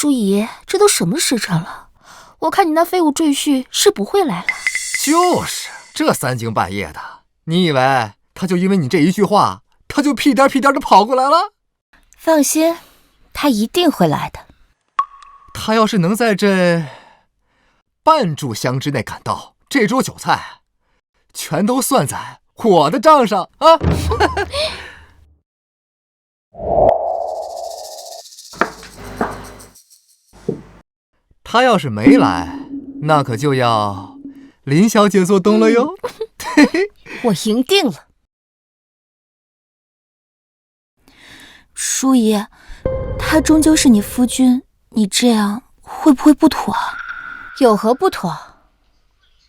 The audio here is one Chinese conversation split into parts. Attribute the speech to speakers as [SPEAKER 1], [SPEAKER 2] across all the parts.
[SPEAKER 1] 淑仪，这都什么时辰了？我看你那废物赘婿是不会来了。
[SPEAKER 2] 就是这三更半夜的，你以为他就因为你这一句话，他就屁颠屁颠的跑过来了？
[SPEAKER 3] 放心，他一定会来的。
[SPEAKER 2] 他要是能在这半炷香之内赶到，这桌酒菜全都算在我的账上啊！他要是没来，那可就要林小姐做东了哟。
[SPEAKER 3] 我赢定了。
[SPEAKER 4] 淑仪，他终究是你夫君，你这样会不会不妥啊？
[SPEAKER 3] 有何不妥？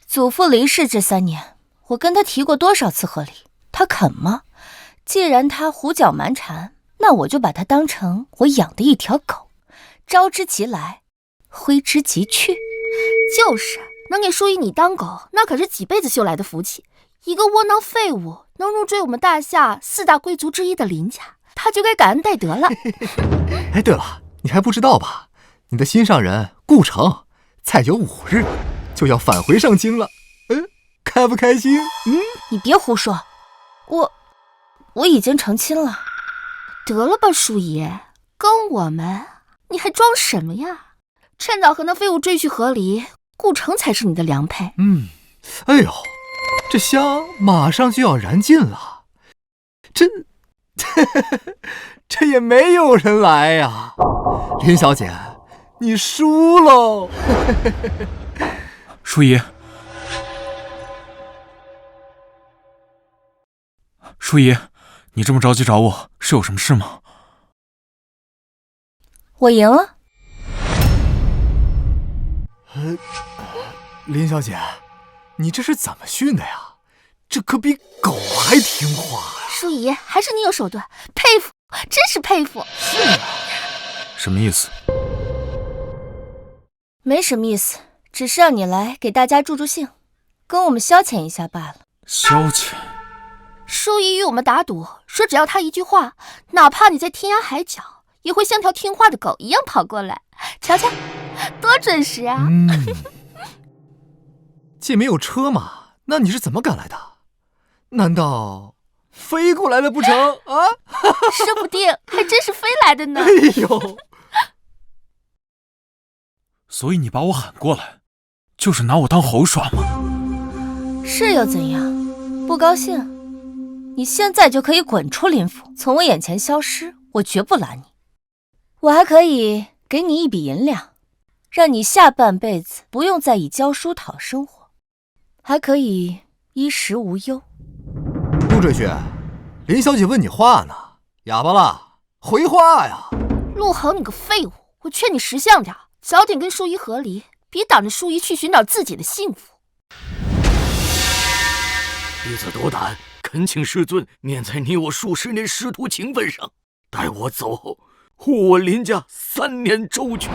[SPEAKER 3] 祖父离世这3年，我跟他提过多少次和离，他肯吗？既然他胡搅蛮缠，那我就把他当成我养的一条狗，招之即来，挥之即去。
[SPEAKER 1] 就是能给淑仪你当狗，那可是几辈子修来的福气。一个窝囊废物能入赘我们大夏4大贵族之一的林家，他就该感恩戴德了。
[SPEAKER 2] 哎，对了，你还不知道吧？你的心上人顾城再有5日就要返回上京了，开不开心？
[SPEAKER 3] 你别胡说，我已经成亲了。
[SPEAKER 1] 得了吧，淑仪，跟我们你还装什么呀？趁早和那废物赘婿和离，顾城才是你的良配。
[SPEAKER 2] 哎呦，这香马上就要燃尽了，这也没有人来呀。林小姐，你输喽。
[SPEAKER 5] 淑仪，淑仪，你这么着急找我，是有什么事吗？
[SPEAKER 3] 我赢了。
[SPEAKER 2] 林小姐，你这是怎么训的呀？这可比狗还听话呀！
[SPEAKER 1] 淑仪，还是你有手段，佩服，真是佩服。
[SPEAKER 5] 什么意思？
[SPEAKER 3] 没什么意思，只是让你来给大家助助兴，跟我们消遣一下罢了。
[SPEAKER 5] 消遣？
[SPEAKER 1] 淑仪与我们打赌，说只要他一句话，哪怕你在天涯海角，也会像条听话的狗一样跑过来。瞧瞧，多准时啊！
[SPEAKER 2] 既没有车马，那你是怎么赶来的？难道飞过来了不成啊？
[SPEAKER 1] 说不定还真是飞来的呢。
[SPEAKER 2] 哎呦！
[SPEAKER 5] 所以你把我喊过来，就是拿我当猴耍吗？
[SPEAKER 3] 是又怎样？不高兴？你现在就可以滚出林府，从我眼前消失，我绝不拦你。我还可以给你一笔银两，让你下半辈子不用再以教书讨生活，还可以衣食无忧。
[SPEAKER 2] 陆赘婿，林小姐问你话呢，哑巴了，回话呀！
[SPEAKER 1] 陆恒，你个废物，我劝你识相点，早点跟淑仪和离，别挡着淑仪去寻找自己的幸福。
[SPEAKER 6] 弟子斗胆，恳请师尊念在你我数十年师徒情分上，待我走后，护我林家3年周全。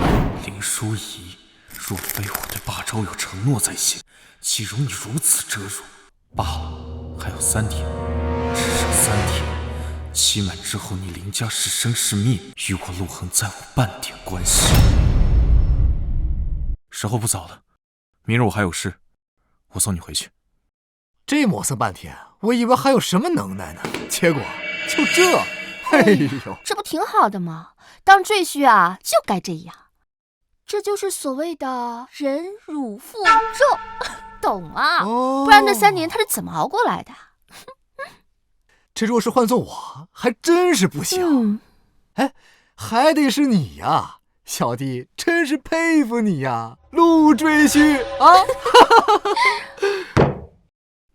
[SPEAKER 5] 林淑仪，若非我对霸昭有承诺在先，岂容你如此折辱？罢了，还有3天，只剩3天，期满之后，你林家是生是灭，与我陆恒再无半点关系。时候不早了，明日我还有事，我送你回去。
[SPEAKER 2] 这磨蹭半天，我以为还有什么能耐呢，结果就这。哎呦，
[SPEAKER 1] 这不挺好的吗？当赘婿啊，就该这样，这就是所谓的忍辱负重，懂吗？不然这3年他是怎么熬过来的？
[SPEAKER 2] 这若是换做我，还真是不行。还得是你呀，小弟真是佩服你呀，陆赘婿啊！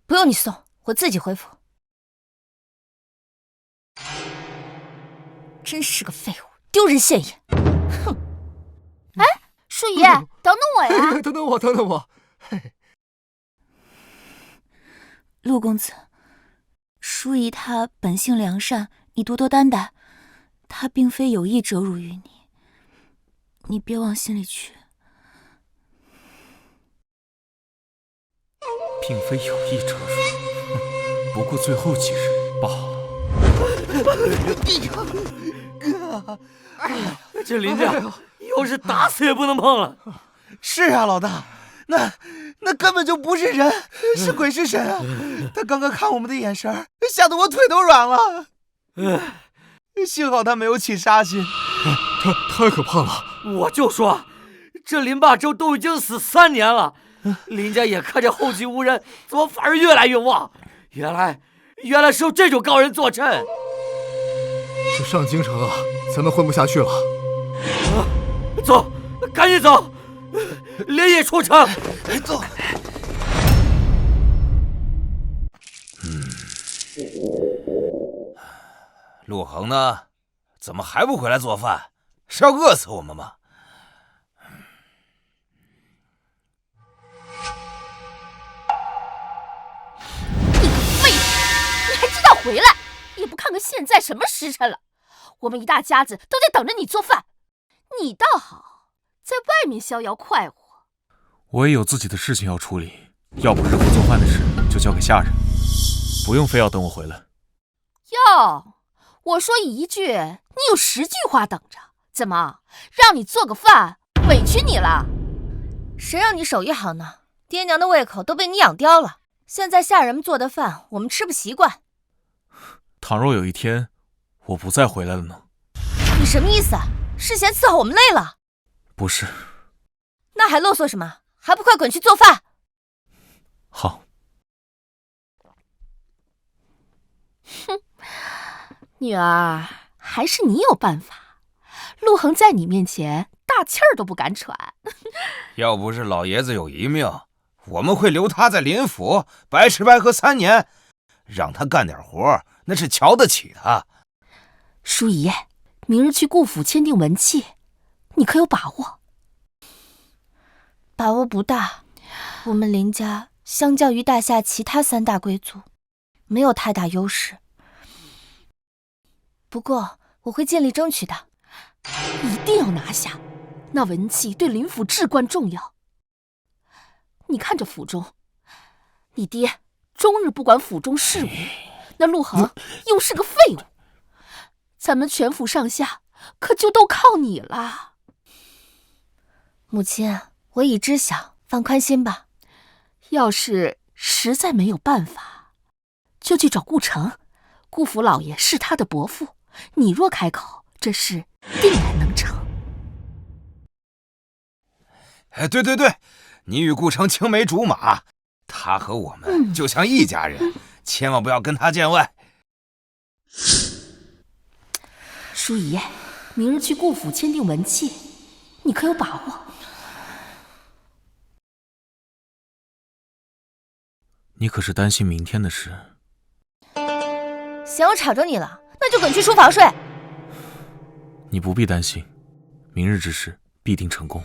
[SPEAKER 3] 不用你送，我自己回府。真是个废物，丢人现眼！哼！
[SPEAKER 1] 哎，淑仪，等等我呀！
[SPEAKER 2] 等等我！
[SPEAKER 4] 陆公子，淑仪她本性良善，你多多担待，她并非有意折辱于你，你别往心里去。
[SPEAKER 5] 并非有意折辱，不过最后几日罢了。
[SPEAKER 6] 这林家都是打死也不能碰了。
[SPEAKER 7] 是啊，老大，那根本就不是人，是鬼是神啊！他刚刚看我们的眼神，吓得我腿都软了。幸好他没有起杀心。
[SPEAKER 2] 他太可怕了！
[SPEAKER 6] 我就说，这林霸周都已经死3年了，林家也看见后继无人，怎么反而越来越旺？原来是有这种高人坐镇。
[SPEAKER 2] 这上京城啊，咱们混不下去了。
[SPEAKER 6] 走，赶紧走，连夜出城。
[SPEAKER 7] 走。
[SPEAKER 8] 陆恒呢？怎么还不回来做饭？是要饿死我们吗？
[SPEAKER 1] 你个废物，你还知道回来？也不看看现在什么时辰了？我们一大家子都在等着你做饭，你倒好，在外面逍遥快活。
[SPEAKER 5] 我也有自己的事情要处理，要不日后做饭的事就交给下人，不用非要等我回来。
[SPEAKER 1] 哟，我说一句，你有10句话等着，怎么让你做个饭委屈你了？
[SPEAKER 3] 谁让你手艺好呢？爹娘的胃口都被你养刁了，现在下人们做的饭我们吃不习惯。
[SPEAKER 5] 倘若有一天我不再回来了呢？
[SPEAKER 3] 你什么意思啊？是嫌伺候我们累了？
[SPEAKER 5] 不是。
[SPEAKER 3] 那还啰嗦什么？还不快滚去做饭！
[SPEAKER 5] 好。
[SPEAKER 1] 哼，女儿，还是你有办法。陆恒在你面前大气儿都不敢喘。
[SPEAKER 8] 要不是老爷子有遗命，我们会留他在林府白吃白喝3年，让他干点活，那是瞧得起他。
[SPEAKER 1] 淑仪，明日去顾府签订文契，你可有把握？
[SPEAKER 3] 把握不大，我们林家相较于大夏其他3大贵族，没有太大优势。不过我会尽力争取的，
[SPEAKER 1] 一定要拿下。那文契对林府至关重要。你看这府中，你爹终日不管府中事务，那陆恒又是个废物，咱们全府上下可就都靠你了。
[SPEAKER 3] 母亲，我已知晓，放宽心吧。
[SPEAKER 1] 要是实在没有办法，就去找顾城，顾府老爷是他的伯父，你若开口，这事定然能成。
[SPEAKER 8] 哎，对，你与顾城青梅竹马，他和我们就像一家人，千万不要跟他见外。
[SPEAKER 1] 淑仪，明日去顾府签订文契，你可有把握？
[SPEAKER 5] 你可是担心明天的事？
[SPEAKER 3] 嫌我吵着你了，那就滚去书房睡。
[SPEAKER 5] 你不必担心，明日之事必定成功。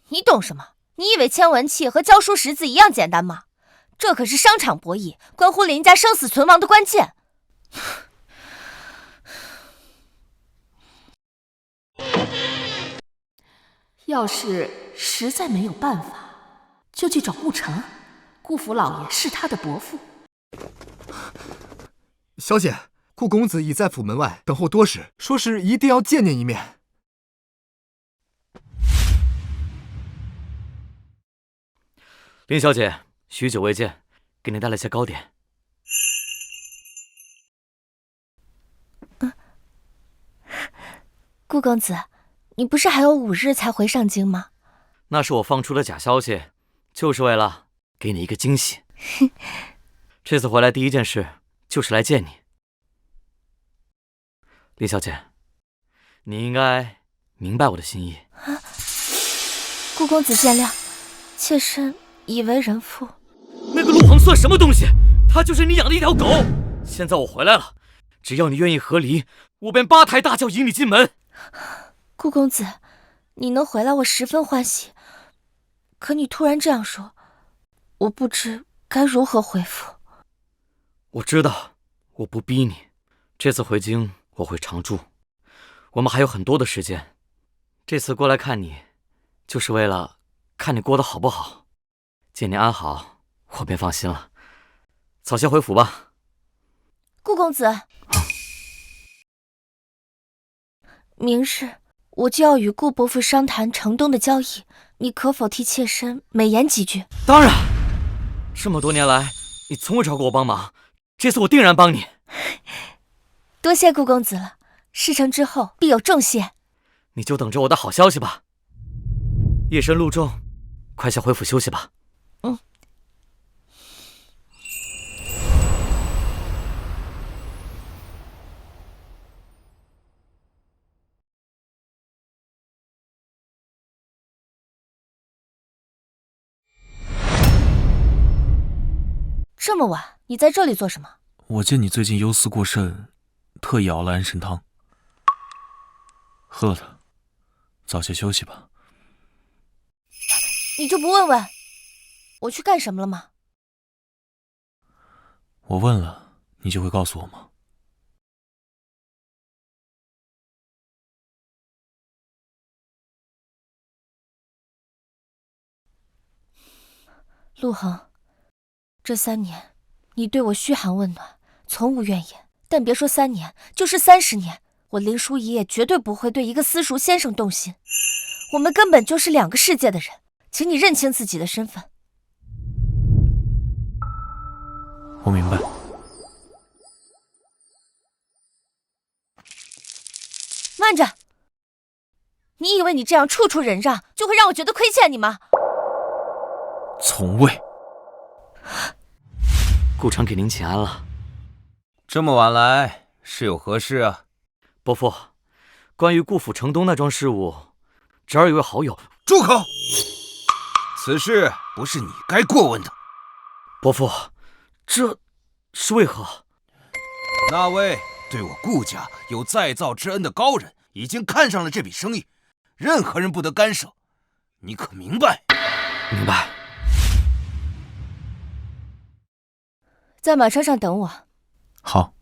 [SPEAKER 3] 你懂什么？你以为签文契和交书识字一样简单吗？这可是商场博弈，关乎林家生死存亡的关键。
[SPEAKER 1] 要是实在没有办法，就去找顾城，顾府老爷是他的伯父。
[SPEAKER 2] 小姐，顾公子已在府门外等候多时，说是一定要见您一面。
[SPEAKER 6] 林小姐，许久未见，给您带了些糕点。
[SPEAKER 3] 顾公子，你不是还有5日才回上京吗？
[SPEAKER 6] 那是我放出的假消息，就是为了给你一个惊喜。这次回来第一件事就是来见你。林小姐，你应该明白我的心意。
[SPEAKER 3] 顾公子见谅，妾身已为人妇。
[SPEAKER 6] 那个陆恒算什么东西？他就是你养的一条狗。现在我回来了，只要你愿意和离，我便8抬大轿迎你进门。
[SPEAKER 3] 顾公子，你能回来我十分欢喜，可你突然这样说，我不知该如何回复。
[SPEAKER 6] 我知道，我不逼你。这次回京我会常住，我们还有很多的时间。这次过来看你，就是为了看你过得好不好。见你安好，我便放心了。早些回府吧。
[SPEAKER 3] 顾公子，明日我就要与顾伯父商谈城东的交易，你可否替妾身美言几句？
[SPEAKER 6] 当然，这么多年来你从未找过我帮忙，这次我定然帮你。
[SPEAKER 3] 多谢顾公子了，事成之后必有重谢。
[SPEAKER 6] 你就等着我的好消息吧。夜深路重，快下回府休息吧。
[SPEAKER 3] 这么晚，你在这里做什么？
[SPEAKER 5] 我见你最近忧思过甚，特意熬了安神汤，喝了它，早些休息吧。
[SPEAKER 3] 你就不问问我去干什么了吗？
[SPEAKER 5] 我问了，你就会告诉我吗？
[SPEAKER 3] 陆恒，这3年，你对我嘘寒问暖，从无怨言。但别说3年，就是30年，我林淑仪也绝对不会对一个私塾先生动心。我们根本就是2个世界的人，请你认清自己的身份。
[SPEAKER 5] 我明白。
[SPEAKER 3] 慢着，你以为你这样处处忍让，就会让我觉得亏欠你吗？
[SPEAKER 5] 从未。
[SPEAKER 6] 顾城给您请安了。
[SPEAKER 8] 这么晚来是有何事啊？
[SPEAKER 6] 伯父，关于顾府城东那桩事务，侄儿有位好友。
[SPEAKER 8] 住口！此事不是你该过问的。
[SPEAKER 6] 伯父，这是为何？
[SPEAKER 8] 那位对我顾家有再造之恩的高人已经看上了这笔生意，任何人不得干涉，你可明白？
[SPEAKER 6] 明白。
[SPEAKER 3] 在马车上等我。
[SPEAKER 5] 好。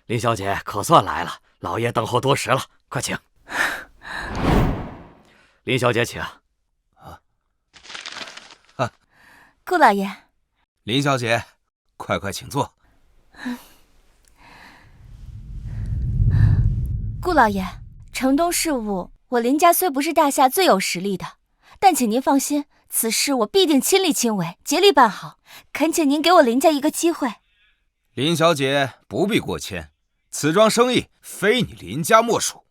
[SPEAKER 6] 林小姐可算来了，老爷等候多时了，快请。林小姐请。
[SPEAKER 3] 顾老爷。
[SPEAKER 8] 林小姐，快请坐。
[SPEAKER 3] 顾老爷，城东事务，我林家虽不是大夏最有实力的，但请您放心，此事我必定亲力亲为，竭力办好。恳请您给我林家一个机会。
[SPEAKER 8] 林小姐不必过谦，此桩生意非你林家莫属。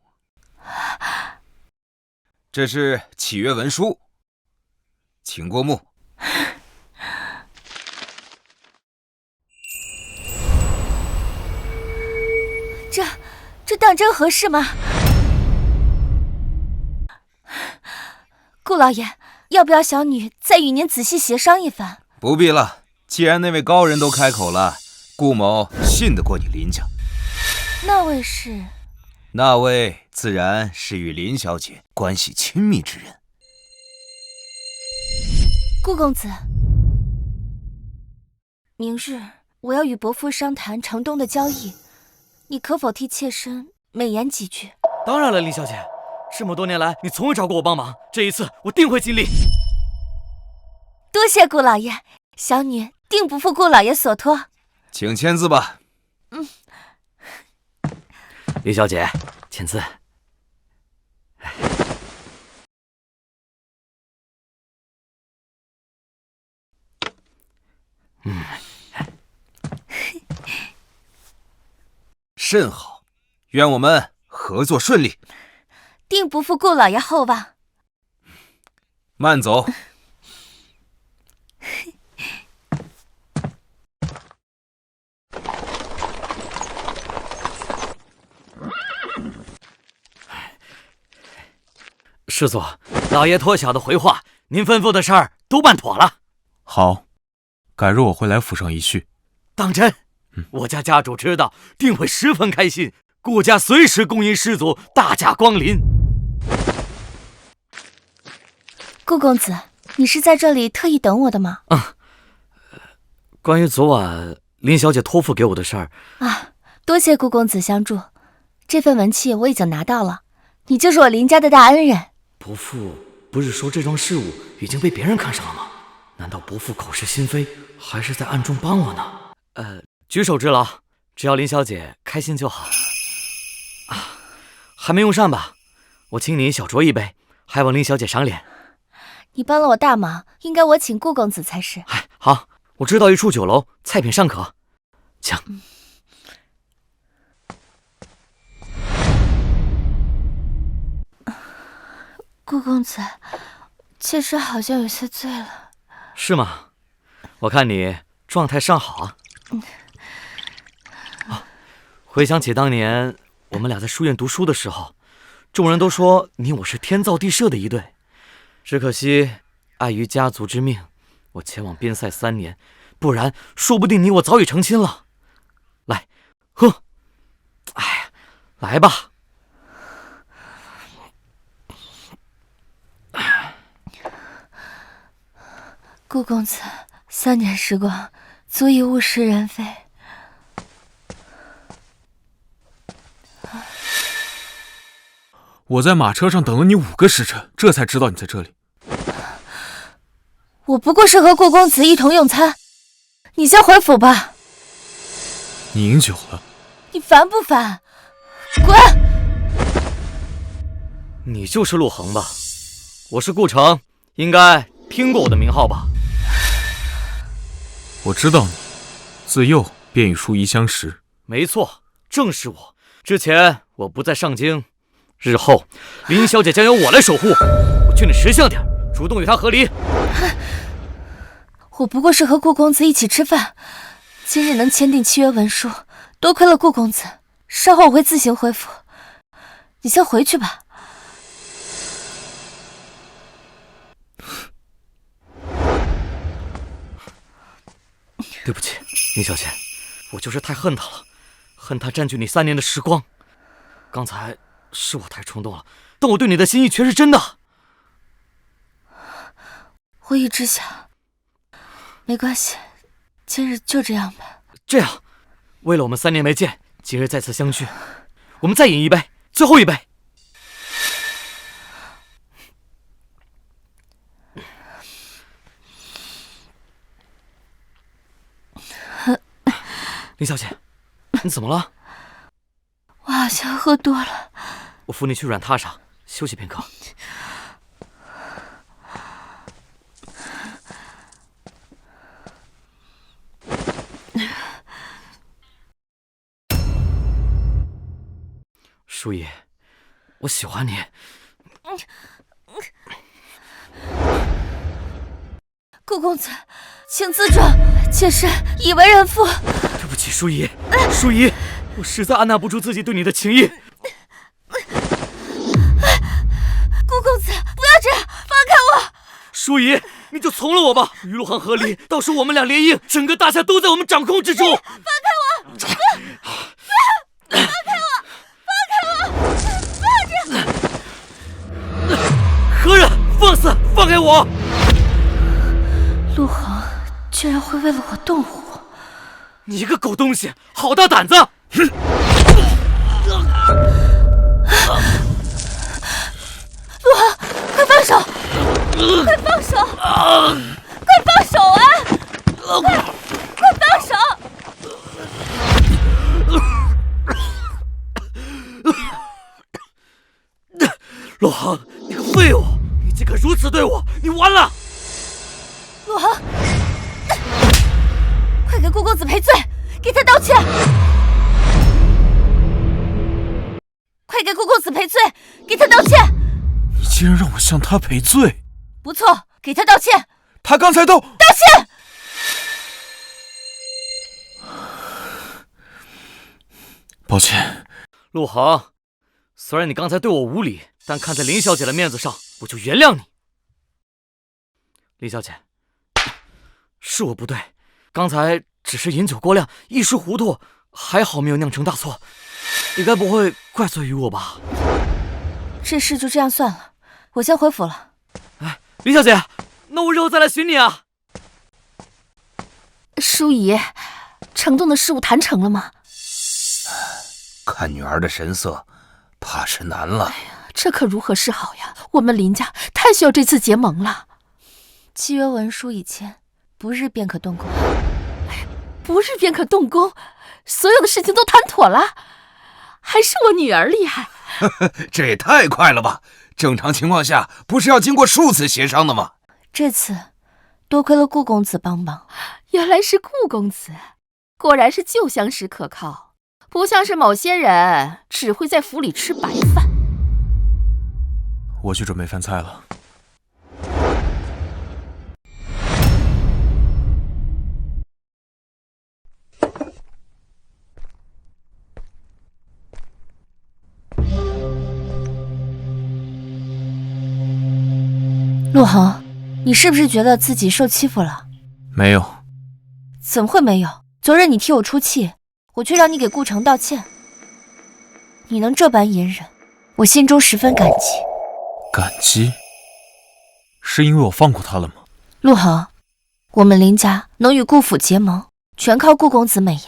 [SPEAKER 8] 这是契约文书，请过目。
[SPEAKER 3] 这当真合适吗？顾老爷，要不要小女再与您仔细协商一番？
[SPEAKER 8] 不必了，既然那位高人都开口了，顾某信得过你林家。
[SPEAKER 3] 那位是？
[SPEAKER 8] 那位自然是与林小姐关系亲密之人。
[SPEAKER 3] 顾公子，明日我要与伯父商谈城东的交易，你可否替妾身美言几句？
[SPEAKER 6] 当然了，林小姐，这么多年来你从未找过我帮忙，这一次我定会尽力。
[SPEAKER 3] 多谢顾老爷，小女定不负顾老爷所托。
[SPEAKER 8] 请签字吧。
[SPEAKER 6] 林小姐，签字。
[SPEAKER 8] 甚好，愿我们合作顺利。
[SPEAKER 3] 定不负顾老爷厚望。
[SPEAKER 8] 慢走。
[SPEAKER 6] 师祖，老爷托小的回话，您吩咐的事儿都办妥了。
[SPEAKER 5] 好，改日我会来府上一叙。
[SPEAKER 6] 当真？我家家主知道，定会十分开心。顾家随时恭迎师祖大驾光临。
[SPEAKER 3] 顾公子，你是在这里特意等我的吗？
[SPEAKER 6] 关于昨晚林小姐托付给我的事儿
[SPEAKER 3] 啊，多谢顾公子相助，这份文契我已经拿到了，你就是我林家的大恩人。
[SPEAKER 6] 伯父不是说这桩事务已经被别人看上了吗？难道伯父口是心非，还是在暗中帮我呢？举手之劳，只要林小姐开心就好。还没用膳吧？我请你小酌一杯，还望林小姐赏脸。
[SPEAKER 3] 你帮了我大忙，应该我请顾公子才是。
[SPEAKER 6] 好，我知道一处酒楼，菜品尚可，请。
[SPEAKER 3] 顾公子，妾身好像有些醉了。
[SPEAKER 6] 是吗？我看你状态尚好啊。回想起当年我们俩在书院读书的时候，众人都说你我是天造地设的一对。只可惜碍于家族之命，我前往边塞3年，不然说不定你我早已成亲了。来，喝。来吧。
[SPEAKER 3] 顾公子，3年时光足以物是人非。
[SPEAKER 5] 我在马车上等了你5个时辰，这才知道你在这里。
[SPEAKER 3] 我不过是和顾公子一同用餐，你先回府吧。
[SPEAKER 5] 你饮酒了？
[SPEAKER 3] 你烦不烦？滚！
[SPEAKER 6] 你就是陆恒吧？我是顾城，应该听过我的名号吧？
[SPEAKER 5] 我知道你，自幼便与淑仪相识。
[SPEAKER 6] 没错，正是我。之前我不在上京，日后林小姐将由我来守护。我劝你识相点，主动与她和离。
[SPEAKER 3] 我不过是和顾公子一起吃饭，今日能签订契约文书，多亏了顾公子。稍后我会自行回府，你先回去吧。
[SPEAKER 6] 对不起，林小姐，我就是太恨他了，恨他占据你3年的时光。刚才是我太冲动了，但我对你的心意全是真的。
[SPEAKER 3] 我已知晓，没关系，今日就这样吧。
[SPEAKER 6] 这样，为了我们3年没见，今日再次相聚，我们再饮一杯，最后一杯。林小姐，你怎么了？
[SPEAKER 3] 我好像喝多了。
[SPEAKER 6] 我扶你去软榻上休息片刻。淑仪，我喜欢你。
[SPEAKER 3] 顾公子，请自重，妾身已为人妇。
[SPEAKER 6] 对不起，淑仪，淑仪，我实在按捺不住自己对你的情谊。
[SPEAKER 3] 顾公子，不要这样，放开我！
[SPEAKER 6] 淑仪，你就从了我吧，与陆航和离，到时候我们俩联姻，整个大夏都在我们掌控之中。放开
[SPEAKER 3] 我！放开我！放这样！
[SPEAKER 6] 何人？放肆！放开我！
[SPEAKER 3] 陆航居然会为了我动武！
[SPEAKER 6] 你个狗东西，好大胆子！
[SPEAKER 3] 陆航，快放手！快放手！快放手啊！快放手！
[SPEAKER 6] 陆航，你个废物！你竟敢如此对我，你完了！
[SPEAKER 3] 陆航，快给顾公子赔罪，给他道歉！快给顾公子赔罪，给他道歉！
[SPEAKER 5] 你竟然让我向他赔罪！
[SPEAKER 3] 不错，给他道歉。
[SPEAKER 5] 他刚才都……
[SPEAKER 3] 道歉！
[SPEAKER 5] 抱歉，
[SPEAKER 6] 陆航，虽然你刚才对我无礼，但看在林小姐的面子上，我就原谅你。林小姐，是我不对，刚才只是饮酒过量，一时糊涂，还好没有酿成大错。你该不会怪罪于我吧？
[SPEAKER 3] 这事就这样算了，我先回府了。
[SPEAKER 6] 哎，林小姐，那我日后再来寻你啊。
[SPEAKER 1] 淑仪，城东的事务谈成了吗？
[SPEAKER 8] 看女儿的神色，怕是难了。
[SPEAKER 1] 哎呀，这可如何是好呀？我们林家太需要这次结盟了。
[SPEAKER 3] 契约文书已签，不日便可动工。
[SPEAKER 1] 不日便可动工，所有的事情都谈妥了，还是我女儿厉害。
[SPEAKER 8] 这也太快了吧！正常情况下，不是要经过数次协商的吗？
[SPEAKER 3] 这次多亏了顾公子帮忙。
[SPEAKER 1] 原来是顾公子，果然是旧相识可靠，不像是某些人只会在府里吃白饭。
[SPEAKER 5] 我去准备饭菜了。
[SPEAKER 3] 陆恒，你是不是觉得自己受欺负了？
[SPEAKER 5] 没有。
[SPEAKER 3] 怎么会没有？昨日你替我出气，我却让你给顾城道歉。你能这般隐忍，我心中十分感激。
[SPEAKER 5] 感激？是因为我放过他了吗？
[SPEAKER 3] 陆恒，我们林家能与顾府结盟，全靠顾公子美言。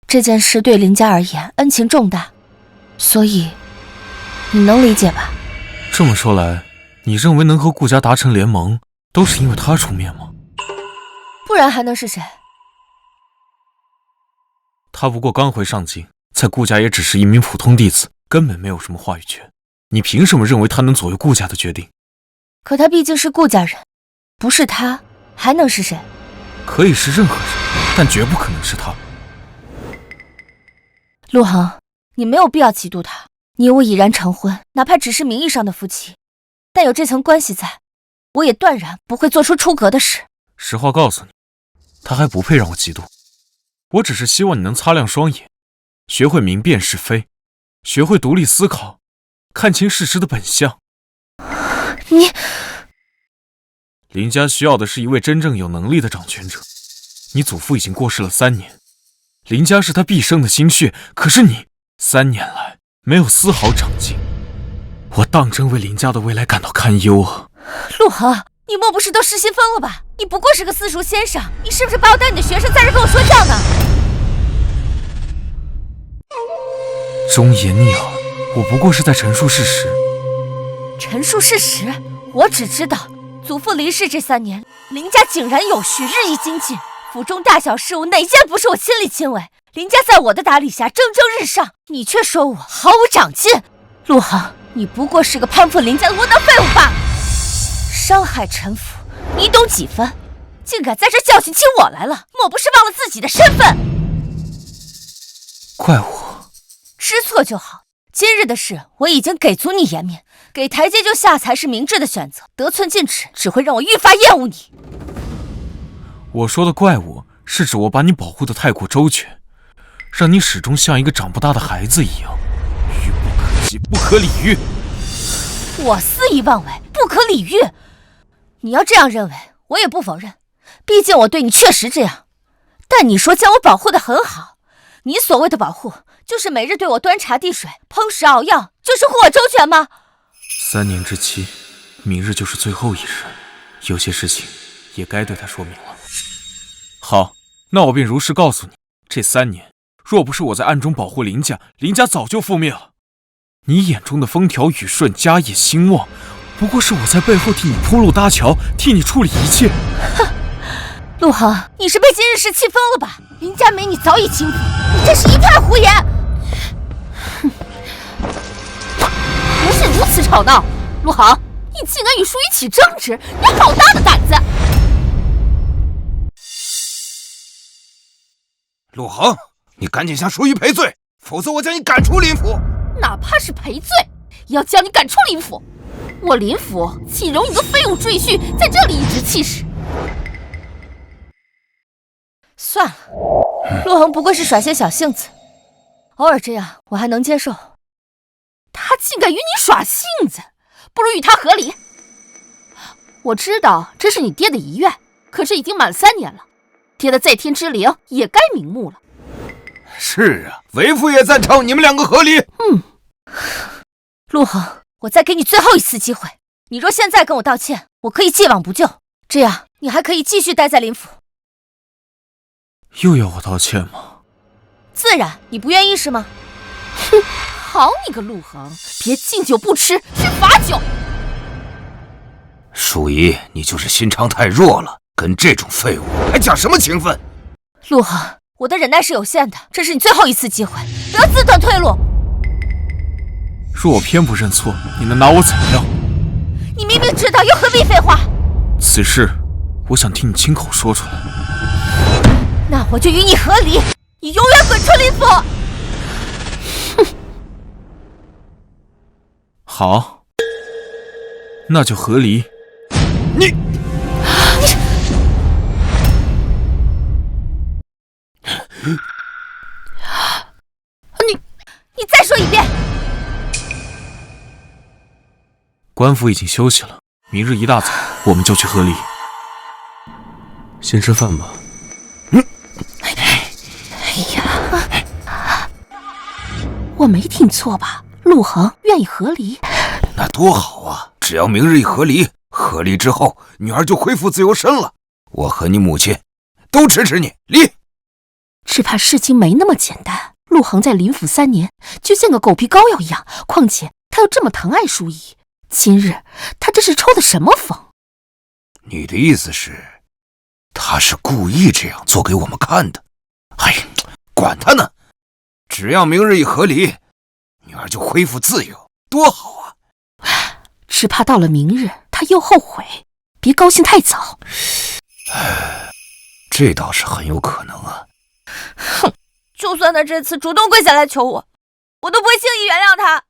[SPEAKER 3] 这件事对林家而言恩情重大，所以你能理解吧？
[SPEAKER 5] 这么说来，你认为能和顾家达成联盟，都是因为他出面吗？
[SPEAKER 3] 不然还能是谁？
[SPEAKER 5] 他不过刚回上京，在顾家也只是一名普通弟子，根本没有什么话语权。你凭什么认为他能左右顾家的决定？
[SPEAKER 3] 可他毕竟是顾家人，不是他还能是谁？
[SPEAKER 5] 可以是任何人，但绝不可能是他。
[SPEAKER 3] 陆恒，你没有必要嫉妒他。你我已然成婚，哪怕只是名义上的夫妻，但有这层关系在，我也断然不会做出出格的事。
[SPEAKER 5] 实话告诉你，他还不配让我嫉妒。我只是希望你能擦亮双眼，学会明辨是非，学会独立思考，看清事实的本相。
[SPEAKER 3] 你，
[SPEAKER 5] 林家需要的是一位真正有能力的掌权者。你祖父已经过世了3年，林家是他毕生的心血，可是你3年来没有丝毫长进，我当真为林家的未来感到堪忧啊！
[SPEAKER 3] 陆恒，你莫不是都失心疯了吧？你不过是个私塾先生，你是不是把我当你的学生，在这跟我说教呢？
[SPEAKER 5] 忠言逆耳，我不过是在陈述事实。
[SPEAKER 3] 陈述事实？我只知道祖父离世这3年，林家井然有序，日益精进，府中大小事务哪件不是我亲力亲为？林家在我的打理下蒸蒸日上，你却说我毫无长进。陆恒，你不过是个攀附林家的窝囊废物罢了。伤害陈府，你懂几分？竟敢在这教训起我来了，莫不是忘了自己的身份？
[SPEAKER 5] 怪我，
[SPEAKER 3] 知错就好。今日的事我已经给足你颜面，给台阶就下才是明智的选择，得寸进尺只会让我愈发厌恶你。
[SPEAKER 5] 我说的怪我，是指我把你保护得太过周全，让你始终像一个长不大的孩子一样，愚不可及，不可理喻。
[SPEAKER 3] 我肆意妄为，不可理喻。你要这样认为，我也不否认，毕竟我对你确实这样。但你说将我保护得很好，你所谓的保护，就是每日对我端茶递水、烹食熬药，就是护我周全吗
[SPEAKER 5] ？3年之期，明日就是最后一日，有些事情也该对他说明了。好，那我便如实告诉你，这3年，若不是我在暗中保护林家，林家早就覆灭了。你眼中的风调雨顺、家业兴旺，不过是我在背后替你铺路搭桥，替你处理一切。
[SPEAKER 3] 哼，陆恒，你是被今日事气疯了吧？林家美女早已倾覆，你这是一派胡言。
[SPEAKER 1] 哼，不是如此吵闹，陆恒，你竟敢与淑仪起争执，你好大的胆子！
[SPEAKER 8] 陆恒，你赶紧向淑仪赔罪，否则我将你赶出林府。
[SPEAKER 1] 哪怕是赔罪，也要将你赶出林府。我林府岂容一个废物赘婿在这里颐指气使？
[SPEAKER 3] 算了，陆恒不过是耍些小性子，偶尔这样我还能接受。
[SPEAKER 1] 他竟敢与你耍性子，不如与他和离。我知道这是你爹的遗愿，可是已经满3年了，爹的在天之灵也该瞑目了。
[SPEAKER 8] 是啊，为父也赞成你们2个和离。
[SPEAKER 3] 陆恒，我再给你最后一次机会，你若现在跟我道歉，我可以既往不咎，这样你还可以继续待在林府。
[SPEAKER 5] 又要我道歉吗？
[SPEAKER 3] 自然，你不愿意是吗？
[SPEAKER 1] 哼，好你个陆恒，别敬酒不吃吃罚酒。
[SPEAKER 8] 淑仪，你就是心肠太弱了，跟这种废物还讲什么情分？
[SPEAKER 3] 陆恒，我的忍耐是有限的，这是你最后一次机会，不要自断退路。
[SPEAKER 5] 若我偏不认错，你能拿我怎样？
[SPEAKER 3] 你明明知道，又何必废话？
[SPEAKER 5] 此事，我想听你亲口说出来。
[SPEAKER 3] 那我就与你和离，你永远滚出林府！
[SPEAKER 5] 好，那就和离。
[SPEAKER 8] 你
[SPEAKER 3] 再说一遍。
[SPEAKER 5] 官府已经休息了，明日一大早我们就去和离。先吃饭吧。
[SPEAKER 1] 我没听错吧？陆恒愿意和离，
[SPEAKER 8] 那多好啊！只要明日一和离，和离之后，女儿就恢复自由身了。我和你母亲都支持你离。
[SPEAKER 1] 只怕事情没那么简单。陆恒在林府3年，就像个狗皮膏药一样，况且他又这么疼爱淑仪，今日他这是抽的什么风？
[SPEAKER 8] 你的意思是，他是故意这样做给我们看的？哎，管他呢！只要明日一和离，女儿就恢复自由，多好啊！
[SPEAKER 1] 只怕到了明日，他又后悔，别高兴太早。
[SPEAKER 8] 这倒是很有可能啊。
[SPEAKER 3] 哼，就算他这次主动跪下来求我，我都不会轻易原谅他。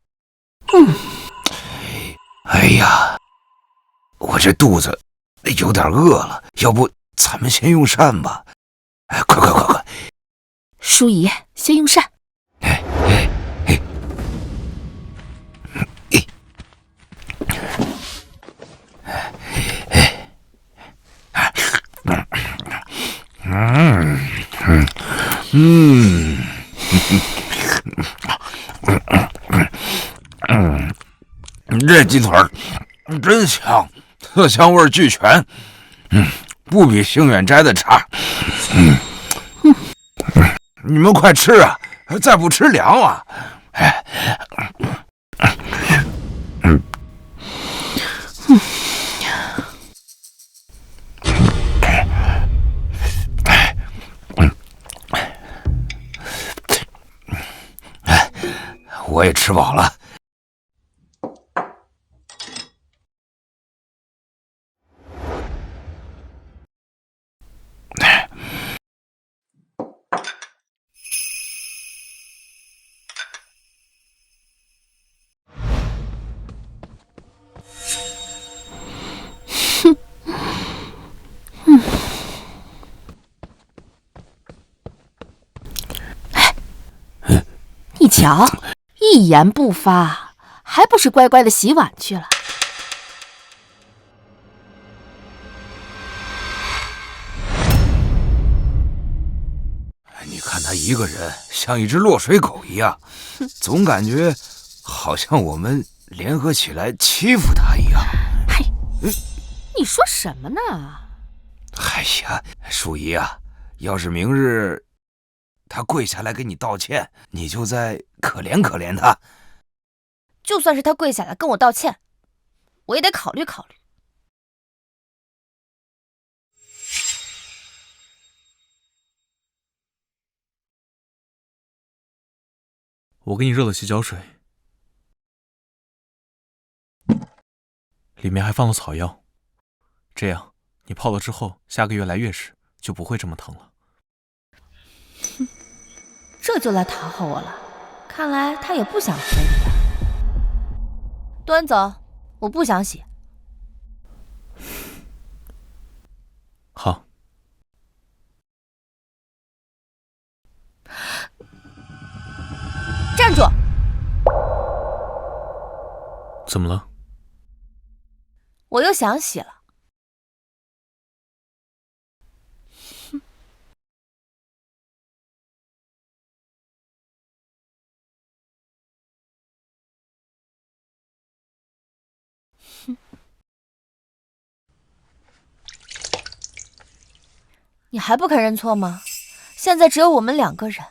[SPEAKER 8] 哎呀，我这肚子有点饿了，要不咱们先用膳吧？哎，快！
[SPEAKER 1] 淑仪，先用膳。
[SPEAKER 8] 这鸡腿真香，色香味俱全，不比星远斋的差。你们快吃啊，再不吃凉啊！我也吃饱了。
[SPEAKER 1] 你瞧，一言不发，还不是乖乖的洗碗去了？
[SPEAKER 8] 你看他一个人像一只落水狗一样，总感觉好像我们联合起来欺负他一样。
[SPEAKER 1] 嘿，你说什么呢？
[SPEAKER 8] 哎呀，淑仪啊，要是明日他跪下来给你道歉，你就再可怜可怜他。
[SPEAKER 3] 就算是他跪下来跟我道歉，我也得考虑考虑。
[SPEAKER 5] 我给你热了洗脚水，里面还放了草药，这样你泡了之后，下个月来月时就不会这么疼了。
[SPEAKER 3] 这就来讨好我了，看来他也不想和离啊。端走，我不想洗。
[SPEAKER 5] 好。
[SPEAKER 3] 站住！
[SPEAKER 5] 怎么了？
[SPEAKER 3] 我又想洗了。你还不肯认错吗？现在只有我们2个人，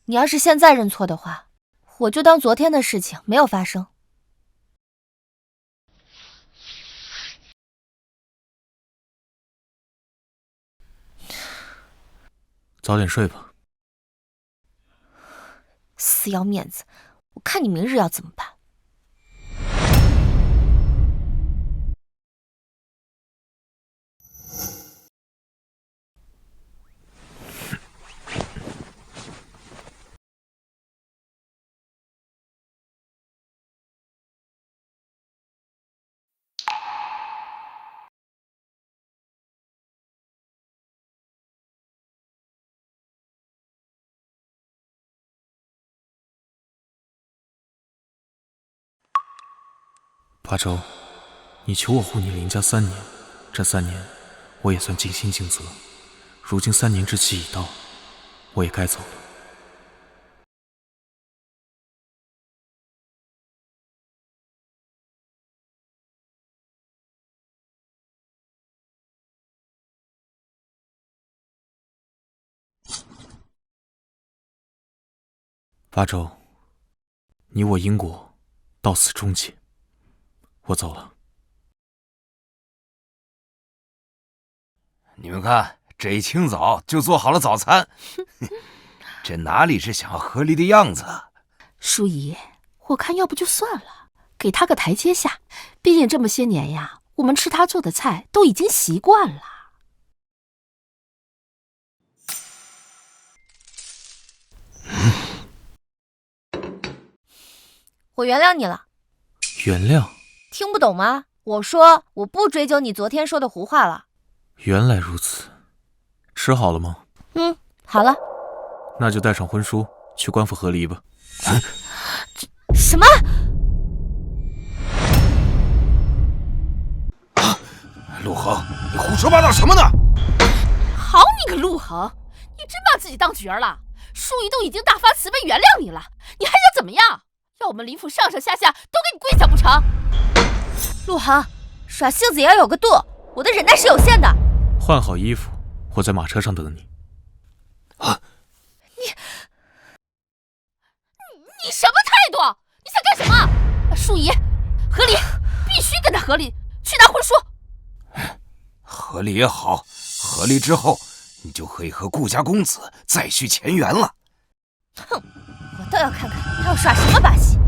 [SPEAKER 3] 你要是现在认错的话，我就当昨天的事情没有发生。
[SPEAKER 5] 早点睡吧。
[SPEAKER 3] 死要面子，我看你明日要怎么办。
[SPEAKER 5] 八周，你求我护你林家3年，这3年我也算尽心尽责。如今3年之期已到，我也该走了。八周，你我因果到此终结，我走了。
[SPEAKER 8] 你们看，这一清早就做好了早餐，这哪里是想要和离的样子啊？
[SPEAKER 1] 淑仪，我看要不就算了，给他个台阶下。毕竟这么些年呀，我们吃他做的菜都已经习惯了。
[SPEAKER 3] 我原谅你了。
[SPEAKER 5] 原谅？
[SPEAKER 3] 听不懂吗？我说我不追究你昨天说的胡话了。
[SPEAKER 5] 原来如此。吃好了吗？
[SPEAKER 3] 好了。
[SPEAKER 5] 那就带上婚书去官府和离吧。
[SPEAKER 3] 什么？
[SPEAKER 8] 陆恒，你胡说八道什么呢？
[SPEAKER 1] 好你个陆恒，你真把自己当角儿了？淑仪都已经大发慈悲原谅你了，你还想怎么样？要我们林府上上下下都给你跪下不成？
[SPEAKER 3] 陆恒，耍性子也要有个度，我的忍耐是有限的。
[SPEAKER 5] 换好衣服，我在马车上等你。
[SPEAKER 1] 你什么态度？你想干什么？淑仪，和离，必须跟他和离，去拿婚书。
[SPEAKER 8] 和离也好，和离之后，你就可以和顾家公子再续前缘了。
[SPEAKER 3] 哼，我倒要看看他要耍什么把戏。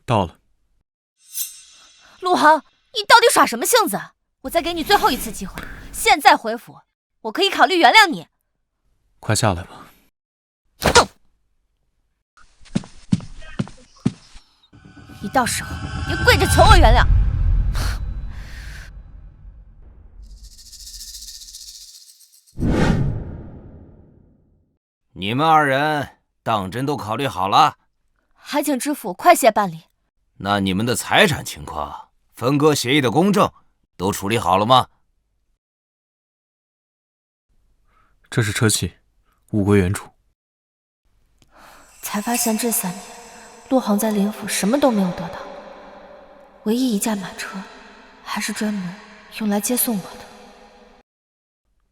[SPEAKER 5] 到了。
[SPEAKER 3] 陆恒，你到底耍什么性子？我再给你最后一次机会，现在回府，我可以考虑原谅你。
[SPEAKER 5] 快下来吧。
[SPEAKER 3] 哼！你到时候别跪着求我原谅。
[SPEAKER 8] 你们2人当真都考虑好了？
[SPEAKER 3] 还请知府快些办理。
[SPEAKER 8] 那你们的财产情况、分割协议的公证都处理好了吗？
[SPEAKER 5] 这是车契，物归原主。
[SPEAKER 3] 才发现这3年，陆恒在林府什么都没有得到，唯一一架马车，还是专门用来接送我的。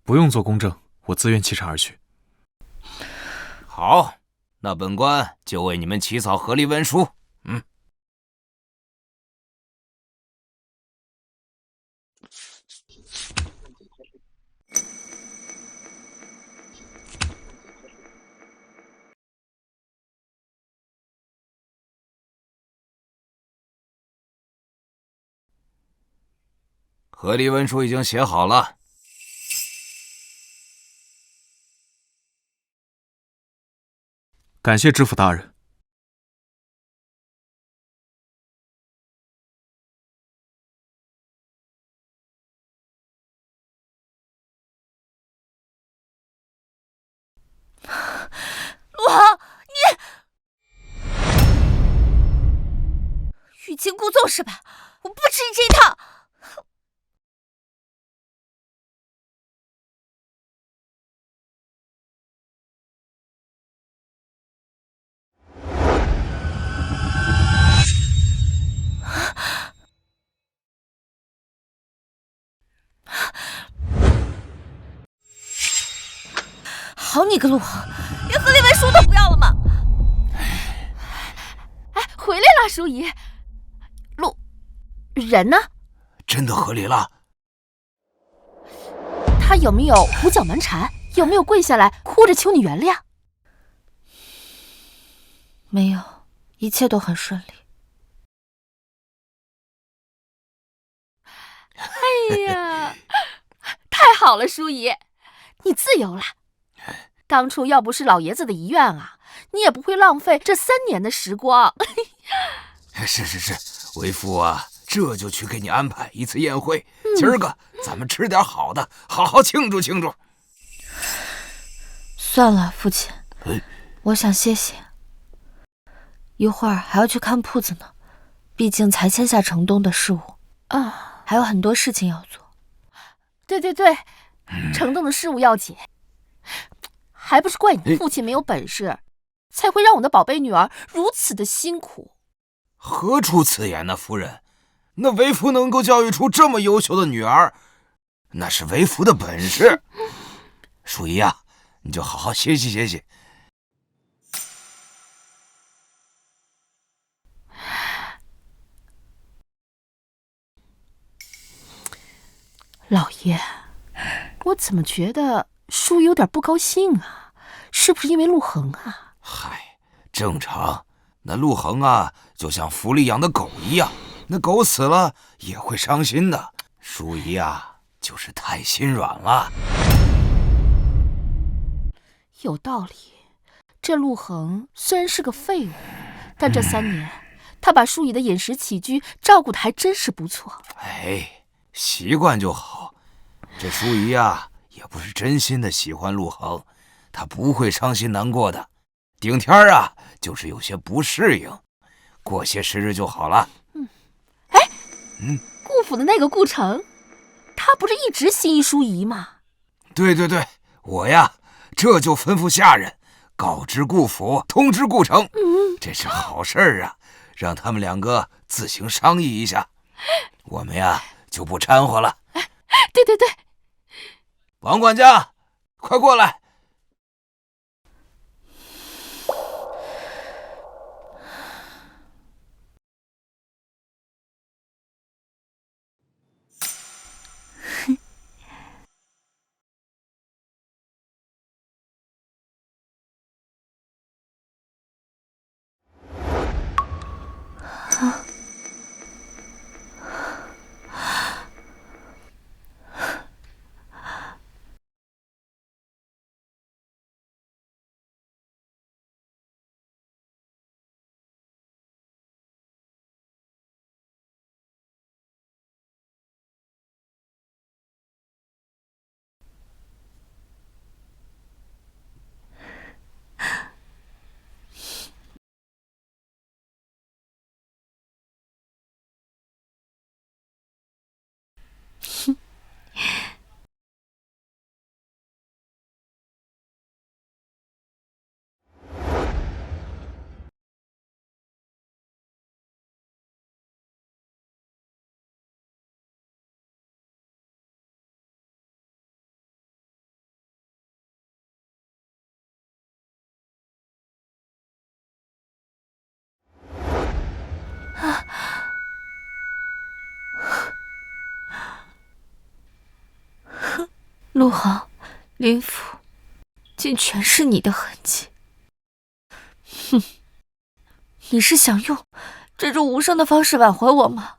[SPEAKER 5] 不用做公证，我自愿弃车而去。
[SPEAKER 8] 好，那本官就为你们起草和离文书。和离文书已经写好了。
[SPEAKER 5] 感谢知府大人。
[SPEAKER 3] 陆恒，你欲擒故纵是吧？我不吃你这一套。好你个陆恒，连何立文书都不要了吗？
[SPEAKER 1] 哎，回来了，淑仪。人呢？
[SPEAKER 8] 真的和离了？
[SPEAKER 1] 他有没有胡搅蛮缠？有没有跪下来哭着求你原谅？
[SPEAKER 3] 没有，一切都很顺利。
[SPEAKER 1] 哎呀，太好了，淑仪，你自由了。当初要不是老爷子的遗愿啊，你也不会浪费这3年的时光。
[SPEAKER 8] 是，为父啊，这就去给你安排一次宴会。今儿个咱们吃点好的，好好庆祝庆祝。
[SPEAKER 3] 算了，父亲，我想歇歇，一会儿还要去看铺子呢，毕竟才签下城东的事务啊，还有很多事情要做。
[SPEAKER 1] 对，城东的事务要紧，还不是怪你父亲没有本事，才会让我的宝贝女儿如此的辛苦。
[SPEAKER 8] 何出此言呢，夫人？那为父能够教育出这么优秀的女儿，那是为父的本事。淑仪啊，你就好好歇息。
[SPEAKER 1] 老爷，我怎么觉得淑仪有点不高兴啊？是不是因为陆恒啊？
[SPEAKER 8] 嗨，正常。那陆恒啊，就像府里养的狗一样，那狗死了也会伤心的。淑仪啊，就是太心软了。
[SPEAKER 1] 有道理。这陆恒虽然是个废物，但这3年，他把淑仪的饮食起居照顾得还真是不错。
[SPEAKER 8] 哎，习惯就好。这淑仪啊，也不是真心的喜欢陆恒，她不会伤心难过的。顶天啊，就是有些不适应，过些时日就好了。
[SPEAKER 1] 顾府的那个顾城，他不是一直心仪淑仪吗？
[SPEAKER 8] 对，我呀，这就吩咐下人告知顾府，通知顾城，这是好事儿啊，让他们2个自行商议一下，我们呀就不掺和了。
[SPEAKER 1] 对，
[SPEAKER 8] 王管家，快过来。
[SPEAKER 3] 陆恒，林府，竟全是你的痕迹。哼，你是想用这种无声的方式挽回我吗？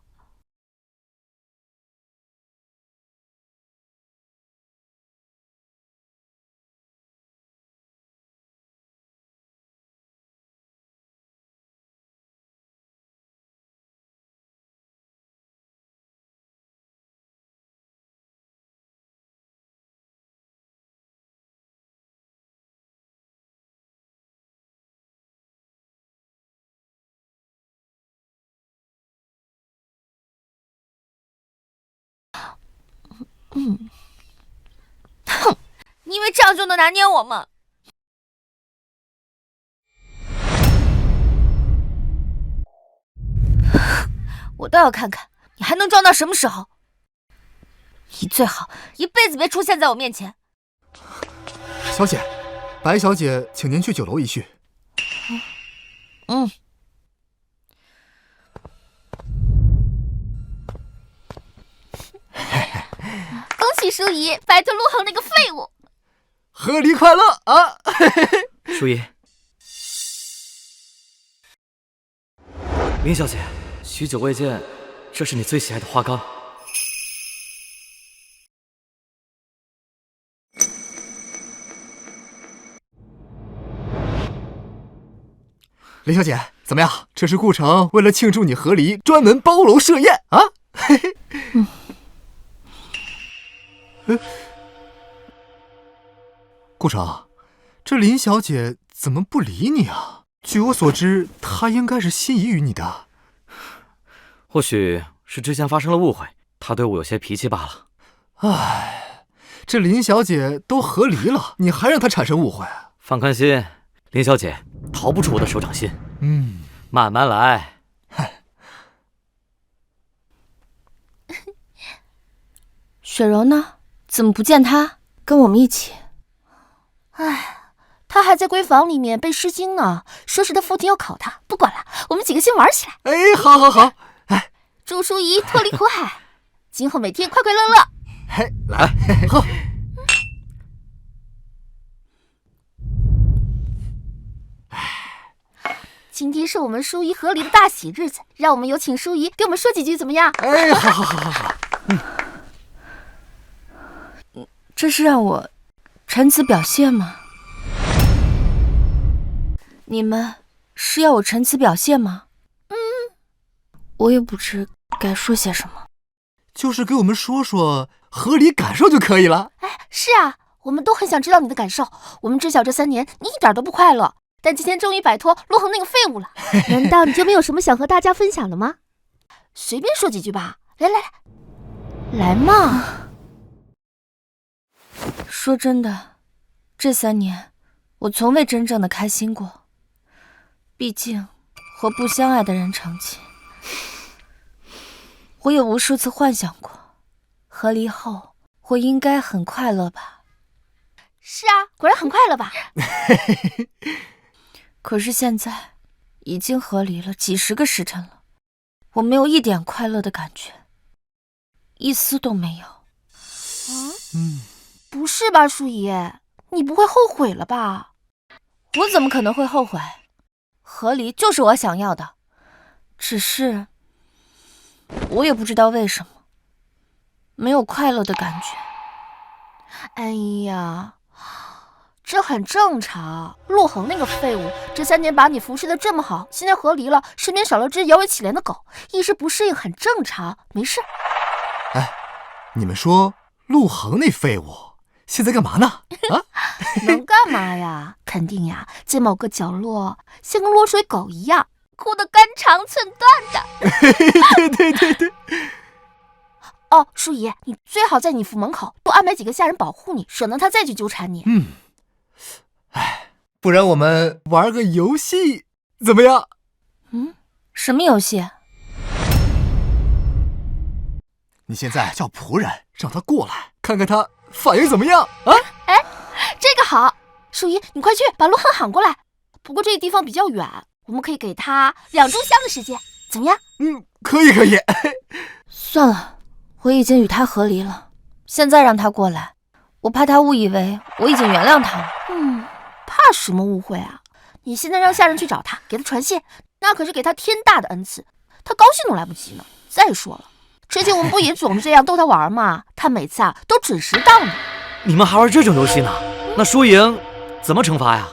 [SPEAKER 3] 哼，你以为这样就能拿捏我吗？我倒要看看你还能装到什么时候！你最好一辈子别出现在我面前。
[SPEAKER 2] 小姐，白小姐，请您去酒楼一叙。
[SPEAKER 3] 嗯。
[SPEAKER 1] 恭喜淑仪摆脱陆恒那个废物，
[SPEAKER 2] 贺礼快乐啊！
[SPEAKER 6] 淑仪，林小姐，许久未见，这是你最喜爱的花糕。
[SPEAKER 2] 林小姐，怎么样？这是顾城为了庆祝你和离，专门包楼设宴啊！嘿嘿。顾城，这林小姐怎么不理你啊？据我所知，她应该是心仪于你的。
[SPEAKER 6] 或许是之前发生了误会，她对我有些脾气罢了。
[SPEAKER 2] 唉，这林小姐都和离了，你还让她产生误会？
[SPEAKER 6] 放宽心，林小姐逃不出我的手掌心。慢慢来。
[SPEAKER 3] 雪柔呢？怎么不见她？跟我们一起。
[SPEAKER 1] 唉，他还在闺房里面背诗经呢，说是他父亲要考他。不管了，我们几个先玩起来。
[SPEAKER 2] 哎，好好好。哎，
[SPEAKER 1] 祝淑仪脱离苦海，今后每天快快乐乐。
[SPEAKER 2] 嘿，来，喝。
[SPEAKER 1] 今天是我们淑仪和离的大喜日子，让我们有请淑仪给我们说几句，怎么样？
[SPEAKER 2] 哎，好好好好好。
[SPEAKER 3] 这是让我陈词表谢吗？你们是要我陈词表谢吗？我也不知该说些什么。
[SPEAKER 2] 就是给我们说说和离感受就可以了。
[SPEAKER 1] 哎，是啊，我们都很想知道你的感受。我们知晓这3年你一点都不快乐，但今天终于摆脱陆恒那个废物了。难道你就没有什么想和大家分享的吗？随便说几句吧。来来来，来嘛。
[SPEAKER 3] 说真的，这3年我从未真正的开心过。毕竟和不相爱的人成亲，我也无数次幻想过，和离后我应该很快乐吧。
[SPEAKER 1] 是啊，果然很快乐吧。
[SPEAKER 3] 可是现在已经和离了几10个时辰了，我没有一点快乐的感觉，一丝都没有。
[SPEAKER 1] 不是吧，淑仪，你不会后悔了吧？
[SPEAKER 3] 我怎么可能会后悔？和离就是我想要的，只是我也不知道为什么没有快乐的感觉。
[SPEAKER 1] 哎呀，这很正常。陆恒那个废物，这3年把你服侍的这么好，现在和离了，身边少了只摇尾乞怜的狗，一时不适应很正常，没事。
[SPEAKER 2] 哎，你们说陆恒那废物现在干嘛呢？啊，
[SPEAKER 1] 能干嘛呀？肯定呀，在某个角落像个落水狗一样，哭得肝肠寸断的。
[SPEAKER 2] 对。
[SPEAKER 1] 哦，淑仪，你最好在你府门口多安排几个下人保护你，省得他再去纠缠你。
[SPEAKER 2] 哎，不然我们玩个游戏怎么样？
[SPEAKER 3] 什么游戏？
[SPEAKER 2] 你现在叫仆人让他过来，看看他反应怎么样啊？
[SPEAKER 1] 哎，这个好，淑仪，你快去把陆恒喊过来。不过这个地方比较远，我们可以给他2炷香的时间，怎么样？
[SPEAKER 2] 可以。
[SPEAKER 3] 算了，我已经与他和离了，现在让他过来，我怕他误以为我已经原谅他了。
[SPEAKER 1] 怕什么误会啊？你现在让下人去找他，给他传信，那可是给他天大的恩赐，他高兴都来不及呢。再说了，之前我们不也总是这样逗他玩吗？他每次都准时到呢。
[SPEAKER 6] 你们还玩这种游戏呢？那输赢怎么惩罚呀？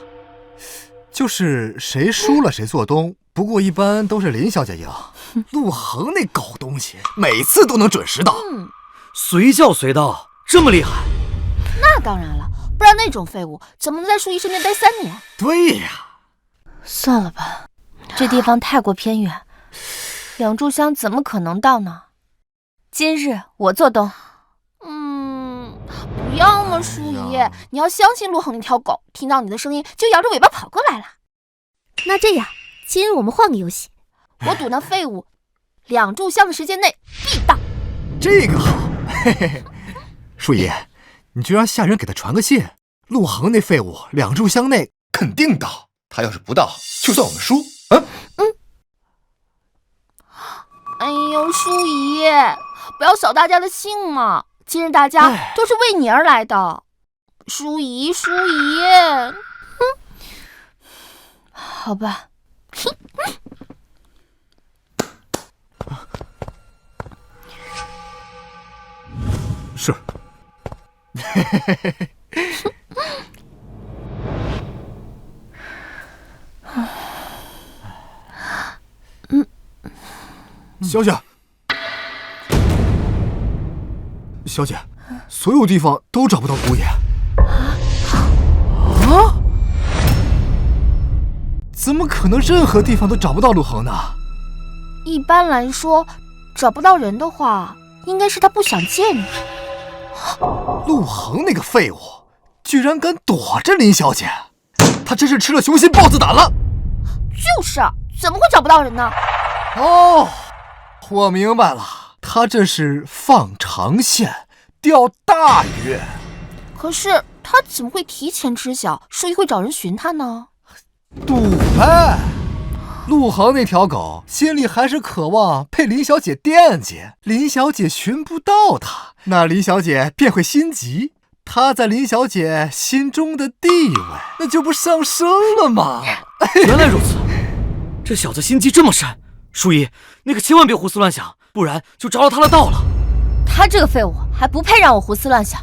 [SPEAKER 2] 就是谁输了谁做东，不过一般都是林小姐赢。陆恒那狗东西每次都能准时到。
[SPEAKER 6] 随叫随到，这么厉害？
[SPEAKER 1] 那当然了，不然那种废物怎么能在淑仪身边待3年？
[SPEAKER 2] 对呀。
[SPEAKER 3] 算了吧，这地方太过偏远，2炷香怎么可能到呢？今日我做东。
[SPEAKER 1] 不要嘛，淑仪，你要相信陆恒那条狗，听到你的声音就摇着尾巴跑过来了。那这样，今日我们换个游戏，我赌那废物2炷香的时间内必到。
[SPEAKER 2] 这个好，嘿。淑仪，你就让下人给他传个信，陆恒那废物2炷香内肯定到，他要是不到，就算我们输。
[SPEAKER 1] 哎呦，淑仪，不要扫大家的兴嘛！今日大家都是为你而来的。淑仪，
[SPEAKER 3] 好吧。
[SPEAKER 2] 是。小姐，小姐，所有地方都找不到姑爷。啊？怎么可能任何地方都找不到陆恒呢？
[SPEAKER 1] 一般来说，找不到人的话，应该是他不想见你。
[SPEAKER 2] 陆恒那个废物，居然敢躲着林小姐，他真是吃了雄心豹子胆了。
[SPEAKER 1] 就是啊，怎么会找不到人呢？
[SPEAKER 2] 哦，我明白了，他这是放长线钓大鱼。
[SPEAKER 1] 可是他怎么会提前知晓淑仪会找人寻他呢？
[SPEAKER 2] 赌呗。陆恒那条狗心里还是渴望被林小姐惦记，林小姐寻不到他，那林小姐便会心急，他在林小姐心中的地位那就不上升了吗？
[SPEAKER 6] 原来如此，这小子心机这么深。淑仪，你可千万别胡思乱想，不然就着了他的道了。
[SPEAKER 3] 他这个废物还不配让我胡思乱想，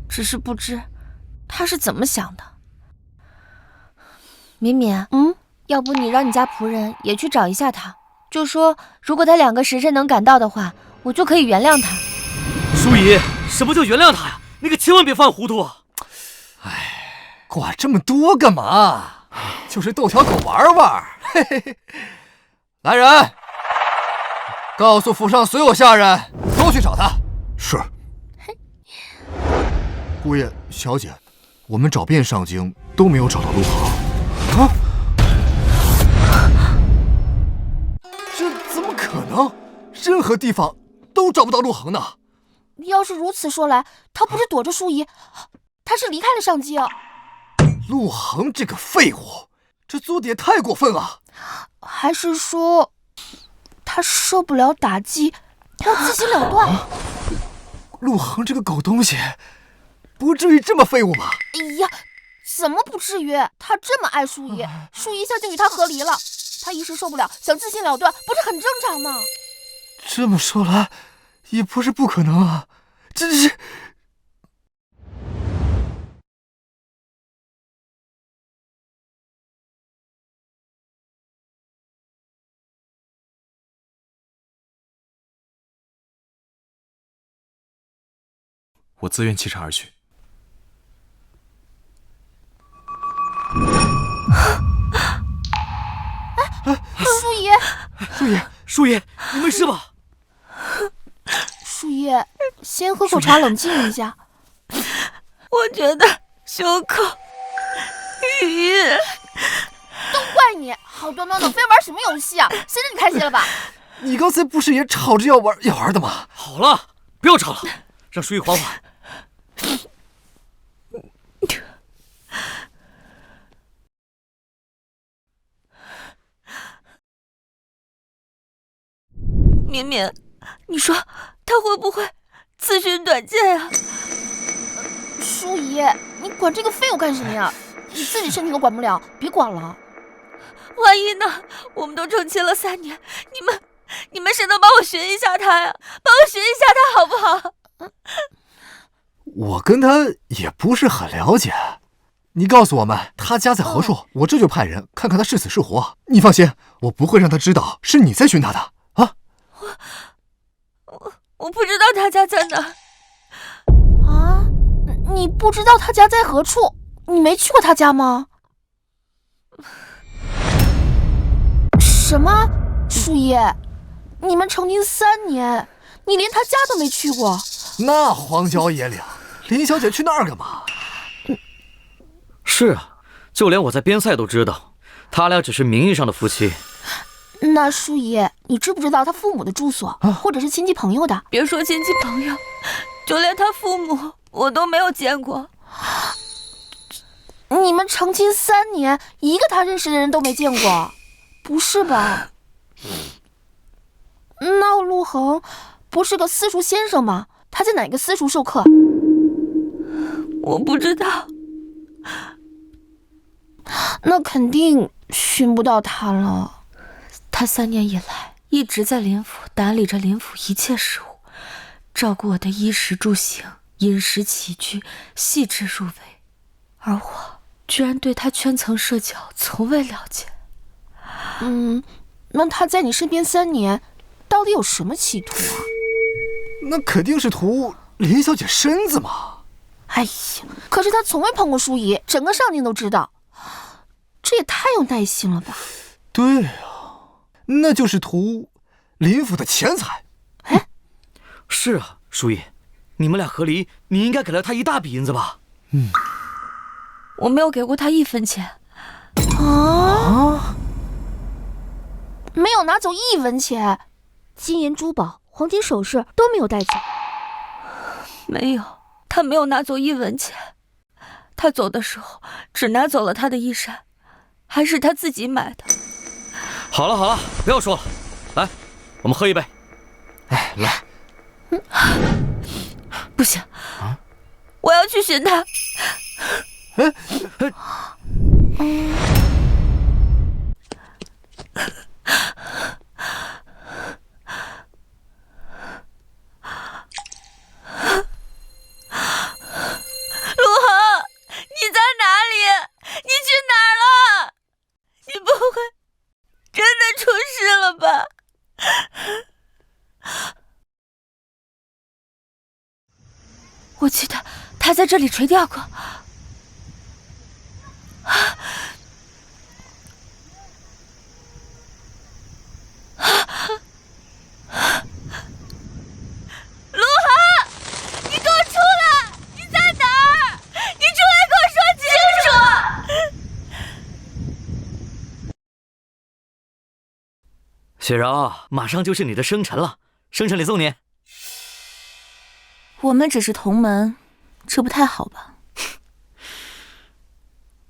[SPEAKER 3] 只是不知他是怎么想的。敏敏，要不你让你家仆人也去找一下他，就说如果他2个时辰能赶到的话，我就可以原谅他。
[SPEAKER 6] 淑仪，什么叫原谅他呀？你可千万别犯糊涂啊！
[SPEAKER 2] 哎，管这么多干嘛？就是逗条狗玩玩。嘿嘿嘿。来人，告诉府上所有下人都去找他。是。姑爷、小姐，我们找遍上京都没有找到陆恒。啊？这怎么可能？任何地方都找不到陆恒呢？
[SPEAKER 1] 要是如此说来，他不是躲着淑仪，他是离开了上京。
[SPEAKER 2] 陆恒这个废物，这做的也太过分了。
[SPEAKER 1] 还是说，他受不了打击，要自行了断？
[SPEAKER 2] 陆恒这个狗东西，不至于这么废物吧？
[SPEAKER 1] 哎呀，怎么不至于？他这么爱淑仪，淑仪一下就与他和离了，他一时受不了，想自行了断，不是很正常吗？
[SPEAKER 2] 这么说来，也不是不可能啊！这是……
[SPEAKER 5] 我自愿弃茶而去。
[SPEAKER 1] 淑仪，
[SPEAKER 6] 淑仪，你没事吧？
[SPEAKER 1] 淑仪，先喝口茶冷静一下。
[SPEAKER 4] 我觉得胸口晕。
[SPEAKER 1] 都怪你，好端端的非玩什么游戏啊？现在你开心了吧？
[SPEAKER 2] 你刚才不是也吵着要玩的吗？
[SPEAKER 6] 好了，不要吵了，让淑仪缓缓。
[SPEAKER 4] 敏敏，你说他会不会自寻短见啊？
[SPEAKER 1] 淑仪，你管这个废物干什么呀？你自己身体都管不了，别管了。
[SPEAKER 4] 万一呢？我们都成亲了3年，你们谁能帮我寻一下他呀？帮我寻一下他好不好？
[SPEAKER 2] 我跟他也不是很了解，你告诉我们他家在何处，我这就派人看看他是死是活。你放心，我不会让他知道是你在寻他的啊！
[SPEAKER 4] 我不知道他家在哪
[SPEAKER 1] 啊？你不知道他家在何处？你没去过他家吗？什么？淑仪，你们成亲3年，你连他家都没去过？
[SPEAKER 2] 那荒郊野岭，林小姐去那儿干嘛？
[SPEAKER 6] 是啊，就连我在边塞都知道，他俩只是名义上的夫妻。
[SPEAKER 1] 那淑仪，你知不知道他父母的住所，或者是亲戚朋友的？
[SPEAKER 4] 别说亲戚朋友，就连他父母我都没有见过。
[SPEAKER 1] 你们成亲3年，一个他认识的人都没见过，不是吧？那陆恒不是个私塾先生吗？他在哪个私塾授课？
[SPEAKER 4] 我不知道。
[SPEAKER 1] 那肯定寻不到他了。
[SPEAKER 3] 他3年以来一直在林府打理着林府一切事务，照顾我的衣食住行、饮食起居，细致入微。而我居然对他圈层社交从未了解。
[SPEAKER 1] 那他在你身边3年，到底有什么企图啊？
[SPEAKER 2] 那肯定是图林小姐身子嘛。
[SPEAKER 1] 哎呀，可是他从未碰过淑仪，整个上京都知道，这也太有耐心了吧？
[SPEAKER 2] 对啊，那就是图林府的钱财。
[SPEAKER 1] 哎，
[SPEAKER 6] 是啊，淑仪，你们俩和离，你应该给了他一大笔银子吧？
[SPEAKER 3] 我没有给过他1分钱。
[SPEAKER 1] 啊？没有拿走1文钱，金银珠宝、黄金首饰都没有带走。
[SPEAKER 3] 没有，他没有拿走1文钱。他走的时候只拿走了他的衣衫，还是他自己买的。
[SPEAKER 6] 好了好了，不要说了，来，我们喝一杯。
[SPEAKER 2] 哎，来。
[SPEAKER 3] 不行，我要去寻他。陆恒，你在哪里？你去哪儿了？你不会真的出事了吧？我记得他在这里垂钓过。陆恒，你给我出来！你在哪儿？你出来给我说清楚！
[SPEAKER 6] 雪柔，马上就是你的生辰了，生辰礼送你。
[SPEAKER 4] 我们只是同门，这不太好吧？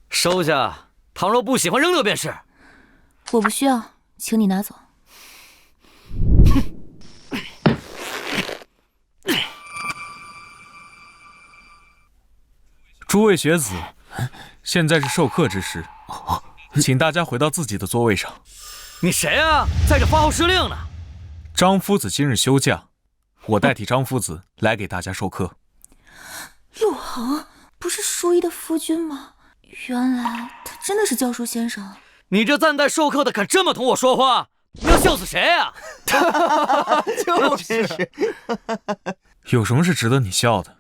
[SPEAKER 6] 收下，倘若不喜欢扔掉便是。
[SPEAKER 4] 我不需要，请你拿走。
[SPEAKER 5] 诸位学子，现在是授课之时，请大家回到自己的座位上。
[SPEAKER 6] 你谁啊？在这发号施令呢？
[SPEAKER 5] 张夫子今日休假，我代替张夫子来给大家授课。
[SPEAKER 4] 陆恒不是淑仪的夫君吗？原来他真的是教书先生。
[SPEAKER 6] 你这暂代授课的敢这么同我说话？你要笑死谁啊？
[SPEAKER 2] 就是。
[SPEAKER 5] 有什么是值得你笑的？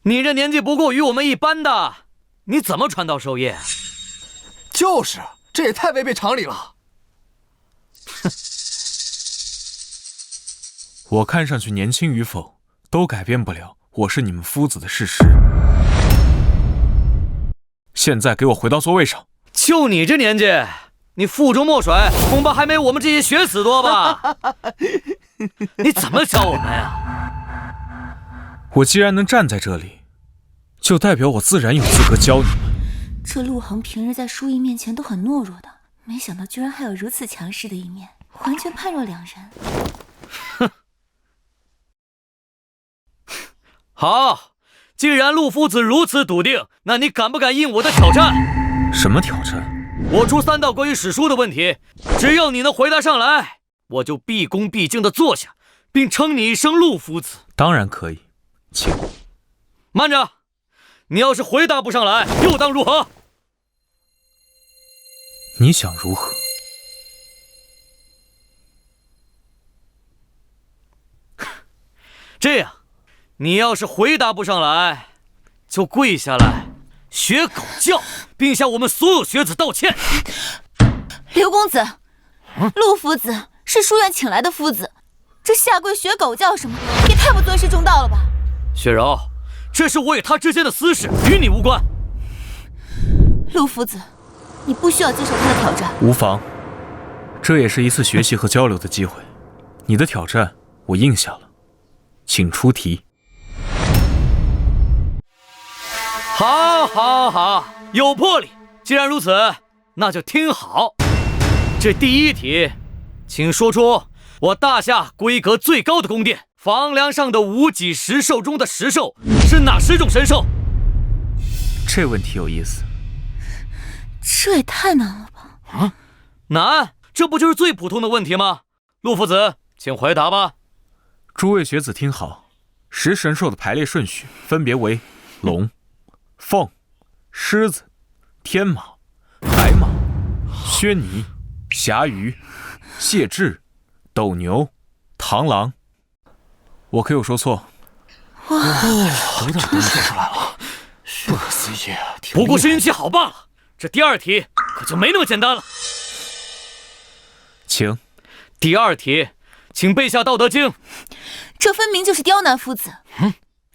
[SPEAKER 6] 你这年纪不过与我们一般的，你怎么传道授业？
[SPEAKER 2] 就是，这也太违背常理了。
[SPEAKER 5] 我看上去年轻与否，都改变不了我是你们夫子的事实。现在给我回到座位上。
[SPEAKER 6] 就你这年纪，你腹中墨水恐怕还没我们这些学子多吧？你怎么教我们呀？
[SPEAKER 5] 我既然能站在这里，就代表我自然有资格教你们。
[SPEAKER 4] 这陆恒平日在淑仪面前都很懦弱的，没想到居然还有如此强势的一面，完全判若两人。
[SPEAKER 6] 哼，好，既然陆夫子如此笃定，那你敢不敢应我的挑战？
[SPEAKER 5] 什么挑战？
[SPEAKER 6] 我出3道关于史书的问题，只要你能回答上来，我就毕恭毕敬地坐下，并称你一声陆夫子。
[SPEAKER 5] 当然可以，请。
[SPEAKER 6] 慢着，你要是回答不上来，又当如何？
[SPEAKER 5] 你想如何？
[SPEAKER 6] 这样，你要是回答不上来，就跪下来学狗叫，并向我们所有学子道歉。
[SPEAKER 4] 刘公子，陆夫子是书院请来的夫子，这下跪学狗叫什么，也太不尊师重道了吧？
[SPEAKER 6] 雪柔，这是我与他之间的私事，与你无关。
[SPEAKER 4] 陆夫子，你不需要接受他的挑战。
[SPEAKER 5] 无妨，这也是一次学习和交流的机会。你的挑战我应下了，请出题。
[SPEAKER 6] 好，有魄力。既然如此，那就听好。这第一题，请说出我大夏规格最高的宫殿房梁上的无脊石兽中的石兽是哪10种神兽？
[SPEAKER 5] 这问题有意思。
[SPEAKER 4] 这也太难了吧？
[SPEAKER 6] 啊，难？这不就是最普通的问题吗？陆夫子，请回答吧。
[SPEAKER 5] 诸位学子听好，10神兽的排列顺序分别为龙、凤、狮子、天马、海马、薛尼、侠鱼、谢豸、斗牛、螳螂。我可有说错？
[SPEAKER 2] 都让人说出来了，不可思议。
[SPEAKER 6] 不过是运气好罢了。这第2题可就没那么简单了。
[SPEAKER 5] 请。
[SPEAKER 6] 第2题，请背下《道德经》。
[SPEAKER 4] 这分明就是刁难夫子。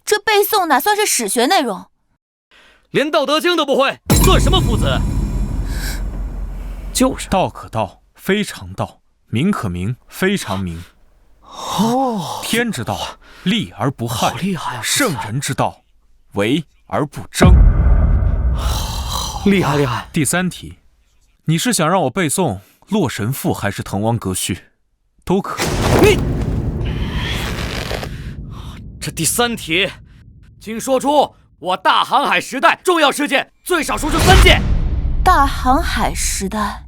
[SPEAKER 4] 这背诵哪算是史学内容？
[SPEAKER 6] 连《道德经》都不会，算什么夫子？就是
[SPEAKER 5] 道可道，非常道；名可名，非常名。天之道，利而不害；
[SPEAKER 6] 好厉害啊！
[SPEAKER 5] 圣人之道，为而不争。
[SPEAKER 6] 厉害！
[SPEAKER 5] 第3题，你是想让我背诵《洛神赋》还是《滕王阁序》？都可以。
[SPEAKER 6] 这第3题，请说出我大航海时代重要事件最少说出3件。
[SPEAKER 4] 大航海时代，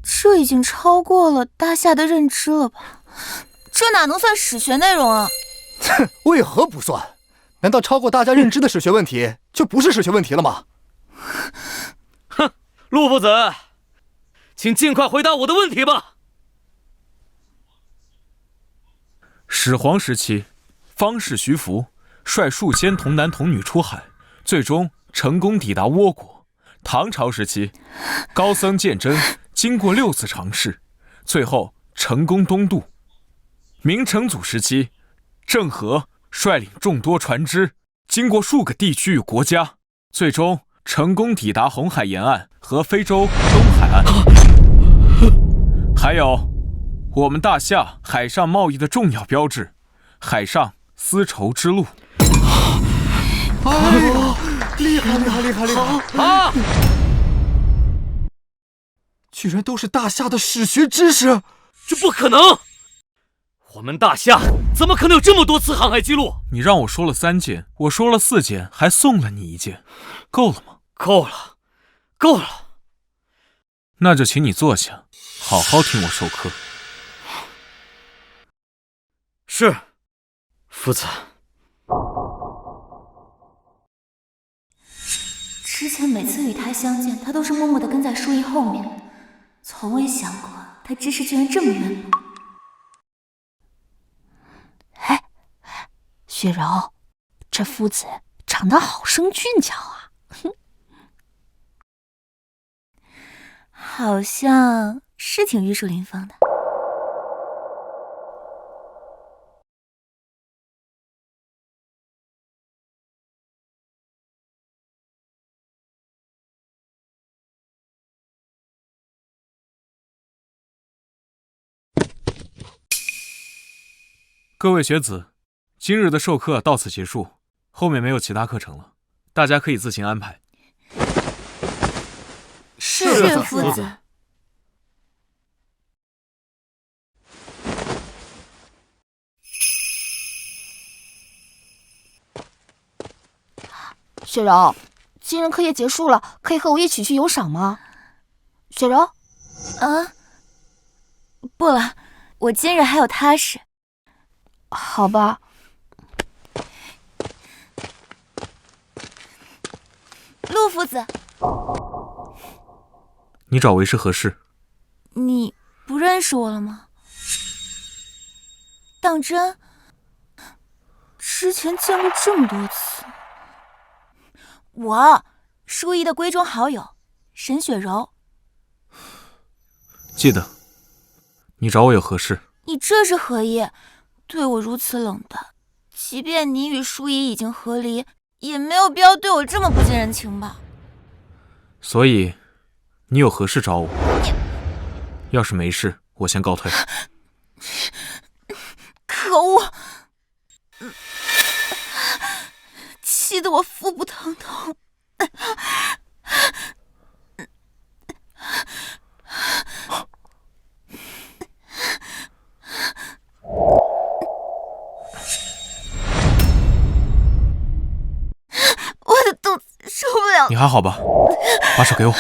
[SPEAKER 4] 这已经超过了大夏的认知了吧？这哪能算史学内容啊？
[SPEAKER 2] 为何不算？难道超过大家认知的史学问题就不是史学问题了吗？
[SPEAKER 6] 哼，陆夫子，请尽快回答我的问题吧。
[SPEAKER 5] 始皇时期，方士徐福率数千童男童女出海，最终成功抵达倭国。唐朝时期，高僧鉴真经过6次尝试，最后成功东渡。明成祖时期，郑和率领众多船只，经过数个地区与国家，最终成功抵达红海沿岸和非洲东海岸。还有我们大夏海上贸易的重要标志——海上丝绸之路。
[SPEAKER 2] 哎呀，厉害！
[SPEAKER 6] 啊！
[SPEAKER 2] 居然都是大夏的史学知识，
[SPEAKER 6] 这不可能！我们大夏怎么可能有这么多次航海记录？
[SPEAKER 5] 你让我说了3件，我说了4件，还送了你1件，够了吗？
[SPEAKER 6] 够了。
[SPEAKER 5] 那就请你坐下，好好听我授课。
[SPEAKER 6] 是，夫子。
[SPEAKER 4] 之前每次与他相见，他都是默默地跟在淑仪后面，从未想过他知识居然这么渊博。
[SPEAKER 1] 哎，雪柔，这夫子长得好生俊俏啊！
[SPEAKER 4] 好像是挺玉树临风的。
[SPEAKER 5] 各位学子，今日的授课到此结束，后面没有其他课程了，大家可以自行安排。
[SPEAKER 4] 是夫子。
[SPEAKER 1] 雪柔，今日课业结束了，可以和我一起去游赏吗？雪柔，
[SPEAKER 4] 啊，不了，我今日还有他事。
[SPEAKER 1] 好吧。
[SPEAKER 4] 陆夫子，
[SPEAKER 5] 你找为师何事？
[SPEAKER 4] 你不认识我了吗？当真？之前见过这么多次。我，淑仪的闺中好友，沈雪柔。
[SPEAKER 5] 记得。你找我有何事？
[SPEAKER 4] 你这是何意？对我如此冷淡，即便你与淑仪已经和离，也没有必要对我这么不近人情吧？
[SPEAKER 5] 所以，你有何事找我？要是没事，我先告退。
[SPEAKER 4] 可恶！气得我腹部疼痛。
[SPEAKER 5] 你还好吧？把手给我。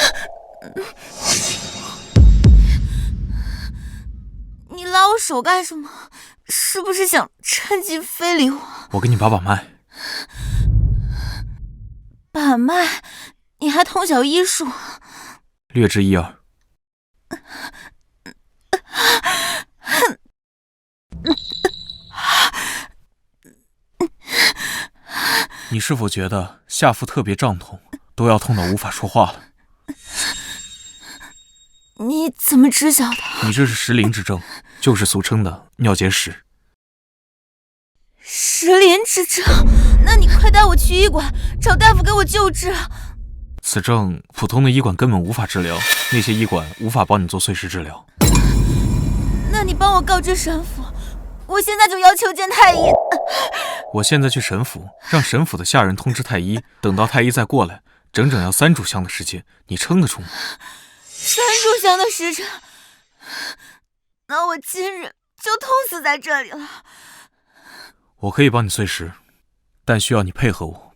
[SPEAKER 4] 你拉我手干什么？是不是想趁机非礼我？
[SPEAKER 5] 我给你把脉。
[SPEAKER 4] 把脉？你还通晓医术？
[SPEAKER 5] 略知一二。你是否觉得下腹特别胀痛，都要痛到无法说话了？
[SPEAKER 4] 你怎么知晓的？
[SPEAKER 5] 你这是石林之症，就是俗称的尿结石。
[SPEAKER 4] 石林之症？那你快带我去医馆，找大夫给我救治。
[SPEAKER 5] 此症普通的医馆根本无法治疗，那些医馆无法帮你做碎石治疗。
[SPEAKER 4] 那你帮我告知神府，我现在就要求见太医。
[SPEAKER 5] 我现在去神府，让神府的下人通知太医，等到太医再过来，整整要3炷香的时间，你撑得住吗
[SPEAKER 4] ？3炷香的时辰，那我今日就痛死在这里了。
[SPEAKER 5] 我可以帮你碎石，但需要你配合我。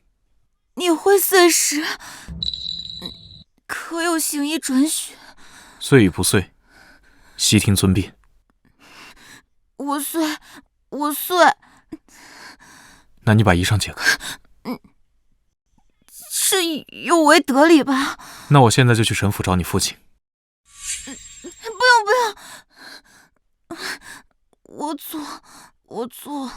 [SPEAKER 4] 你会碎石？可有行医准许？
[SPEAKER 5] 碎与不碎，悉听尊便。
[SPEAKER 4] 我碎。
[SPEAKER 5] 那你把衣裳解开。
[SPEAKER 4] 是有违德理吧？
[SPEAKER 5] 那我现在就去神府找你父亲。
[SPEAKER 4] 不用，我做。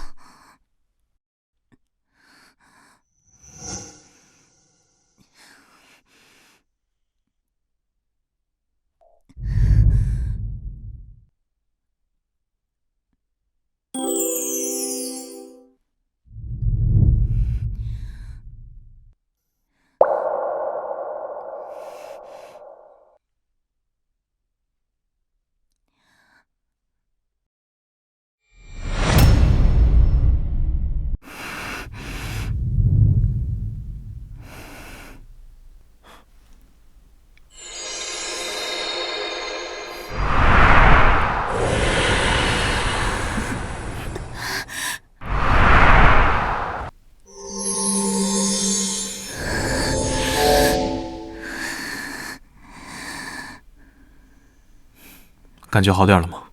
[SPEAKER 5] 感觉好点了吗？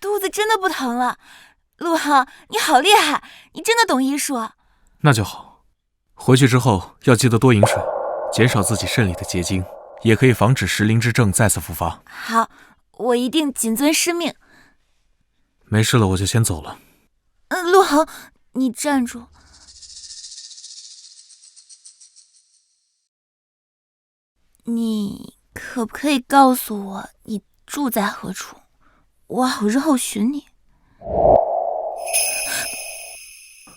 [SPEAKER 4] 肚子真的不疼了。陆航，你好厉害，你真的懂医术。
[SPEAKER 5] 那就好。回去之后要记得多饮水，减少自己肾里的结晶，也可以防止石林之症再次复发。
[SPEAKER 4] 好，我一定谨遵师命。
[SPEAKER 5] 没事了，我就先走了。
[SPEAKER 4] 陆航，你站住！你可不可以告诉我你住在何处，我好日后寻你？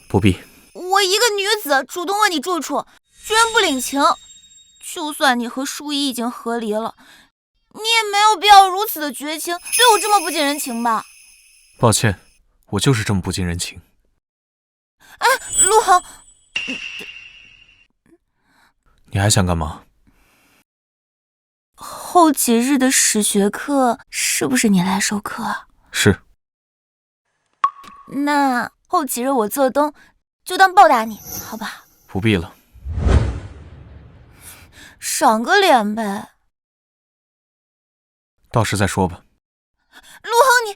[SPEAKER 5] 不必。
[SPEAKER 4] 我一个女子主动问你住处，居然不领情。就算你和淑仪已经和离了，你也没有必要如此的绝情，对我这么不近人情吧？
[SPEAKER 5] 抱歉，我就是这么不近人情。
[SPEAKER 4] 哎，陆航，
[SPEAKER 5] 你还想干嘛？
[SPEAKER 4] 后几日的史学课是不是你来授课啊？
[SPEAKER 5] 是。
[SPEAKER 4] 那后几日我做东，就当报答你，好吧？
[SPEAKER 5] 不必了。
[SPEAKER 4] 赏个脸呗。
[SPEAKER 5] 到时再说吧。
[SPEAKER 4] 陆航，你，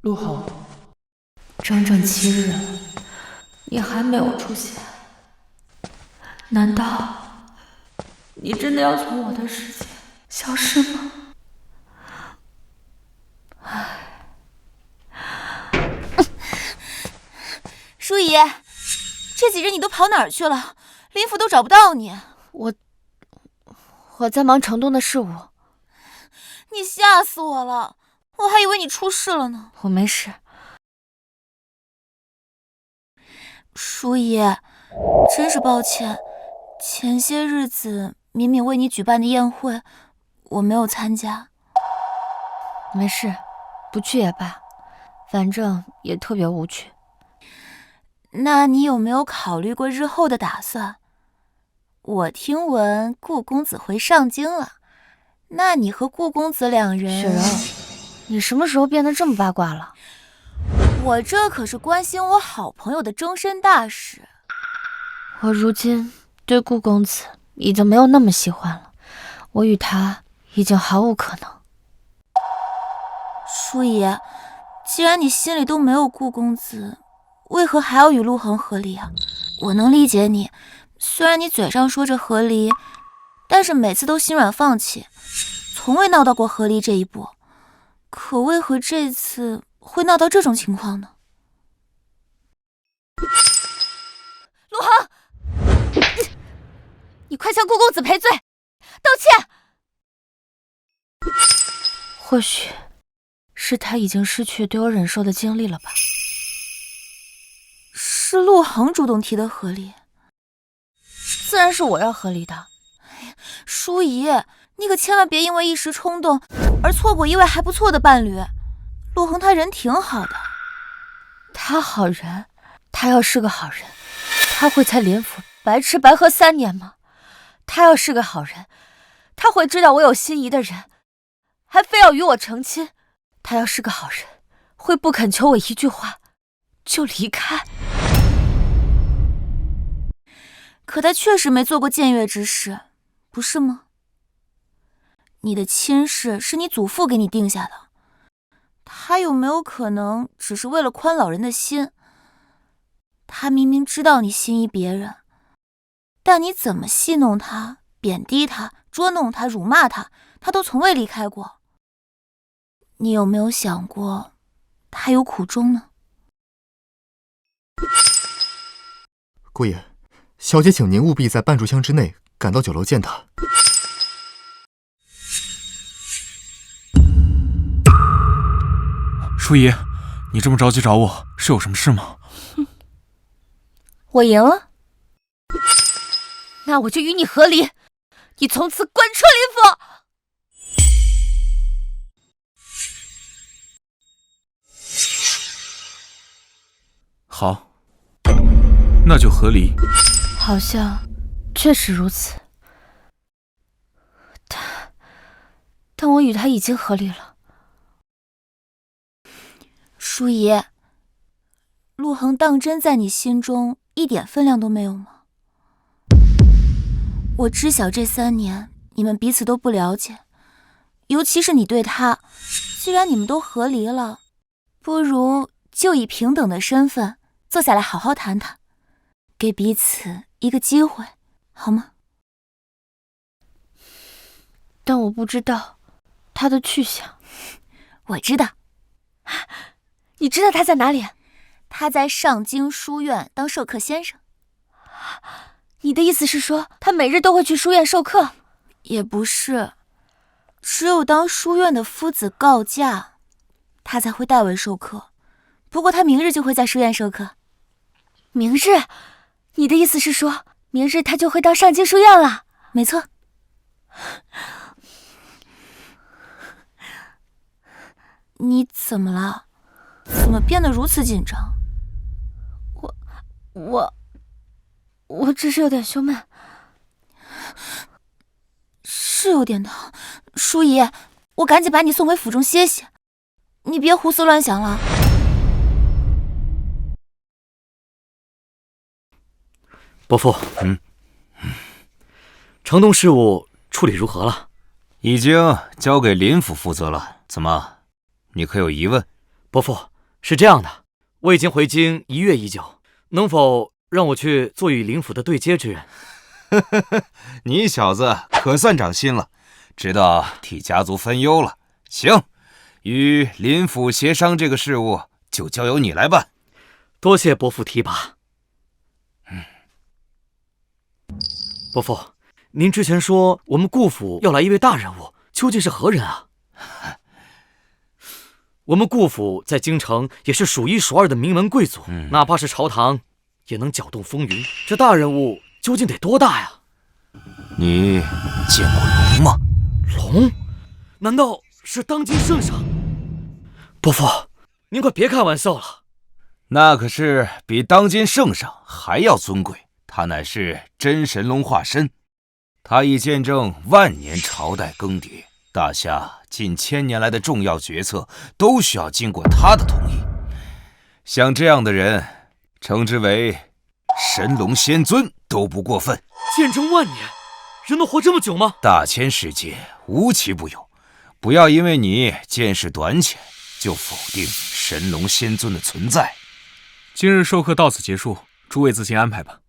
[SPEAKER 1] 陆航，整整7日了，你还没有出现，难道你真的要从我的世界消失吗？
[SPEAKER 4] 淑仪，这几日你都跑哪儿去了？林府都找不到你。
[SPEAKER 3] 我在忙城东的事务。
[SPEAKER 4] 你吓死我了，我还以为你出事了呢。
[SPEAKER 3] 我没事。
[SPEAKER 4] 淑仪，真是抱歉，前些日子敏敏为你举办的宴会，我没有参加。
[SPEAKER 3] 没事，不去也罢，反正也特别无趣。
[SPEAKER 4] 那你有没有考虑过日后的打算？我听闻顾公子回上京了，那你和顾公子两人……
[SPEAKER 3] 雪柔，你什么时候变得这么八卦了？
[SPEAKER 4] 我这可是关心我好朋友的终身大事。
[SPEAKER 3] 我如今对顾公子已经没有那么喜欢了，我与他已经毫无可能。
[SPEAKER 4] 舒怡，既然你心里都没有顾公子，为何还要与陆恒和离啊？我能理解你，虽然你嘴上说着和离，但是每次都心软放弃，从未闹到过和离这一步。可为何这次会闹到这种情况呢？
[SPEAKER 3] 陆恒，你快向顾公子赔罪，道歉。或许是他已经失去对我忍受的精力了吧。
[SPEAKER 4] 是陆恒主动提的和离，
[SPEAKER 3] 自然是我要和离的。
[SPEAKER 4] 舒怡，你可千万别因为一时冲动而错过一位还不错的伴侣。陆恒他人挺好的。
[SPEAKER 3] 他好人？他要是个好人，他会在林府白吃白喝3年吗？他要是个好人，他会知道我有心仪的人，还非要与我成亲。他要是个好人，会不肯求我一句话就离开。
[SPEAKER 4] 可他确实没做过僭越之事，不是吗？你的亲事是你祖父给你定下的，他有没有可能只是为了宽老人的心？他明明知道你心仪别人，但你怎么戏弄他、贬低他、捉弄他、辱骂他，他都从未离开过。你有没有想过，他有苦衷呢？
[SPEAKER 2] 姑爷，小姐请您务必在半炷香之内赶到酒楼见他。
[SPEAKER 5] 舒怡，你这么着急找我，是有什么事吗？
[SPEAKER 3] 我赢了，那我就与你和离，你从此滚出林府。
[SPEAKER 5] 好，那就和离。
[SPEAKER 3] 好像确实如此，但我与他已经和离了。
[SPEAKER 4] 舒怡，陆恒当真在你心中一点分量都没有吗？我知晓这3年你们彼此都不了解，尤其是你对他。既然你们都和离了，不如就以平等的身份坐下来好好谈谈，给彼此一个机会，好吗？
[SPEAKER 3] 但我不知道他的去向。
[SPEAKER 4] 我知道。
[SPEAKER 3] 你知道他在哪里？
[SPEAKER 4] 他在上京书院当授课先生。
[SPEAKER 3] 你的意思是说，他每日都会去书院授课？
[SPEAKER 4] 也不是，只有当书院的夫子告假，他才会代为授课。不过他明日就会在书院授课。
[SPEAKER 3] 明日？你的意思是说，明日他就会到上京书院了？
[SPEAKER 4] 没错。你怎么了？怎么变得如此紧张？
[SPEAKER 3] 我只是有点胸闷。
[SPEAKER 4] 是有点疼。舒怡，我赶紧把你送回府中歇歇，你别胡思乱想了。
[SPEAKER 6] 伯父，城东事务处理如何了？
[SPEAKER 8] 已经交给林府负责了。怎么，你可有疑问？
[SPEAKER 6] 伯父，是这样的，我已经回京1月已久，能否让我去做与林府的对接之人？
[SPEAKER 8] 你小子可算长心了，知道替家族分忧了。行，与林府协商这个事务就交由你来办。
[SPEAKER 6] 多谢伯父提拔。伯父，您之前说我们顾府要来一位大人物，究竟是何人啊？我们顾府在京城也是数1数2的名门贵族，哪怕是朝堂也能搅动风云。这大人物究竟得多大呀？
[SPEAKER 8] 你见过龙吗？
[SPEAKER 6] 龙？难道是当今圣上？伯父，您快别开玩笑了。
[SPEAKER 8] 那可是比当今圣上还要尊贵。他乃是真神龙化身，他已见证万年朝代更迭，大夏近1000年来的重要决策都需要经过他的同意。像这样的人，称之为神龙仙尊都不过分。
[SPEAKER 6] 见证万年，人能活这么久吗？
[SPEAKER 8] 大千世界无奇不有，不要因为你见识短浅，就否定神龙仙尊的存在。
[SPEAKER 5] 今日授课到此结束，诸位自行安排吧。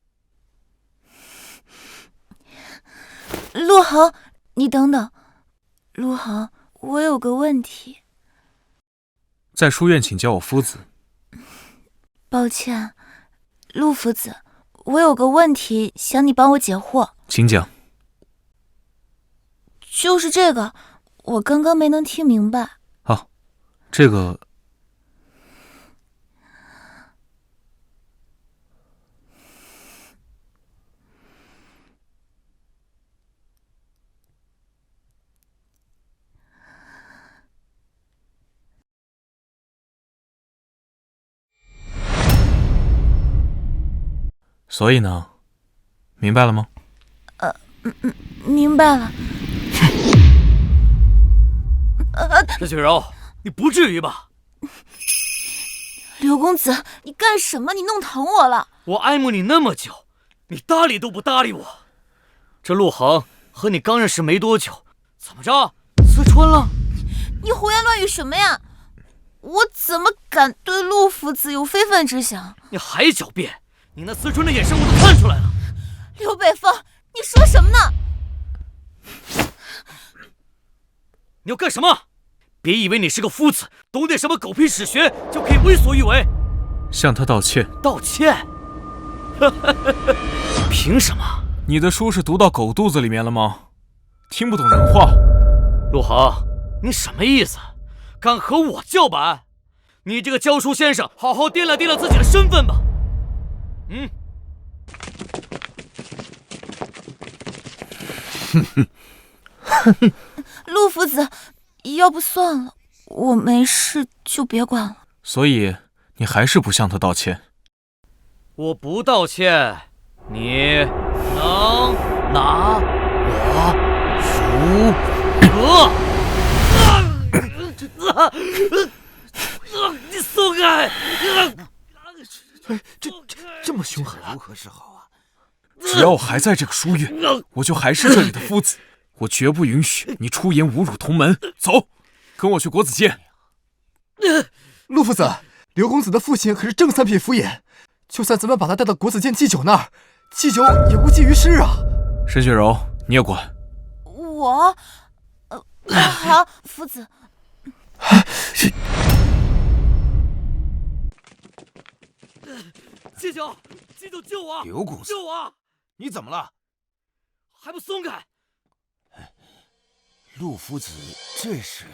[SPEAKER 4] 陆恒，你等等。陆恒，我有个问题。
[SPEAKER 5] 在书院请教我夫子。
[SPEAKER 4] 抱歉，陆夫子，我有个问题，想你帮我解惑。
[SPEAKER 5] 请讲。
[SPEAKER 4] 就是这个，我刚刚没能听明白。
[SPEAKER 5] 啊，这个……所以呢，明白了吗？
[SPEAKER 4] 明白了。
[SPEAKER 6] 任雪柔，你不至于吧？
[SPEAKER 4] 刘公子，你干什么？你弄疼我了。
[SPEAKER 6] 我爱慕你那么久，你搭理都不搭理我。这陆恒和你刚认识没多久，怎么着，思春了？
[SPEAKER 4] 你胡言乱语什么呀？我怎么敢对陆夫子有非分之想？
[SPEAKER 6] 你还狡辩！你那思春的眼神我都看出来了。
[SPEAKER 4] 刘北风，你说什么呢？
[SPEAKER 6] 你要干什么？别以为你是个夫子，懂点什么狗屁史学就可以为所欲为。
[SPEAKER 5] 向他道歉。
[SPEAKER 6] 道歉？凭什么？
[SPEAKER 5] 你的书是读到狗肚子里面了吗？听不懂人话。
[SPEAKER 6] 陆恒，你什么意思？敢和我叫板？你这个教书先生，好好掂量掂量自己的身份吧。
[SPEAKER 4] 陆夫子，要不算了，我没事就别管了。
[SPEAKER 5] 所以你还是不向他道歉？
[SPEAKER 6] 我不道歉，你能拿我如何？你松开！
[SPEAKER 2] 这么凶狠，
[SPEAKER 8] 如何是好啊？
[SPEAKER 5] 只要我还在这个书院，我就还是这里的夫子，我绝不允许你出言侮辱同门。走，跟我去国子监。
[SPEAKER 2] 陆夫子，刘公子的父亲可是正三品府尹，就算咱们把他带到国子监祭酒那儿，祭酒也无济于事啊。
[SPEAKER 5] 沈雪柔，你也管。
[SPEAKER 4] 我，好，夫子。
[SPEAKER 6] 祭酒，祭酒救我！
[SPEAKER 8] 刘公子，
[SPEAKER 6] 救我！
[SPEAKER 8] 你怎么了？
[SPEAKER 6] 还不松开！
[SPEAKER 8] 陆夫子，这是……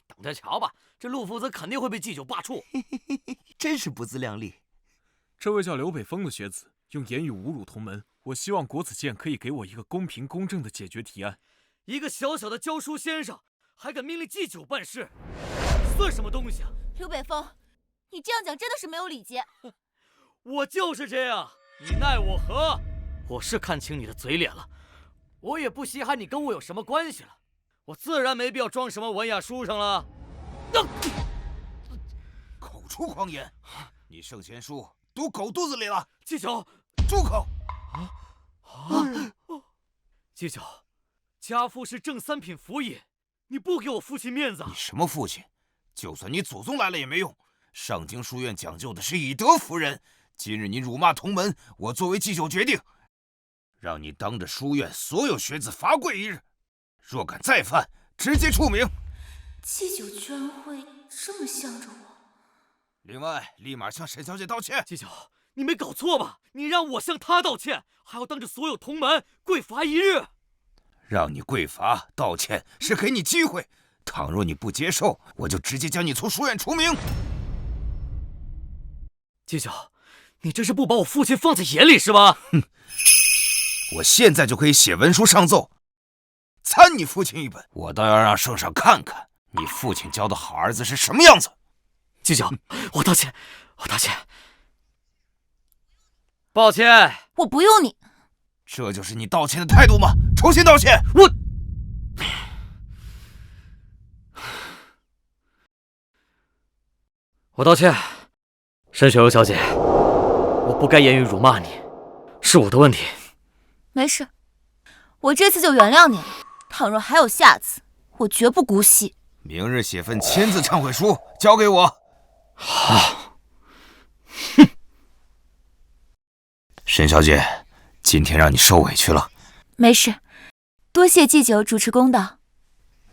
[SPEAKER 6] 等着瞧吧，这陆夫子肯定会被祭酒罢黜。
[SPEAKER 7] 真是不自量力。
[SPEAKER 5] 这位叫刘北风的学子用言语侮辱同门，我希望国子监可以给我一个公平公正的解决提案。
[SPEAKER 6] 一个小小的教书先生，还敢命令祭酒办事，算什么东西啊？
[SPEAKER 4] 刘北风，你这样讲真的是没有礼节。
[SPEAKER 6] 我就是这样，你奈我何？我是看清你的嘴脸了，我也不稀罕你跟我有什么关系了，我自然没必要装什么文雅书生了。
[SPEAKER 8] 口出狂言！你圣贤书读狗肚子里了！
[SPEAKER 6] 祭酒，
[SPEAKER 8] 住口！
[SPEAKER 6] 祭酒，家父是正三品府尹，你不给我父亲面子？
[SPEAKER 8] 你什么父亲？就算你祖宗来了也没用。上京书院讲究的是以德服人。今日你辱骂同门，我作为祭酒决定，让你当着书院所有学子罚跪1日。若敢再犯，直接处明。
[SPEAKER 4] 祭酒居然会这么向着我。
[SPEAKER 8] 另外，立马向沈小姐道歉。
[SPEAKER 6] 祭酒，你没搞错吧？你让我向她道歉，还要当着所有同门跪罚1日。
[SPEAKER 8] 让你跪罚道歉是给你机会，倘若你不接受，我就直接将你从书院除名。
[SPEAKER 6] 祭酒，你这是不把我父亲放在眼里是吧？
[SPEAKER 8] 哼，我现在就可以写文书上奏，参你父亲一本。我倒要让圣上看看你父亲教的好儿子是什么样子。
[SPEAKER 6] 季角，我道歉，我道歉，抱歉。
[SPEAKER 4] 我不用你。
[SPEAKER 8] 这就是你道歉的态度吗？重新道歉。
[SPEAKER 6] 我道歉，沈雪柔小姐，我不该言语辱骂你，是我的问题。
[SPEAKER 4] 没事，我这次就原谅你了。倘若还有下次，我绝不姑息。
[SPEAKER 8] 明日写份签字忏悔书交给我。
[SPEAKER 6] 好。
[SPEAKER 8] 哼。沈小姐，今天让你受委屈了。
[SPEAKER 4] 没事，多谢祭酒主持公道。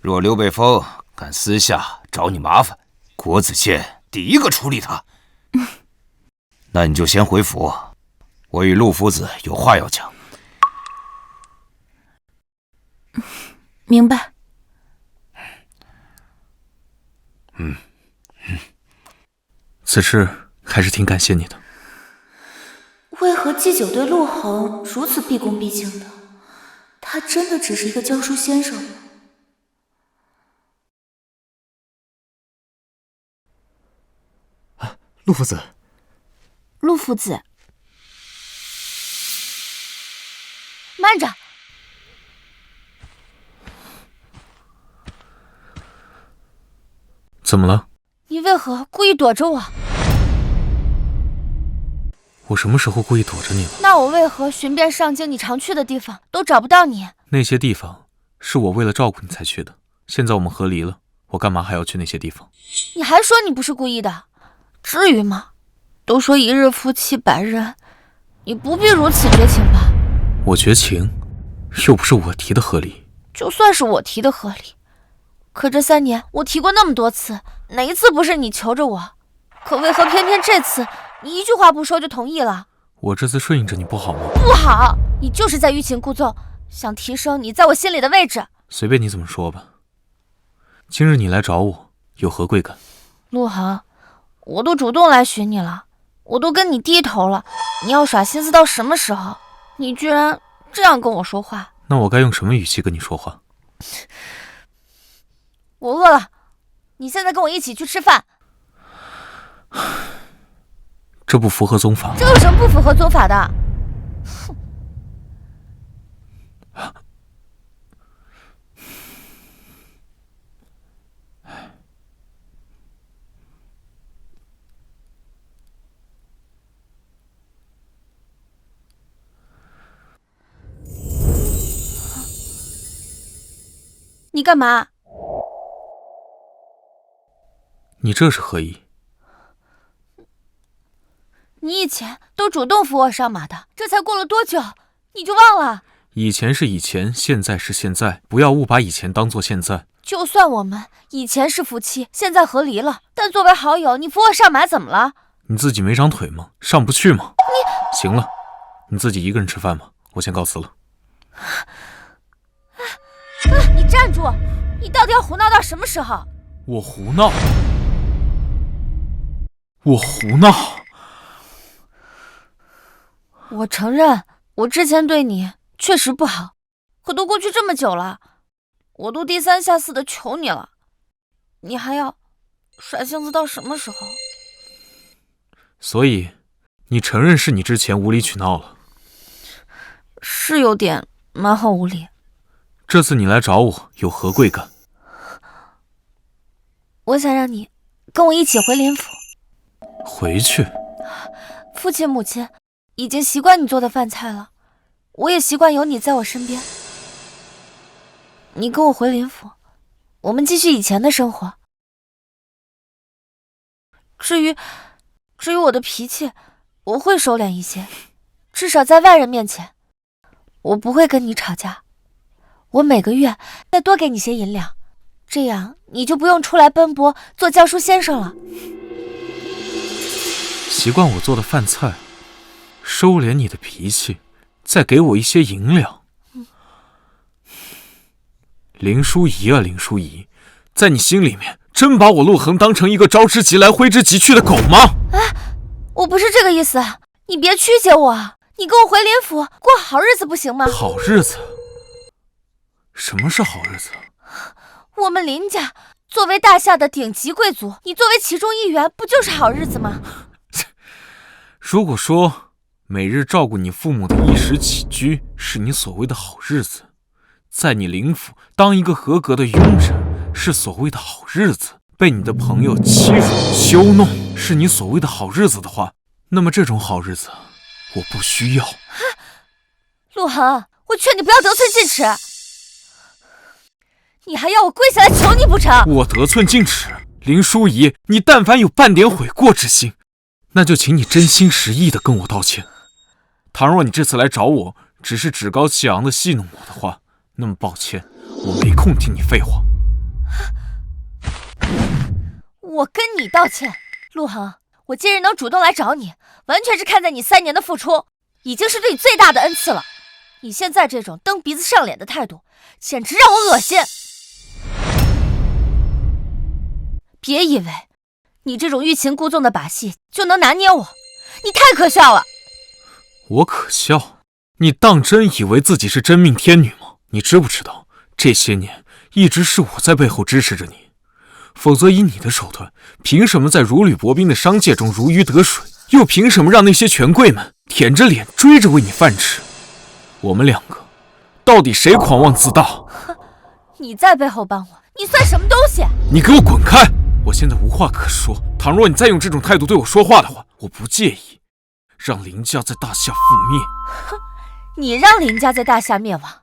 [SPEAKER 8] 若刘北风敢私下找你麻烦，国子监第一个处理他。那你就先回府，我与陆夫子有话要讲。
[SPEAKER 4] 明白。
[SPEAKER 5] 此事还是挺感谢你的。
[SPEAKER 4] 为何祭酒对陆恒如此毕恭毕敬的？他真的只是一个教书先生吗？
[SPEAKER 2] 陆夫子，
[SPEAKER 1] 陆夫子，
[SPEAKER 3] 慢着！
[SPEAKER 5] 怎么了？
[SPEAKER 3] 你为何故意躲着我？
[SPEAKER 5] 我什么时候故意躲着你了？
[SPEAKER 3] 那我为何寻遍上京你常去的地方都找不到你？
[SPEAKER 5] 那些地方是我为了照顾你才去的。现在我们和离了，我干嘛还要去那些地方？
[SPEAKER 3] 你还说你不是故意的？至于吗？都说一日夫妻百日恩，你不必如此绝情吧？
[SPEAKER 5] 我绝情，又不是我提的和离。
[SPEAKER 3] 就算是我提的和离，可这3年我提过那么多次，哪一次不是你求着我？可为何偏偏这次你一句话不说就同意了？
[SPEAKER 5] 我这次顺应着你不好吗？
[SPEAKER 3] 不好，你就是在欲擒故纵，想提升你在我心里的位置。
[SPEAKER 5] 随便你怎么说吧。今日你来找我，有何贵干？
[SPEAKER 3] 陆恒，我都主动来寻你了，我都跟你低头了，你要耍心思到什么时候？你居然这样跟我说话。
[SPEAKER 5] 那我该用什么语气跟你说话？
[SPEAKER 3] 我饿了，你现在跟我一起去吃饭。
[SPEAKER 5] 这不符合宗法。
[SPEAKER 3] 这有什么不符合宗法的？哼！你干嘛？
[SPEAKER 5] 你这是何意？
[SPEAKER 3] 你以前都主动扶我上马的，这才过了多久，你就忘了？
[SPEAKER 5] 以前是以前，现在是现在，不要误把以前当作现在。
[SPEAKER 3] 就算我们以前是夫妻，现在和离了，但作为好友，你扶我上马怎么了？
[SPEAKER 5] 你自己没长腿吗？上不去吗？行了，你自己一个人吃饭吧，我先告辞了。
[SPEAKER 3] 你站住！你到底要胡闹到什么时候？
[SPEAKER 5] 我胡闹？我胡闹？
[SPEAKER 3] 我承认，我之前对你确实不好，可都过去这么久了，我都低三下四的求你了，你还要耍性子到什么时候？
[SPEAKER 5] 所以，你承认是你之前无理取闹了？
[SPEAKER 3] 是有点蛮横无理。
[SPEAKER 5] 这次你来找我，有何贵干？
[SPEAKER 3] 我想让你跟我一起回林府。
[SPEAKER 5] 回去？
[SPEAKER 3] 父亲母亲已经习惯你做的饭菜了，我也习惯有你在我身边。你跟我回林府，我们继续以前的生活。至于我的脾气，我会收敛一些，至少在外人面前，我不会跟你吵架。我每个月再多给你些银两，这样你就不用出来奔波做教书先生了。
[SPEAKER 5] 习惯我做的饭菜，收敛你的脾气，再给我一些银两。林淑仪啊，林淑仪，在你心里面真把我陆恒当成一个招之即来挥之即去的狗吗？
[SPEAKER 3] 我不是这个意思，你别曲解我，你跟我回林府过好日子不行吗？
[SPEAKER 5] 好日子？什么是好日子？
[SPEAKER 3] 我们林家作为大夏的顶级贵族，你作为其中一员，不就是好日子吗？
[SPEAKER 5] 如果说每日照顾你父母的衣食起居是你所谓的好日子，在你林府当一个合格的佣人是所谓的好日子，被你的朋友欺辱羞弄是你所谓的好日子的话，那么这种好日子我不需要。
[SPEAKER 3] 陆恒，我劝你不要得寸进尺，你还要我跪下来求你不成？
[SPEAKER 5] 我得寸进尺？林淑仪，你但凡有半点悔过之心，那就请你真心实意的跟我道歉。倘若你这次来找我只是趾高气昂的戏弄我的话，那么抱歉，我没空听你废话。
[SPEAKER 3] 我跟你道歉，陆恒，我今日能主动来找你，完全是看在你3年的付出，已经是对你最大的恩赐了。你现在这种蹬鼻子上脸的态度，简直让我恶心。别以为你这种欲擒故纵的把戏就能拿捏我，你太可笑了。
[SPEAKER 5] 我可笑？你当真以为自己是真命天女吗？你知不知道，这些年一直是我在背后支持着你，否则以你的手段，凭什么在如履薄冰的商界中如鱼得水？又凭什么让那些权贵们舔着脸追着喂你饭吃？我们两个到底谁狂妄自大？
[SPEAKER 3] 你在背后帮我，你算什么东西？
[SPEAKER 5] 你给我滚开！我现在无话可说，倘若你再用这种态度对我说话的话，我不介意让林家在大夏覆灭。
[SPEAKER 3] 哼，你让林家在大夏灭亡，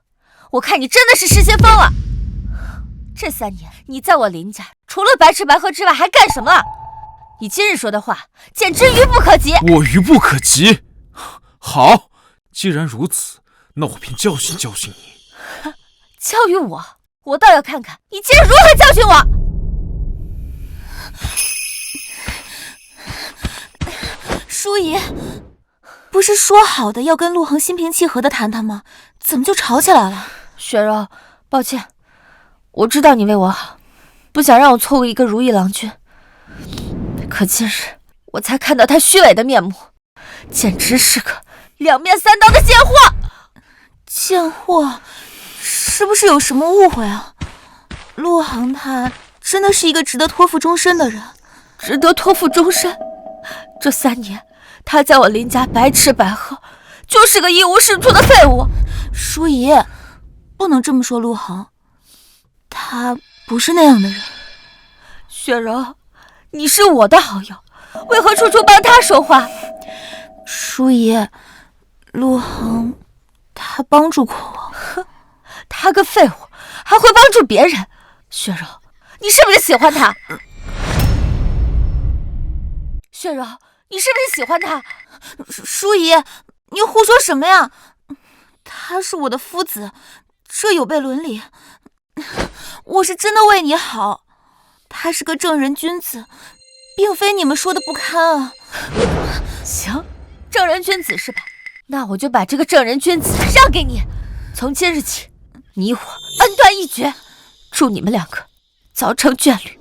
[SPEAKER 3] 我看你真的是失心疯了。这3年你在我林家除了白吃白喝之外还干什么了？你今日说的话简直愚不可及。
[SPEAKER 5] 我愚不可及？好，既然如此，那我便教训教训你。
[SPEAKER 3] 教育我？我倒要看看你今日如何教训我。
[SPEAKER 4] 淑仪，不是说好的要跟陆恒心平气和的谈谈吗？怎么就吵起来了？
[SPEAKER 3] 雪柔，抱歉，我知道你为我好，不想让我错过一个如意郎君。可今日我才看到他虚伪的面目，简直是个两面三刀的贱货。
[SPEAKER 4] 贱货？是不是有什么误会啊？陆恒他真的是一个值得托付终身的人。
[SPEAKER 3] 值得托付终身？这3年他在我林家白吃白喝，就是个一无是处的废物。
[SPEAKER 4] 淑仪，不能这么说陆恒，他不是那样的人。
[SPEAKER 3] 雪柔，你是我的好友，为何处处帮他说话？
[SPEAKER 4] 淑仪，陆恒他帮助过我。
[SPEAKER 3] 哼，他个废物还会帮助别人？雪柔，你是不是喜欢他？雪柔，你是不是喜欢他？
[SPEAKER 4] 淑仪，你胡说什么呀？他是我的夫子，这有悖伦理。我是真的为你好，他是个正人君子，并非你们说的不堪啊。
[SPEAKER 3] 行，正人君子是吧？那我就把这个正人君子让给你。从今日起，你我恩断义绝，祝你们2个早成眷侣，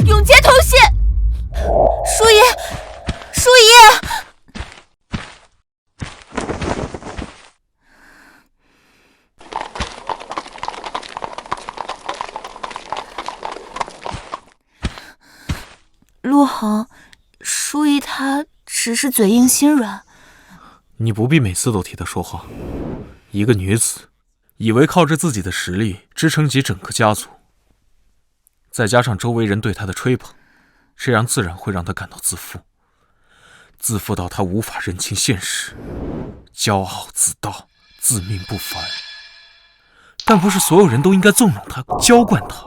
[SPEAKER 3] 永结同心。
[SPEAKER 4] 淑仪，淑仪，陆恒，淑仪她只是嘴硬心软。
[SPEAKER 5] 你不必每次都替她说话。一个女子，以为靠着自己的实力支撑起整个家族，再加上周围人对她的吹捧，这样自然会让她感到自负，自负到她无法认清现实，骄傲自大，自命不凡。但不是所有人都应该纵容她，娇惯她。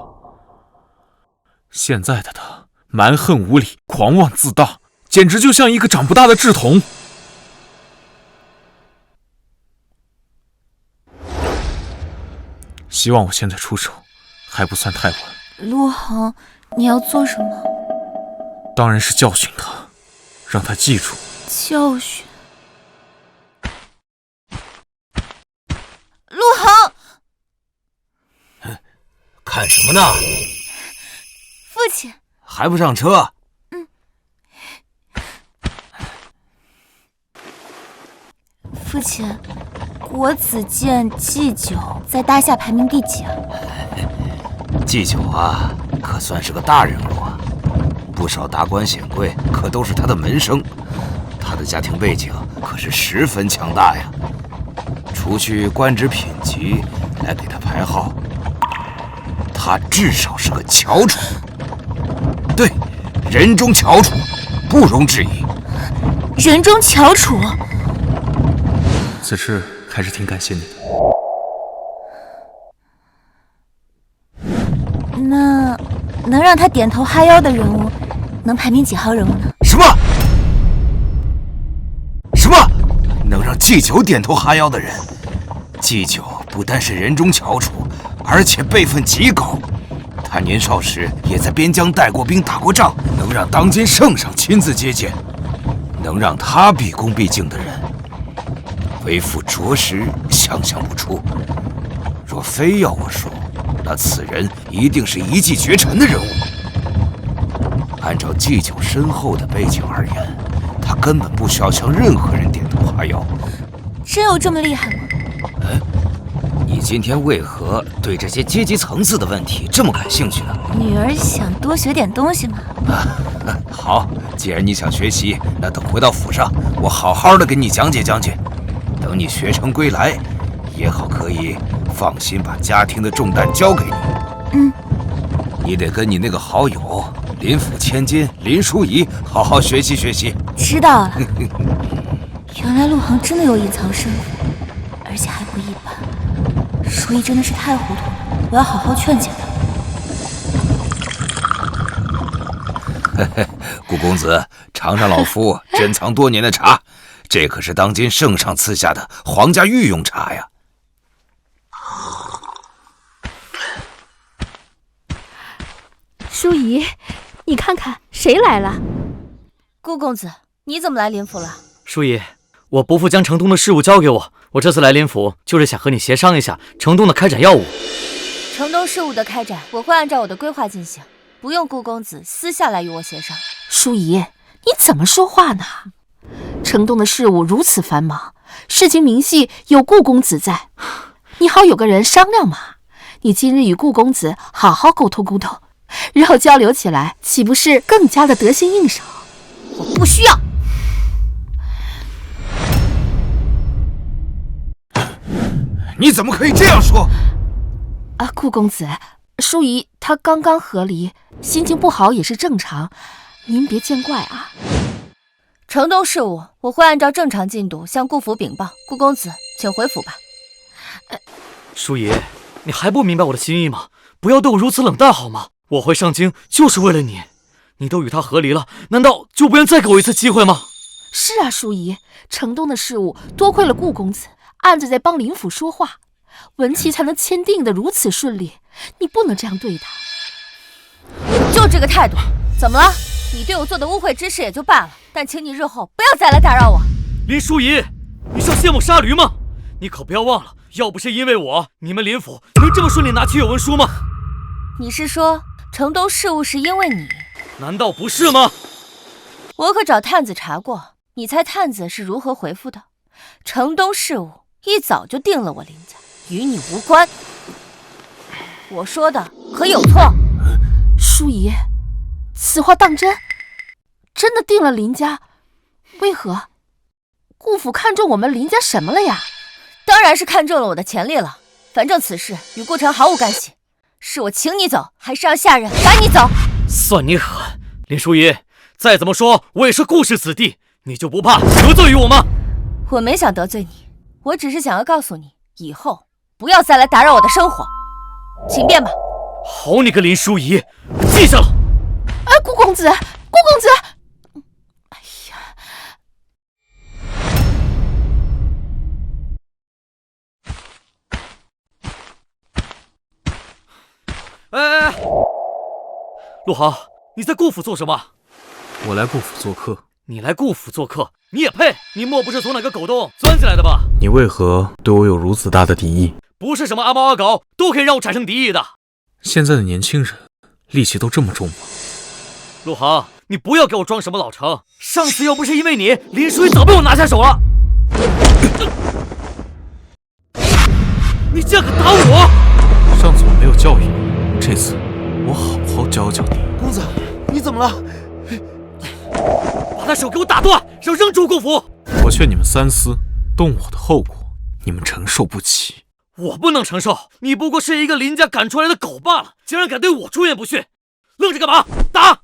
[SPEAKER 5] 现在的她蛮横无理，狂妄自大，简直就像一个长不大的稚童。希望我现在出手还不算太晚。
[SPEAKER 4] 陆恒，你要做什么？
[SPEAKER 5] 当然是教训他，让他记住。
[SPEAKER 4] 教训？
[SPEAKER 3] 陆恒，
[SPEAKER 8] 看什么呢？
[SPEAKER 4] 父亲，
[SPEAKER 8] 还不上车？
[SPEAKER 4] 父父亲，国子监祭酒在大夏排名第几啊？
[SPEAKER 8] 祭酒啊，可算是个大人物啊，不少达官显贵可都是他的门生，他的家庭背景可是十分强大呀。除去官职品级来给他排号，他至少是个翘楚。对，人中翘楚，不容置疑。
[SPEAKER 4] 人中翘楚。
[SPEAKER 5] 此事还是挺感谢你的。
[SPEAKER 4] 那能让他点头哈腰的人物，能排名几号人物呢？
[SPEAKER 8] 什么？能让祭酒点头哈腰的人？祭酒不单是人中翘楚，而且辈分极高。他年少时也在边疆带过兵、打过仗，能让当今圣上亲自接见，能让他毕恭毕敬的人，为父着实想象不出。若非要我说，那此人一定是一骑绝尘的人物。按照祭酒身后的背景而言，他根本不需要向任何人点头哈腰。
[SPEAKER 4] 真有这么厉害吗？
[SPEAKER 8] 你今天为何对这些阶级层次的问题这么感兴趣呢？
[SPEAKER 4] 女儿想多学点东西嘛。
[SPEAKER 8] 好，既然你想学习，那等回到府上，我好好的给你讲解讲解。等你学成归来，也好可以放心把家庭的重担交给你。你得跟你那个好友林府千金林淑仪好好学习学习。
[SPEAKER 4] 知道了。原来陆航真的有隐藏身份，而且还不一般。淑仪真的是太糊涂了，我要好好劝解
[SPEAKER 8] 他。顾公子，尝尝老夫珍藏多年的茶，这可是当今圣上赐下的皇家御用茶呀。
[SPEAKER 1] 淑仪，你看看谁来了？
[SPEAKER 3] 顾公子，你怎么来林府了？
[SPEAKER 6] 淑仪，我伯父将城东的事务交给我，我这次来林府就是想和你协商一下城东的开展要务。
[SPEAKER 3] 城东事务的开展，我会按照我的规划进行，不用顾公子私下来与我协商。
[SPEAKER 1] 淑仪，你怎么说话呢？城东的事务如此繁忙，事情明细有顾公子在，你好有个人商量嘛。你今日与顾公子好好沟通沟通，日后交流起来岂不是更加的得心应手？
[SPEAKER 3] 我不需要。
[SPEAKER 8] 你怎么可以这样说？
[SPEAKER 1] 啊，顾公子，淑仪她刚刚和离，心情不好也是正常，您别见怪啊。
[SPEAKER 3] 城东事务我会按照正常进度向顾府禀报，顾公子请回府吧。
[SPEAKER 6] 淑仪，你还不明白我的心意吗？不要对我如此冷淡好吗？我会上京就是为了你，你都与他和离了，难道就不愿再给我一次机会吗？
[SPEAKER 1] 是啊，淑仪，城东的事务多亏了顾公子暗自在帮林府说话，文契才能签订的如此顺利，你不能这样对他。
[SPEAKER 3] 就这个态度，怎么了？你对我做的污秽之事也就罢了，但请你日后不要再来打扰我。
[SPEAKER 6] 林淑仪，你是要卸磨杀驴吗？你可不要忘了，要不是因为我，你们林府能这么顺利拿起有文书吗？
[SPEAKER 3] 你是说城东事务是因为你？
[SPEAKER 6] 难道不是吗？
[SPEAKER 3] 我可找探子查过，你猜探子是如何回复的？城东事务一早就定了我林家，与你无关。我说的可有错？
[SPEAKER 1] 淑仪，此话当真？真的定了林家？为何？顾府看中我们林家什么了呀？
[SPEAKER 3] 当然是看中了我的潜力了。反正此事与顾城毫无干系，是我请你走，还是让下人赶你走？
[SPEAKER 6] 算你狠，林淑仪，再怎么说我也是顾氏子弟，你就不怕得罪于我吗？
[SPEAKER 3] 我没想得罪你，我只是想要告诉你，以后不要再来打扰我的生活。请便吧。
[SPEAKER 6] 好你个林淑仪，记下了。
[SPEAKER 1] 顾公子，顾公子！哎呀！
[SPEAKER 6] 哎，陆航，你在顾府做什么？
[SPEAKER 5] 我来顾府做客。
[SPEAKER 6] 你来顾府做客，你也配？你莫不是从哪个狗洞钻进来的吧？
[SPEAKER 5] 你为何对我有如此大的敌意？
[SPEAKER 6] 不是什么阿猫阿狗都可以让我产生敌意的。
[SPEAKER 5] 现在的年轻人戾气都这么重吗？
[SPEAKER 6] 陆航，你不要给我装什么老成，上次要不是因为你，林淑仪早被我拿下手了。你竟敢打我！
[SPEAKER 5] 上次我没有教育你，这次我好好教教你。
[SPEAKER 7] 公子，你怎么了？
[SPEAKER 6] 把他手给我打断，然后扔出顾府。
[SPEAKER 5] 我劝你们三思，动我的后果，你们承受不起。
[SPEAKER 6] 我不能承受，你不过是一个林家赶出来的狗罢了，竟然敢对我出言不逊，愣着干嘛？打！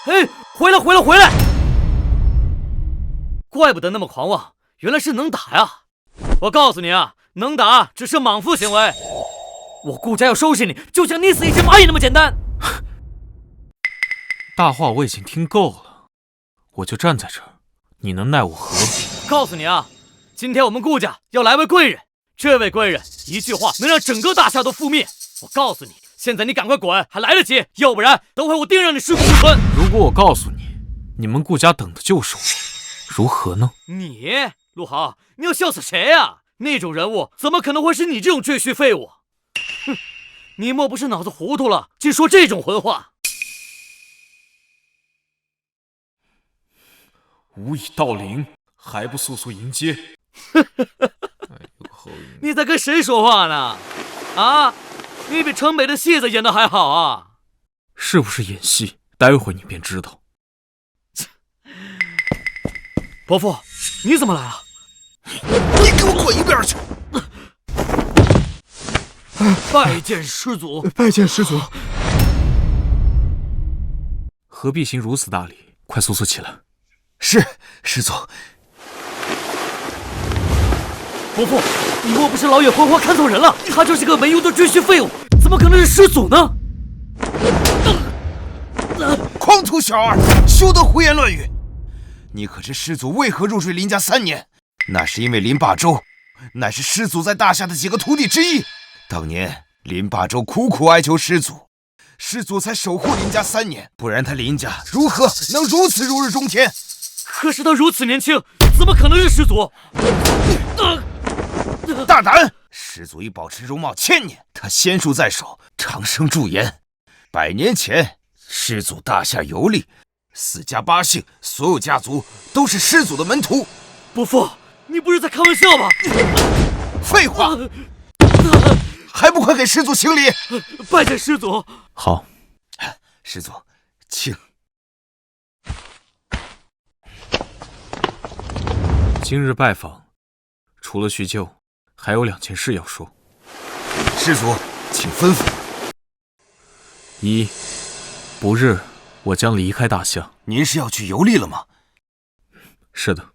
[SPEAKER 6] 哎，回来！怪不得那么狂妄，原来是能打呀！我告诉你啊，能打只是莽夫行为。我顾家要收拾你，就像捏死一只蚂蚁那么简单。
[SPEAKER 5] 大话我已经听够了，我就站在这儿，你能奈我何？
[SPEAKER 6] 告诉你啊，今天我们顾家要来位贵人，这位贵人一句话能让整个大夏都覆灭。我告诉你，现在你赶快滚，还来得及，要不然等会我定让你尸骨无存。
[SPEAKER 5] 如果我告诉你，你们顾家等的就是我，如何呢？
[SPEAKER 6] 你，陆豪，你要笑死谁呀？那种人物怎么可能会是你这种赘婿废物？哼，你莫不是脑子糊涂了，竟说这种混话？
[SPEAKER 5] 吾已到临，还不速速迎接？
[SPEAKER 6] 你在跟谁说话呢？啊，你比城北的戏子演得还好啊！
[SPEAKER 5] 是不是演戏？待会你便知道。
[SPEAKER 6] 伯父，你怎么来了？
[SPEAKER 7] 你给我滚一边去！
[SPEAKER 6] 拜见师祖！
[SPEAKER 2] 拜见师祖！
[SPEAKER 5] 何必行如此大礼？快速速起来！
[SPEAKER 7] 是，师祖。
[SPEAKER 6] 伯父，你莫不是老眼昏花看错人了？他就是个没用的赘婿废物，怎么可能是师祖呢？
[SPEAKER 7] 狂徒小儿，休得胡言乱语！你可知师祖为何入赘林家3年？那是因为林霸周乃是师祖在大夏的几个徒弟之一。当年林霸周苦苦哀求师祖，师祖才守护林家3年，不然他林家如何能如此如日中天？
[SPEAKER 6] 可是他如此年轻，怎么可能是师祖？
[SPEAKER 7] 大胆！师祖已保持容貌1000年，他仙术在手，长生驻颜。100年前，师祖大夏游历，4家8姓，所有家族都是师祖的门徒。
[SPEAKER 6] 伯父，你不是在开玩笑吧？
[SPEAKER 7] 废话！还不快给师祖行礼！
[SPEAKER 6] 拜见师祖。
[SPEAKER 5] 好，
[SPEAKER 7] 师祖，请。
[SPEAKER 5] 今日拜访，除了叙旧，还有2件事要说。
[SPEAKER 7] 师祖，请吩咐。
[SPEAKER 5] 一，不日我将离开大夏。
[SPEAKER 7] 您是要去游历了吗？
[SPEAKER 5] 是的。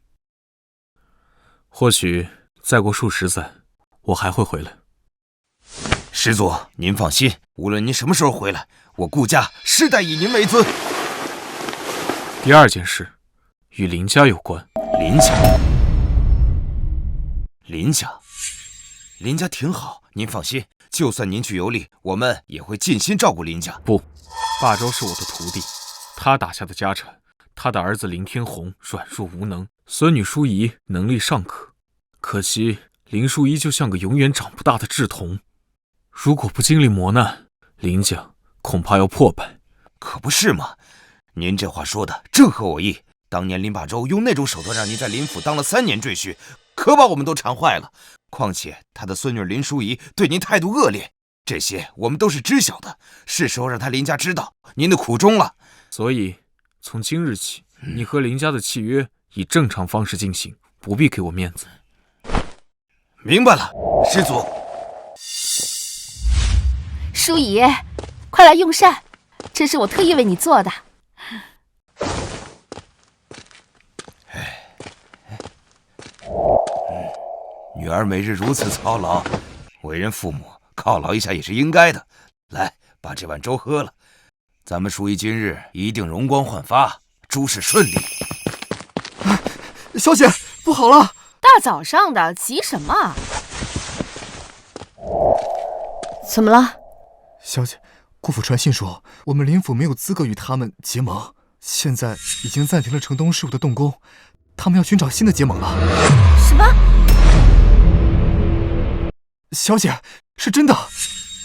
[SPEAKER 5] 或许再过数十载，我还会回来。
[SPEAKER 7] 师祖，您放心，无论您什么时候回来，我顾家世代以您为尊。
[SPEAKER 5] 第2件事，与林家有关。
[SPEAKER 7] 林家挺好，您放心，就算您去游历，我们也会尽心照顾林家。
[SPEAKER 5] 不，霸周是我的徒弟，他打下的家产，他的儿子林天虹软弱无能，孙女淑仪能力尚可，可惜林淑仪就像个永远长不大的稚童，如果不经历磨难，林家恐怕要破败。
[SPEAKER 7] 可不是嘛，您这话说的正合我意。当年林霸周用那种手段让您在林府当了3年赘婿，可把我们都馋坏了。况且他的孙女林淑仪对您态度恶劣，这些我们都是知晓的，是时候让他林家知道您的苦衷了。
[SPEAKER 5] 所以从今日起，你和林家的契约以正常方式进行，不必给我面子。
[SPEAKER 7] 明白了，师祖。
[SPEAKER 1] 淑仪，快来用膳，这是我特意为你做的。
[SPEAKER 7] 女儿每日如此操劳，为人父母犒劳一下也是应该的。来，把这碗粥喝了，咱们淑仪今日一定容光焕发，诸事顺利。
[SPEAKER 2] 小姐，不好了！
[SPEAKER 1] 大早上的急什么？
[SPEAKER 3] 怎么了？
[SPEAKER 2] 小姐，顾府传信说，我们林府没有资格与他们结盟，现在已经暂停了城东事务的动工，他们要寻找新的结盟了。
[SPEAKER 3] 什么？
[SPEAKER 2] 小姐，是真的。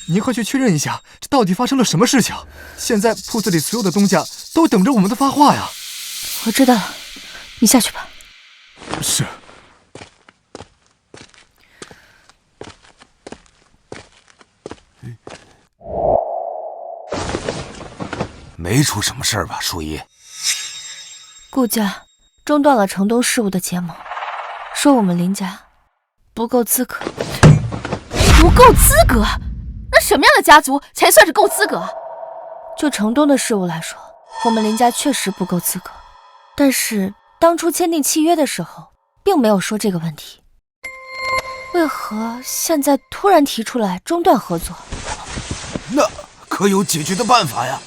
[SPEAKER 2] 您快去确认一下，这到底发生了什么事情？现在铺子里所有的东家都等着我们的发话呀。
[SPEAKER 3] 我知道了，你下去吧。
[SPEAKER 2] 是。
[SPEAKER 8] 没出什么事儿吧，淑仪？
[SPEAKER 3] 顾家中断了城东事务的结盟，说我们林家不够资格。
[SPEAKER 1] 不够资格？那什么样的家族才算是够资格？
[SPEAKER 3] 就城东的事务来说，我们林家确实不够资格，但是当初签订契约的时候并没有说这个问题，为何现在突然提出来中断合作？
[SPEAKER 8] 那可有解决的办法呀？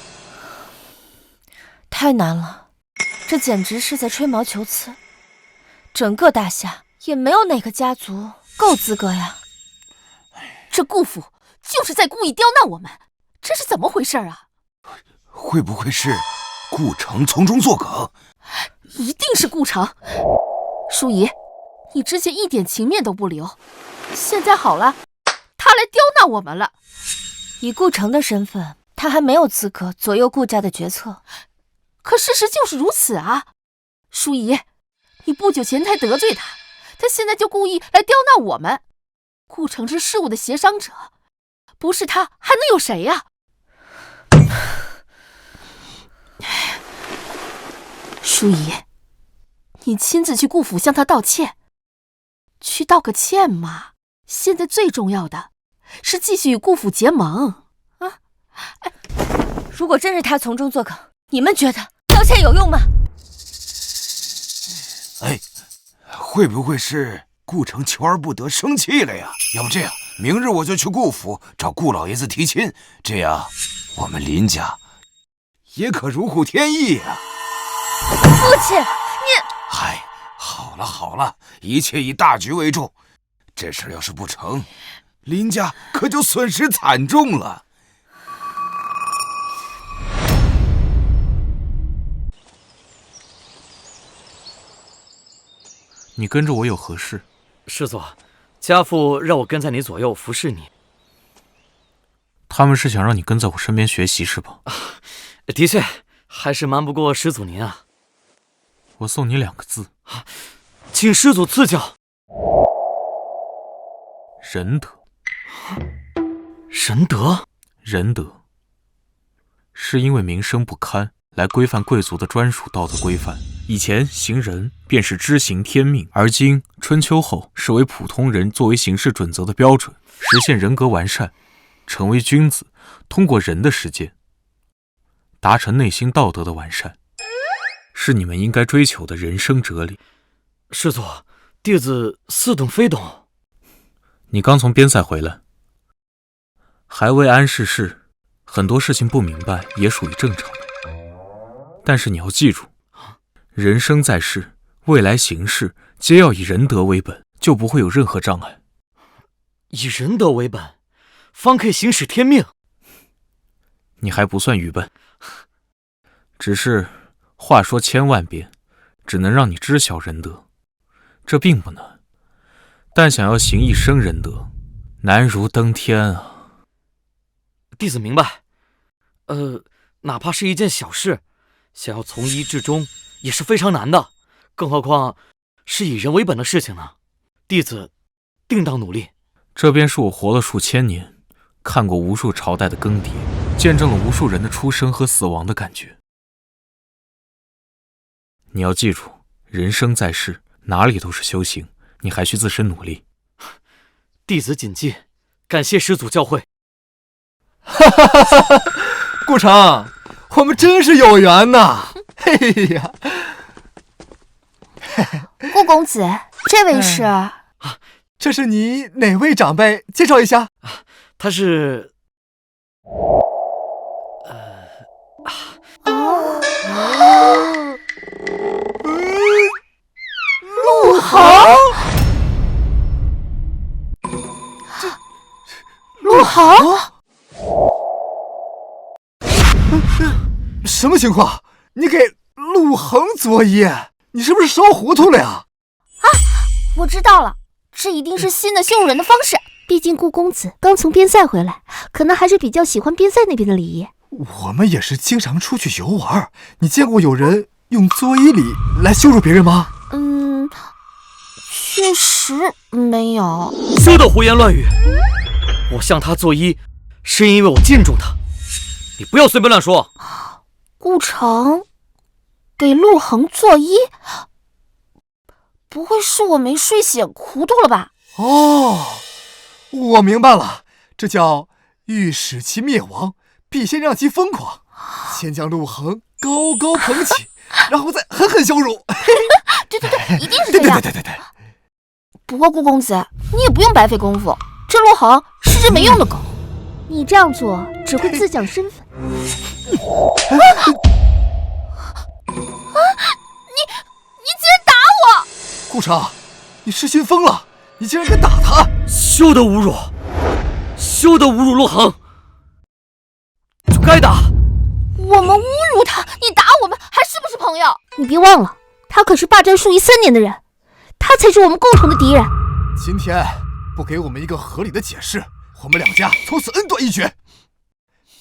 [SPEAKER 3] 太难了，这简直是在吹毛求疵。整个大夏也没有哪个家族够资格呀。
[SPEAKER 1] 这顾府就是在故意刁难我们，这是怎么回事啊？
[SPEAKER 8] 会不会是顾城从中作梗？
[SPEAKER 1] 一定是顾城。淑仪，你之前一点情面都不留，现在好了，他来刁难我们了。
[SPEAKER 3] 以顾城的身份，他还没有资格左右顾家的决策。
[SPEAKER 1] 可事实就是如此啊！淑仪，你不久前才得罪他，他现在就故意来刁难我们。顾城是事务的协商者，不是他还能有谁呀？淑仪，你亲自去顾府向他道歉，去道个歉嘛。现在最重要的是继续与顾府结盟啊！
[SPEAKER 3] 如果真是他从中作梗，你们觉得道歉有用吗？
[SPEAKER 8] 哎，会不会是顾城求而不得生气了呀？要不这样，明日我就去顾府找顾老爷子提亲，这样我们林家也可如虎添翼呀。
[SPEAKER 3] 父亲，你……
[SPEAKER 8] 嗨，好了好了，一切以大局为重。这事要是不成，林家可就损失惨重了。
[SPEAKER 5] 你跟着我有何事？
[SPEAKER 6] 师祖，家父让我跟在你左右服侍你。
[SPEAKER 5] 他们是想让你跟在我身边学习是吧？
[SPEAKER 6] 的确，还是瞒不过师祖您啊。
[SPEAKER 5] 我送你2个字，
[SPEAKER 6] 请师祖赐教。
[SPEAKER 5] 仁德。
[SPEAKER 6] 仁德？
[SPEAKER 5] 仁德是因为名声不堪，来规范贵族的专属道德规范。以前行仁便是知行天命，而今春秋后视为普通人作为行事准则的标准，实现人格完善，成为君子，通过仁的实践，达成内心道德的完善，是你们应该追求的人生哲理。
[SPEAKER 6] 师祖，弟子似懂非懂。
[SPEAKER 5] 你刚从边塞回来，还未谙世事，很多事情不明白也属于正常的。但是你要记住，人生在世，未来行事皆要以仁德为本，就不会有任何障碍。
[SPEAKER 6] 以仁德为本，方可以行使天命。
[SPEAKER 5] 你还不算愚笨，只是话说千万遍，只能让你知晓仁德，这并不难。但想要行一生仁德，难如登天啊！
[SPEAKER 6] 弟子明白。哪怕是一件小事，想要从一至终也是非常难的，更何况是以人为本的事情呢？弟子定当努力。
[SPEAKER 5] 这便是我活了数千年，看过无数朝代的更迭，见证了无数人的出生和死亡的感觉。你要记住，人生在世，哪里都是修行，你还需自身努力。
[SPEAKER 6] 弟子谨记，感谢师祖教诲。
[SPEAKER 2] 哈哈哈哈！顾城，我们真是有缘呐！嘿呀，
[SPEAKER 4] 顾公子，这位是？
[SPEAKER 2] 这是你哪位长辈？介绍一下。
[SPEAKER 6] 他是……
[SPEAKER 1] 陆恒。陆恒。
[SPEAKER 2] 什么情况？你给陆恒作揖，你是不是烧糊涂了呀？
[SPEAKER 4] 我知道了，这一定是新的羞辱人的方式。
[SPEAKER 9] 毕竟顾公子刚从边塞回来，可能还是比较喜欢边塞那边的礼仪。
[SPEAKER 2] 我们也是经常出去游玩，你见过有人用作揖礼来羞辱别人吗？
[SPEAKER 1] 确实没有。
[SPEAKER 6] 休得胡言乱语！我向他作揖，是因为我敬重他。你不要随便乱说。
[SPEAKER 1] 顾城给陆恒作揖，不会是我没睡醒糊涂了吧？
[SPEAKER 2] 哦，我明白了，这叫欲使其灭亡，必先让其疯狂。先将陆恒高高捧起，然后再狠狠羞辱。
[SPEAKER 1] 对，一定是这样。
[SPEAKER 2] 对。
[SPEAKER 1] 不过顾公子，你也不用白费功夫，这陆恒是只没用的狗。
[SPEAKER 9] 你这样做只会自降身份。
[SPEAKER 1] 你竟然打我！
[SPEAKER 2] 顾城，你失心疯了，你竟然敢打他！
[SPEAKER 6] 休得侮辱！休得侮辱陆恒！就该打！
[SPEAKER 1] 我们侮辱他，你打我们，还是不是朋友？
[SPEAKER 9] 你别忘了，他可是霸占数夷3年的人，他才是我们共同的敌人。
[SPEAKER 2] 今天不给我们一个合理的解释，我们两家从此恩断义绝。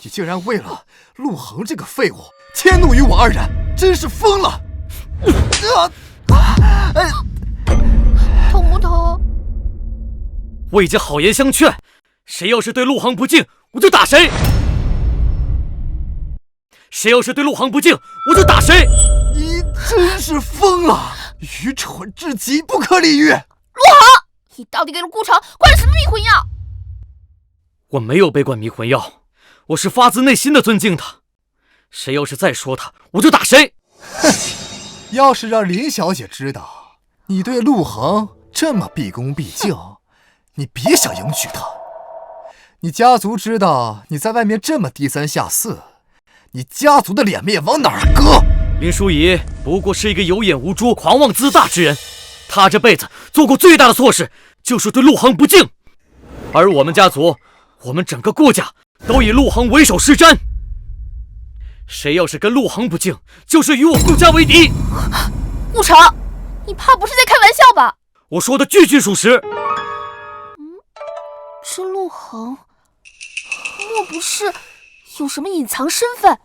[SPEAKER 2] 你竟然为了陆恒这个废物迁怒于我二人，真是疯了！
[SPEAKER 1] 痛不痛？
[SPEAKER 6] 我已经好言相劝，谁要是对陆恒不敬，我就打谁；谁要是对陆恒不敬，我就打谁。
[SPEAKER 2] 你真是疯了，愚蠢至极，不可理喻！陆
[SPEAKER 1] 恒，你到底给了顾城灌了什么迷魂药？
[SPEAKER 6] 我没有被灌迷魂药，我是发自内心的尊敬他。谁要是再说他，我就打谁。
[SPEAKER 2] 哼，要是让林小姐知道你对陆恒这么毕恭毕敬，你别想迎娶她。你家族知道你在外面这么低三下四，你家族的脸面往哪儿搁？
[SPEAKER 6] 林淑仪不过是一个有眼无珠、狂妄自大之人，他这辈子做过最大的错事就是对陆恒不敬。而我们家族，我们整个顾家都以陆恒为首是瞻。谁要是跟陆恒不敬，就是与我顾家为敌。
[SPEAKER 1] 顾城，你怕不是在开玩笑吧？
[SPEAKER 6] 我说的句句属实。
[SPEAKER 1] 这陆恒莫不是有什么隐藏身份？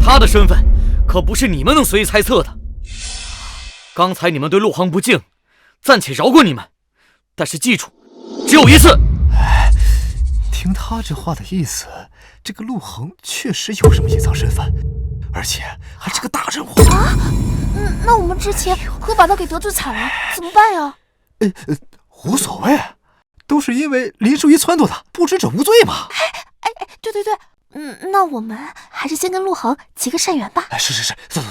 [SPEAKER 6] 他的身份可不是你们能随意猜测的。刚才你们对陆恒不敬，暂且饶过你们，但是记住，只有一次。
[SPEAKER 2] 听他这话的意思，这个陆恒确实有什么隐藏身份，而且还是个大人物
[SPEAKER 1] 啊！那我们之前可把他给得罪惨了，怎么办呀？
[SPEAKER 2] 无所谓，都是因为林淑仪撺掇的，不知者无罪嘛。
[SPEAKER 1] 对，那我们还是先跟陆恒结个善缘吧。
[SPEAKER 2] 是，走。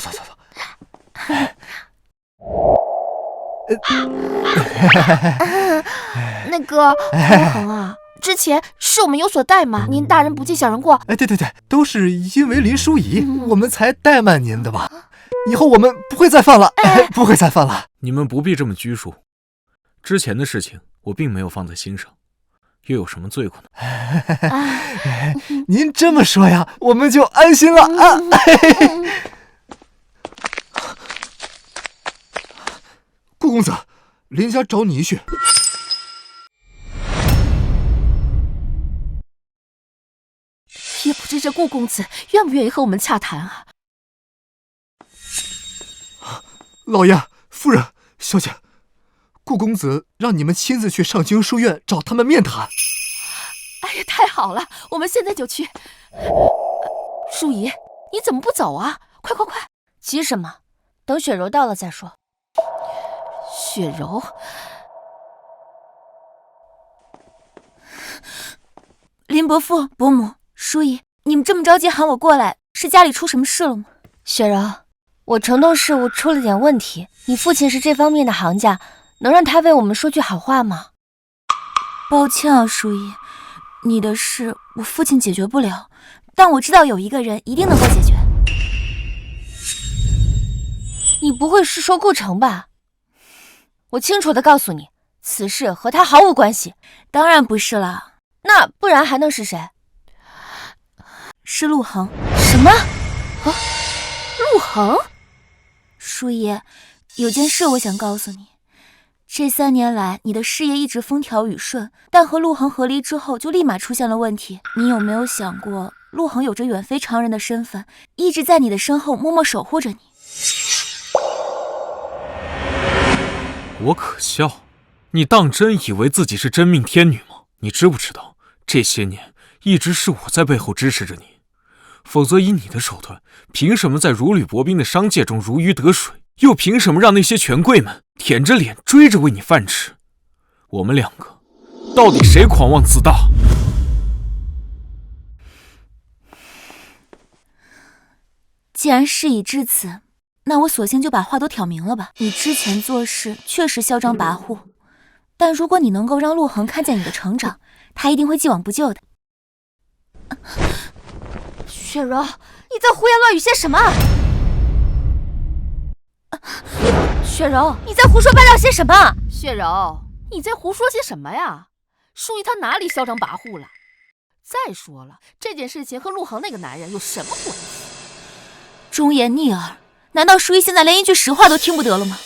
[SPEAKER 1] 那个陆恒啊，之前是我们有所怠慢，您大人不计小人过。
[SPEAKER 2] 对，都是因为林淑仪，我们才怠慢您的吧。以后我们不会再犯了，不会再犯了。
[SPEAKER 5] 你们不必这么拘束，之前的事情我并没有放在心上，又有什么罪过呢？
[SPEAKER 2] 您这么说呀，我们就安心了啊。顾公子，林家找你一叙。
[SPEAKER 1] 也不知这顾公子愿不愿意和我们洽谈啊？
[SPEAKER 2] 老爷、夫人、小姐，顾公子让你们亲自去上京书院找他们面谈。
[SPEAKER 1] 哎呀，太好了，我们现在就去。淑仪，你怎么不走啊？快！
[SPEAKER 3] 急什么？等雪柔到了再说。
[SPEAKER 1] 雪柔，
[SPEAKER 4] 林伯父、伯母、淑仪，你们这么着急喊我过来，是家里出什么事了吗？
[SPEAKER 3] 雪柔，我城东事务出了点问题，你父亲是这方面的行家，能让他为我们说句好话吗？
[SPEAKER 4] 抱歉啊，淑仪，你的事我父亲解决不了，但我知道有一个人一定能够解决。
[SPEAKER 3] 你不会是说顾城吧？我清楚地告诉你，此事和他毫无关系。
[SPEAKER 4] 当然不是了，
[SPEAKER 3] 那不然还能是谁？
[SPEAKER 4] 是陆恒。
[SPEAKER 3] 什么？
[SPEAKER 1] 陆恒？
[SPEAKER 4] 淑仪，有件事我想告诉你，这3年来，你的事业一直风调雨顺，但和陆恒和离之后，就立马出现了问题。你有没有想过，陆恒有着远非常人的身份，一直在你的身后默默守护着你？
[SPEAKER 5] 我可笑，你当真以为自己是真命天女吗？你知不知道，这些年一直是我在背后支持着你，否则以你的手段，凭什么在如履薄冰的商界中如鱼得水？又凭什么让那些权贵们舔着脸追着喂你饭吃？我们两个，到底谁狂妄自大？
[SPEAKER 4] 既然事已至此，那我索性就把话都挑明了吧。你之前做事确实嚣张跋扈，但如果你能够让陆恒看见你的成长，他一定会既往不咎的。
[SPEAKER 9] 雪柔，你在胡言乱语些什么？雪柔，你在胡说八道些什么？
[SPEAKER 1] 雪柔，你在胡说些什么呀？淑仪她哪里嚣张跋扈了？再说了，这件事情和陆恒那个男人有什么关系？
[SPEAKER 4] 忠言逆耳，难道淑仪现在连一句实话都听不得了吗？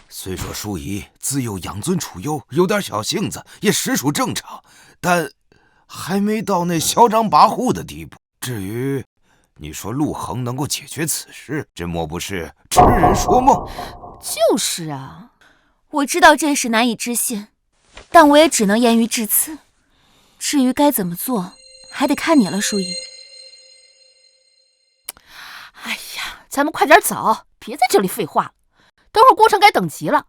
[SPEAKER 8] 虽说淑仪自幼养尊处优，有点小性子，也实属正常，但还没到那嚣张跋扈的地步。至于你说陆恒能够解决此事，这莫不是痴人说梦？
[SPEAKER 1] 就是啊，
[SPEAKER 4] 我知道这事难以置信，但我也只能言于至此。至于该怎么做，还得看你了，淑仪。
[SPEAKER 1] 哎呀，咱们快点走，别在这里废话了。等会儿郭城该等急了。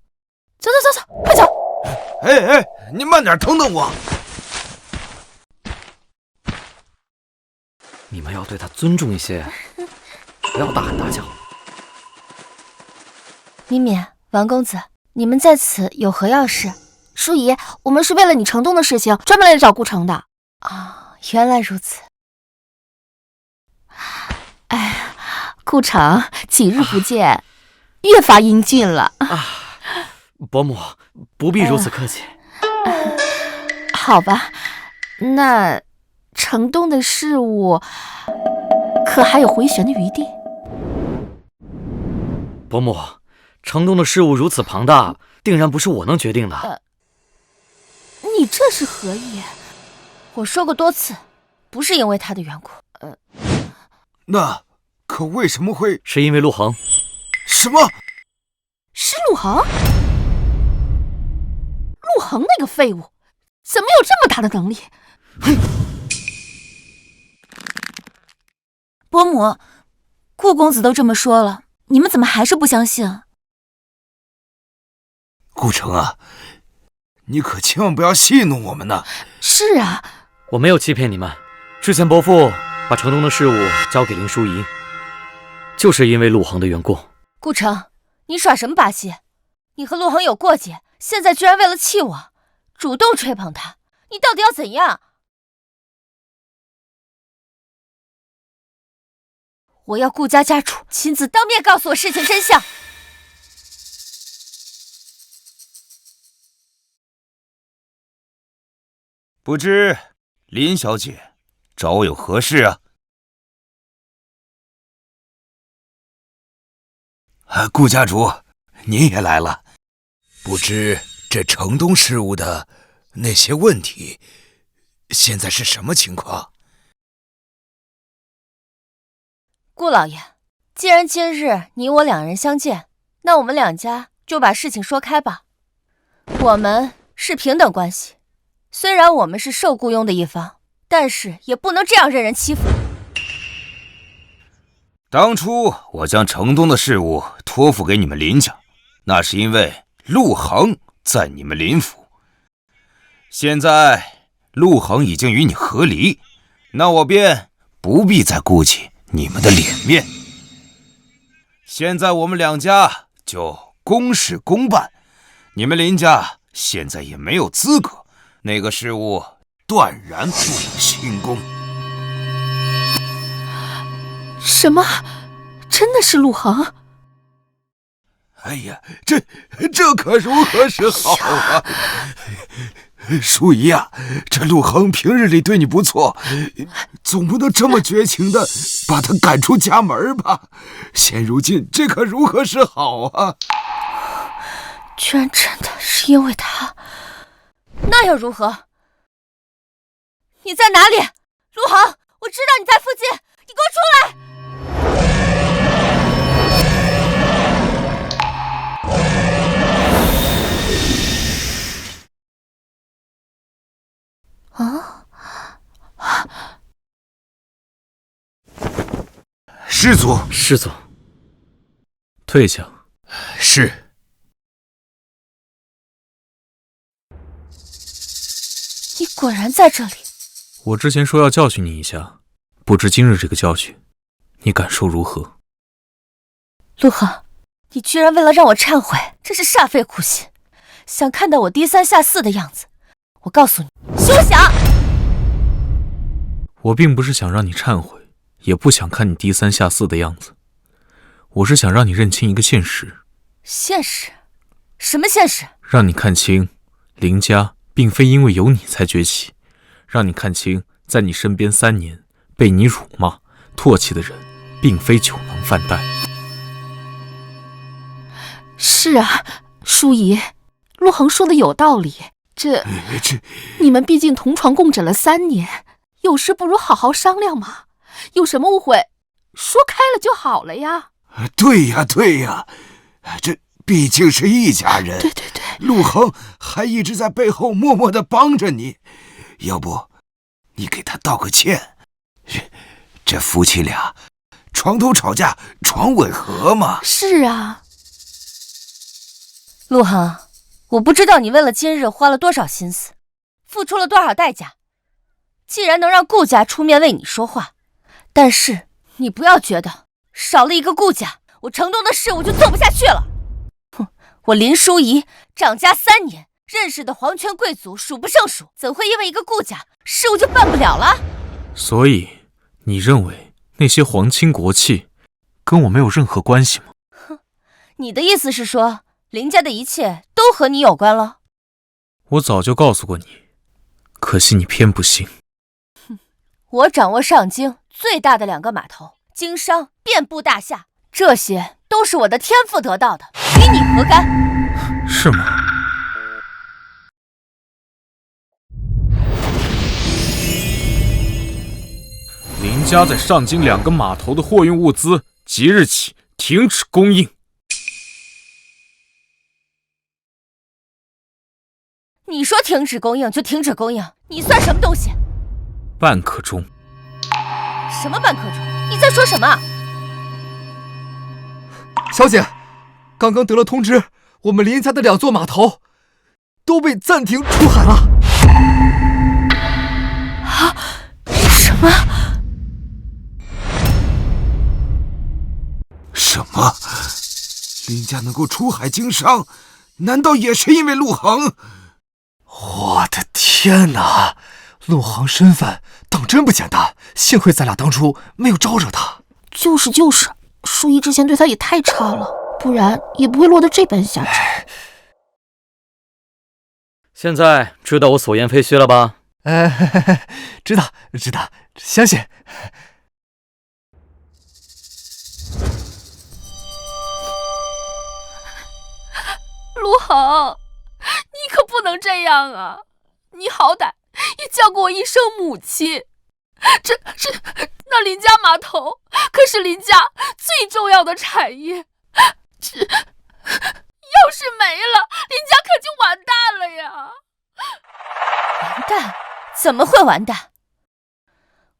[SPEAKER 1] 走，快走！
[SPEAKER 8] 你慢点，等等我。
[SPEAKER 6] 你们要对他尊重一些，不要大喊大叫。
[SPEAKER 3] 敏敏、王公子，你们在此有何要事？
[SPEAKER 1] 淑仪，我们是为了你城东的事情专门来找顾城的。
[SPEAKER 3] 啊，原来如此。
[SPEAKER 1] 哎，顾城，几日不见，越发英俊了。
[SPEAKER 6] 伯母，不必如此客气。
[SPEAKER 1] 好吧，那城东的事务可还有回旋的余地？
[SPEAKER 6] 伯母，城东的事务如此庞大，定然不是我能决定的。
[SPEAKER 1] 你这是何意？
[SPEAKER 3] 我说过多次，不是因为他的缘故。
[SPEAKER 8] 那可为什么会？
[SPEAKER 6] 是因为陆恒。
[SPEAKER 8] 什么？
[SPEAKER 1] 是陆恒？陆恒那个废物，怎么有这么大的能力？
[SPEAKER 4] 伯母，顾公子都这么说了，你们怎么还是不相信啊？
[SPEAKER 8] 顾城啊，你可千万不要戏弄我们呢。
[SPEAKER 1] 是啊，
[SPEAKER 6] 我没有欺骗你们。之前伯父把城东的事务交给林淑仪，就是因为陆恒的缘故。
[SPEAKER 3] 顾城，你耍什么把戏？你和陆恒有过节，现在居然为了气我，主动吹捧他，你到底要怎样？我要顾家家主亲自当面告诉我事情真相。
[SPEAKER 8] 不知林小姐找我有何事啊？顾家主，您也来了。不知这城东事务的那些问题，现在是什么情况？
[SPEAKER 3] 顾老爷，既然今日你我两人相见，那我们两家就把事情说开吧。我们是平等关系，虽然我们是受雇佣的一方，但是也不能这样任人欺负。
[SPEAKER 8] 当初我将城东的事务托付给你们林家，那是因为陆恒在你们林府。现在陆恒已经与你和离，那我便不必再顾及你们的脸面。现在我们两家就公事公办，你们林家现在也没有资格，那个事务断然不能兴工。
[SPEAKER 1] 什么？真的是陆恒？
[SPEAKER 8] 哎呀，这可如何是好啊！淑仪呀，这陆恒平日里对你不错，总不能这么绝情的把他赶出家门吧？现如今这可如何是好啊？
[SPEAKER 3] 居然真的是因为他，那又如何？你在哪里，陆恒？我知道你在附近，你给我出来！
[SPEAKER 8] 师祖，
[SPEAKER 6] 师祖，退下。
[SPEAKER 8] 是。
[SPEAKER 3] 你果然在这里。
[SPEAKER 5] 我之前说要教训你一下，不知今日这个教训，你感受如何？
[SPEAKER 3] 陆恒，你居然为了让我忏悔，真是煞费苦心，想看到我低三下四的样子。我告诉你，休想！
[SPEAKER 5] 我并不是想让你忏悔，也不想看你低三下四的样子，我是想让你认清一个现实。
[SPEAKER 3] 现实？什么现实？
[SPEAKER 5] 让你看清林家并非因为有你才崛起，让你看清在你身边3年被你辱骂唾弃的人并非酒囊饭袋。
[SPEAKER 1] 是啊，淑仪，陆恒说的有道理。你们毕竟同床共枕了3年，有事不如好好商量嘛。有什么误会，说开了就好了呀。
[SPEAKER 8] 对呀，对呀，这毕竟是一家人。
[SPEAKER 1] 对，
[SPEAKER 8] 陆恒还一直在背后默默地帮着你，要不你给他道个歉？这夫妻俩床头吵架床尾和嘛。
[SPEAKER 1] 是啊，
[SPEAKER 3] 陆恒，我不知道你为了今日花了多少心思，付出了多少代价。既然能让顾家出面为你说话，但是你不要觉得少了一个顾家，我城东的事我就做不下去了。哼，我林淑仪掌家3年，认识的皇权贵族数不胜数，怎会因为一个顾家事务就办不了了？
[SPEAKER 5] 所以你认为那些皇亲国戚跟我没有任何关系吗？
[SPEAKER 3] 哼，你的意思是说林家的一切都和你有关了？
[SPEAKER 5] 我早就告诉过你，可惜你偏不信。
[SPEAKER 3] 我掌握上京最大的2个码头，经商遍布大夏，这些都是我的天赋得到的，与你何干？
[SPEAKER 5] 是吗？林家在上京2个码头的货运物资，即日起停止供应。
[SPEAKER 3] 你说停止供应就停止供应，你算什么东西？
[SPEAKER 5] 半刻钟。
[SPEAKER 3] 什么半刻钟？你在说什么？
[SPEAKER 2] 小姐，刚刚得了通知，我们林家的2座码头都被暂停出海了。
[SPEAKER 3] 啊？什么？
[SPEAKER 8] 什么？林家能够出海经商，难道也是因为陆恒？
[SPEAKER 2] 我的天哪！陆恒身份当真不简单，幸亏咱俩当初没有招惹他。
[SPEAKER 1] 就是，淑仪之前对他也太差了，不然也不会落得这般下场。
[SPEAKER 6] 现在知道我所言非虚了吧？
[SPEAKER 2] 知道，相信。
[SPEAKER 1] 陆恒，你可不能这样啊！你好歹也叫过我一声母亲，那林家码头可是林家最重要的产业，要是没了，林家可就完蛋了呀！
[SPEAKER 3] 完蛋？怎么会完蛋？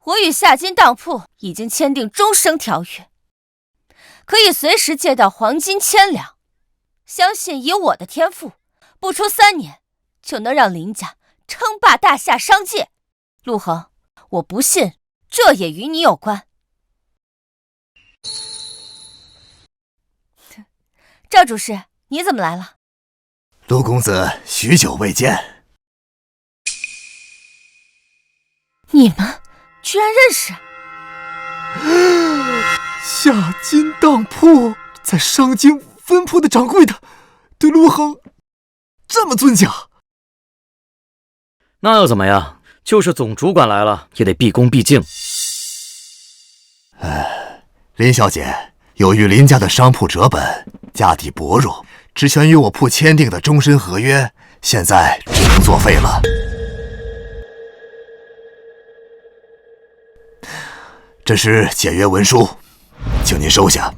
[SPEAKER 3] 我与夏金当铺已经签订终生条约，可以随时借到黄金1000两，相信以我的天赋，不出3年就能让林家称霸大夏商界。陆恒，我不信这也与你有关。赵主事，你怎么来了？
[SPEAKER 2] 陆公子许久未见。
[SPEAKER 3] 你们居然认识？
[SPEAKER 2] 夏金当铺在商京分铺的掌柜的对陆恒这么尊敬。
[SPEAKER 6] 那又怎么样？就是总主管来了，也得毕恭毕敬。
[SPEAKER 2] 林小姐，由于林家的商铺折本，家底薄弱，之前与我铺签订的终身合约，现在只能作废了。这是解约文书，请您收下。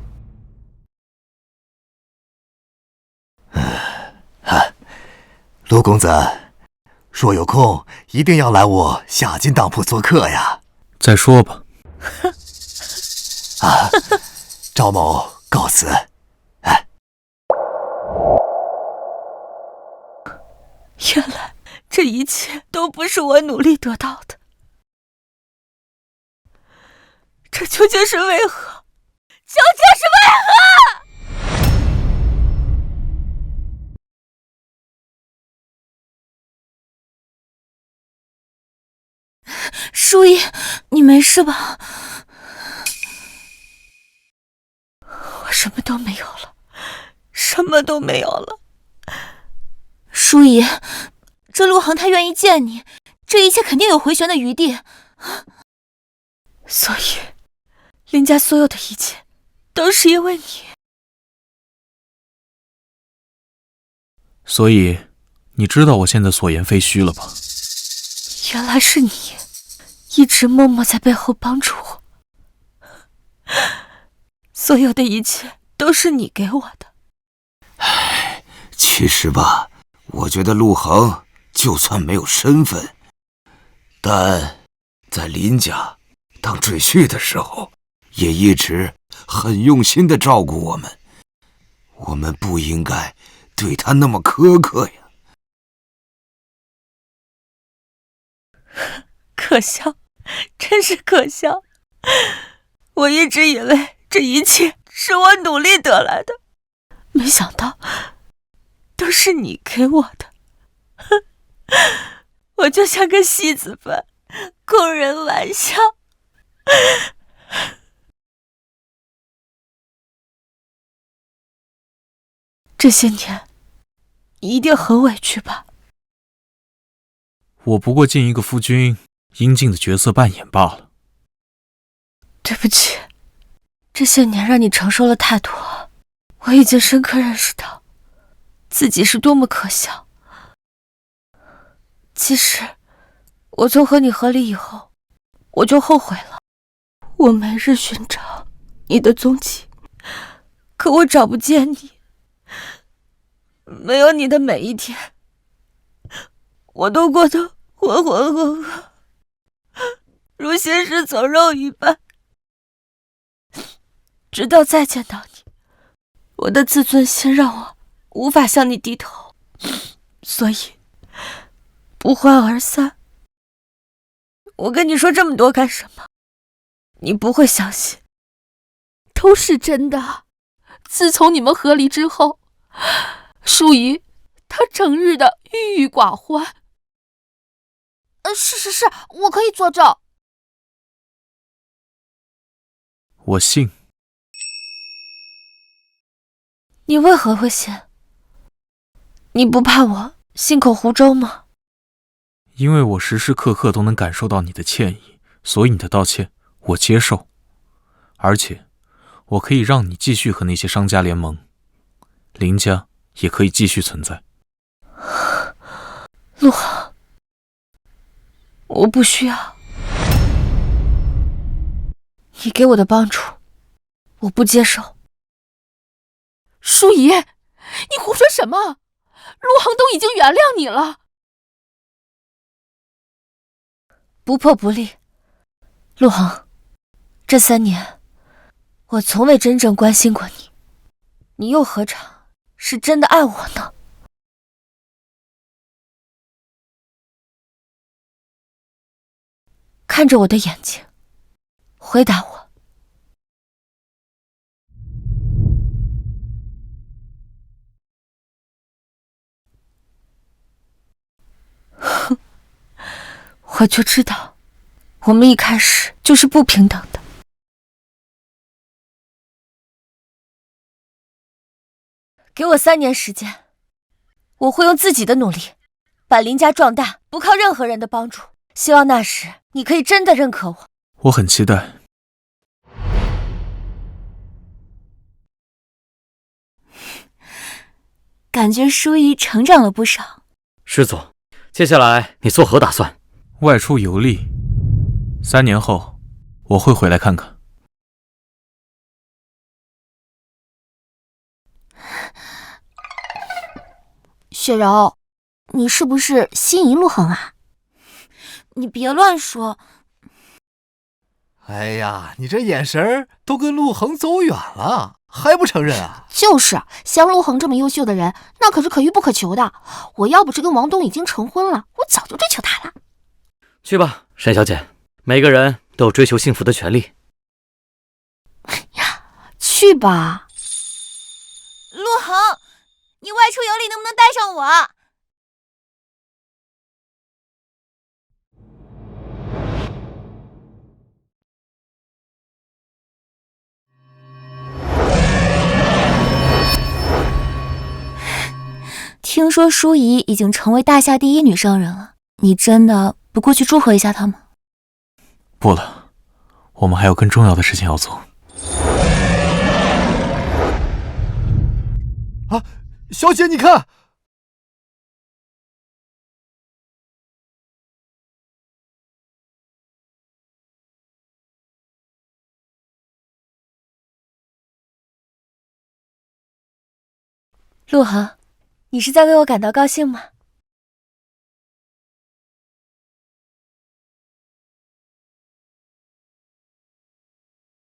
[SPEAKER 2] 陆公子，若有空，一定要来我夏金当铺做客呀。
[SPEAKER 5] 再说吧。
[SPEAKER 2] 赵某告辞。
[SPEAKER 4] 原来这一切都不是我努力得到的，这究竟是为何？究竟是为何？淑仪，你没事吧？我什么都没有了，什么都没有了。淑仪，这陆航他愿意见你，这一切肯定有回旋的余地。所以，林家所有的一切，都是因为你。
[SPEAKER 5] 所以，你知道我现在所言非虚了吧？
[SPEAKER 4] 原来是你，一直默默在背后帮助我。所有的一切都是你给我的。
[SPEAKER 8] 其实吧，我觉得陆恒就算没有身份，但在林家当赘婿的时候，也一直很用心的照顾我们。我们不应该对他那么苛刻呀。
[SPEAKER 4] 可笑，真是可笑。我一直以为这一切是我努力得来的，没想到都是你给我的。我就像个戏子般供人玩笑。这些年你一定很委屈吧？
[SPEAKER 5] 我不过尽一个夫君应尽的角色扮演罢了。
[SPEAKER 4] 对不起，这些年让你承受了太多，我已经深刻认识到自己是多么可笑。其实我从和你和离以后，我就后悔了。我每日寻找你的踪迹，可我找不见你。没有你的每一天，我都过得浑浑噩噩，如行尸走肉一般。直到再见到你，我的自尊心让我无法向你低头，所以不欢而散。我跟你说这么多干什么？你不会相信。
[SPEAKER 1] 都是真的。自从你们和离之后，淑仪她整日的郁郁寡欢。是，我可以作证。
[SPEAKER 5] 我信。
[SPEAKER 4] 你为何会信？你不怕我信口胡诌吗？
[SPEAKER 5] 因为我时时刻刻都能感受到你的歉意，所以你的道歉我接受，而且我可以让你继续和那些商家联盟，林家也可以继续存在。
[SPEAKER 4] 陆航，我不需要你给我的帮助，我不接受。
[SPEAKER 1] 淑仪，你胡说什么？陆航都已经原谅你了。
[SPEAKER 4] 不破不立。陆航，这3年我从未真正关心过你，你又何尝是真的爱我呢？看着我的眼睛，回答我。哼，我就知道，我们一开始就是不平等的。给我3年时间，我会用自己的努力，
[SPEAKER 3] 把林家壮大，不靠任何人的帮助。希望那时你可以真的认可我。
[SPEAKER 5] 我很期待。
[SPEAKER 4] 感觉淑仪成长了不少。
[SPEAKER 6] 师祖，接下来你作何打算？
[SPEAKER 5] 外出游历，3年后我会回来看看。
[SPEAKER 1] 雪柔，你是不是心仪陆恒啊？
[SPEAKER 4] 你别乱说。
[SPEAKER 2] 哎呀，你这眼神都跟陆恒走远了，还不承认啊？
[SPEAKER 1] 就是，像陆恒这么优秀的人，那可是可遇不可求的。我要不是跟王东已经成婚了，我早就追求他了。
[SPEAKER 6] 去吧，沈小姐，每个人都有追求幸福的权利。
[SPEAKER 1] 去吧。
[SPEAKER 4] 陆恒，你外出游历能不能带上我？听说淑仪已经成为大夏第1女商人了，你真的不过去祝贺一下她吗？
[SPEAKER 5] 不了，我们还有更重要的事情要做。
[SPEAKER 2] 啊，小姐，你看。
[SPEAKER 3] 陆恒，你是在为我感到高兴吗？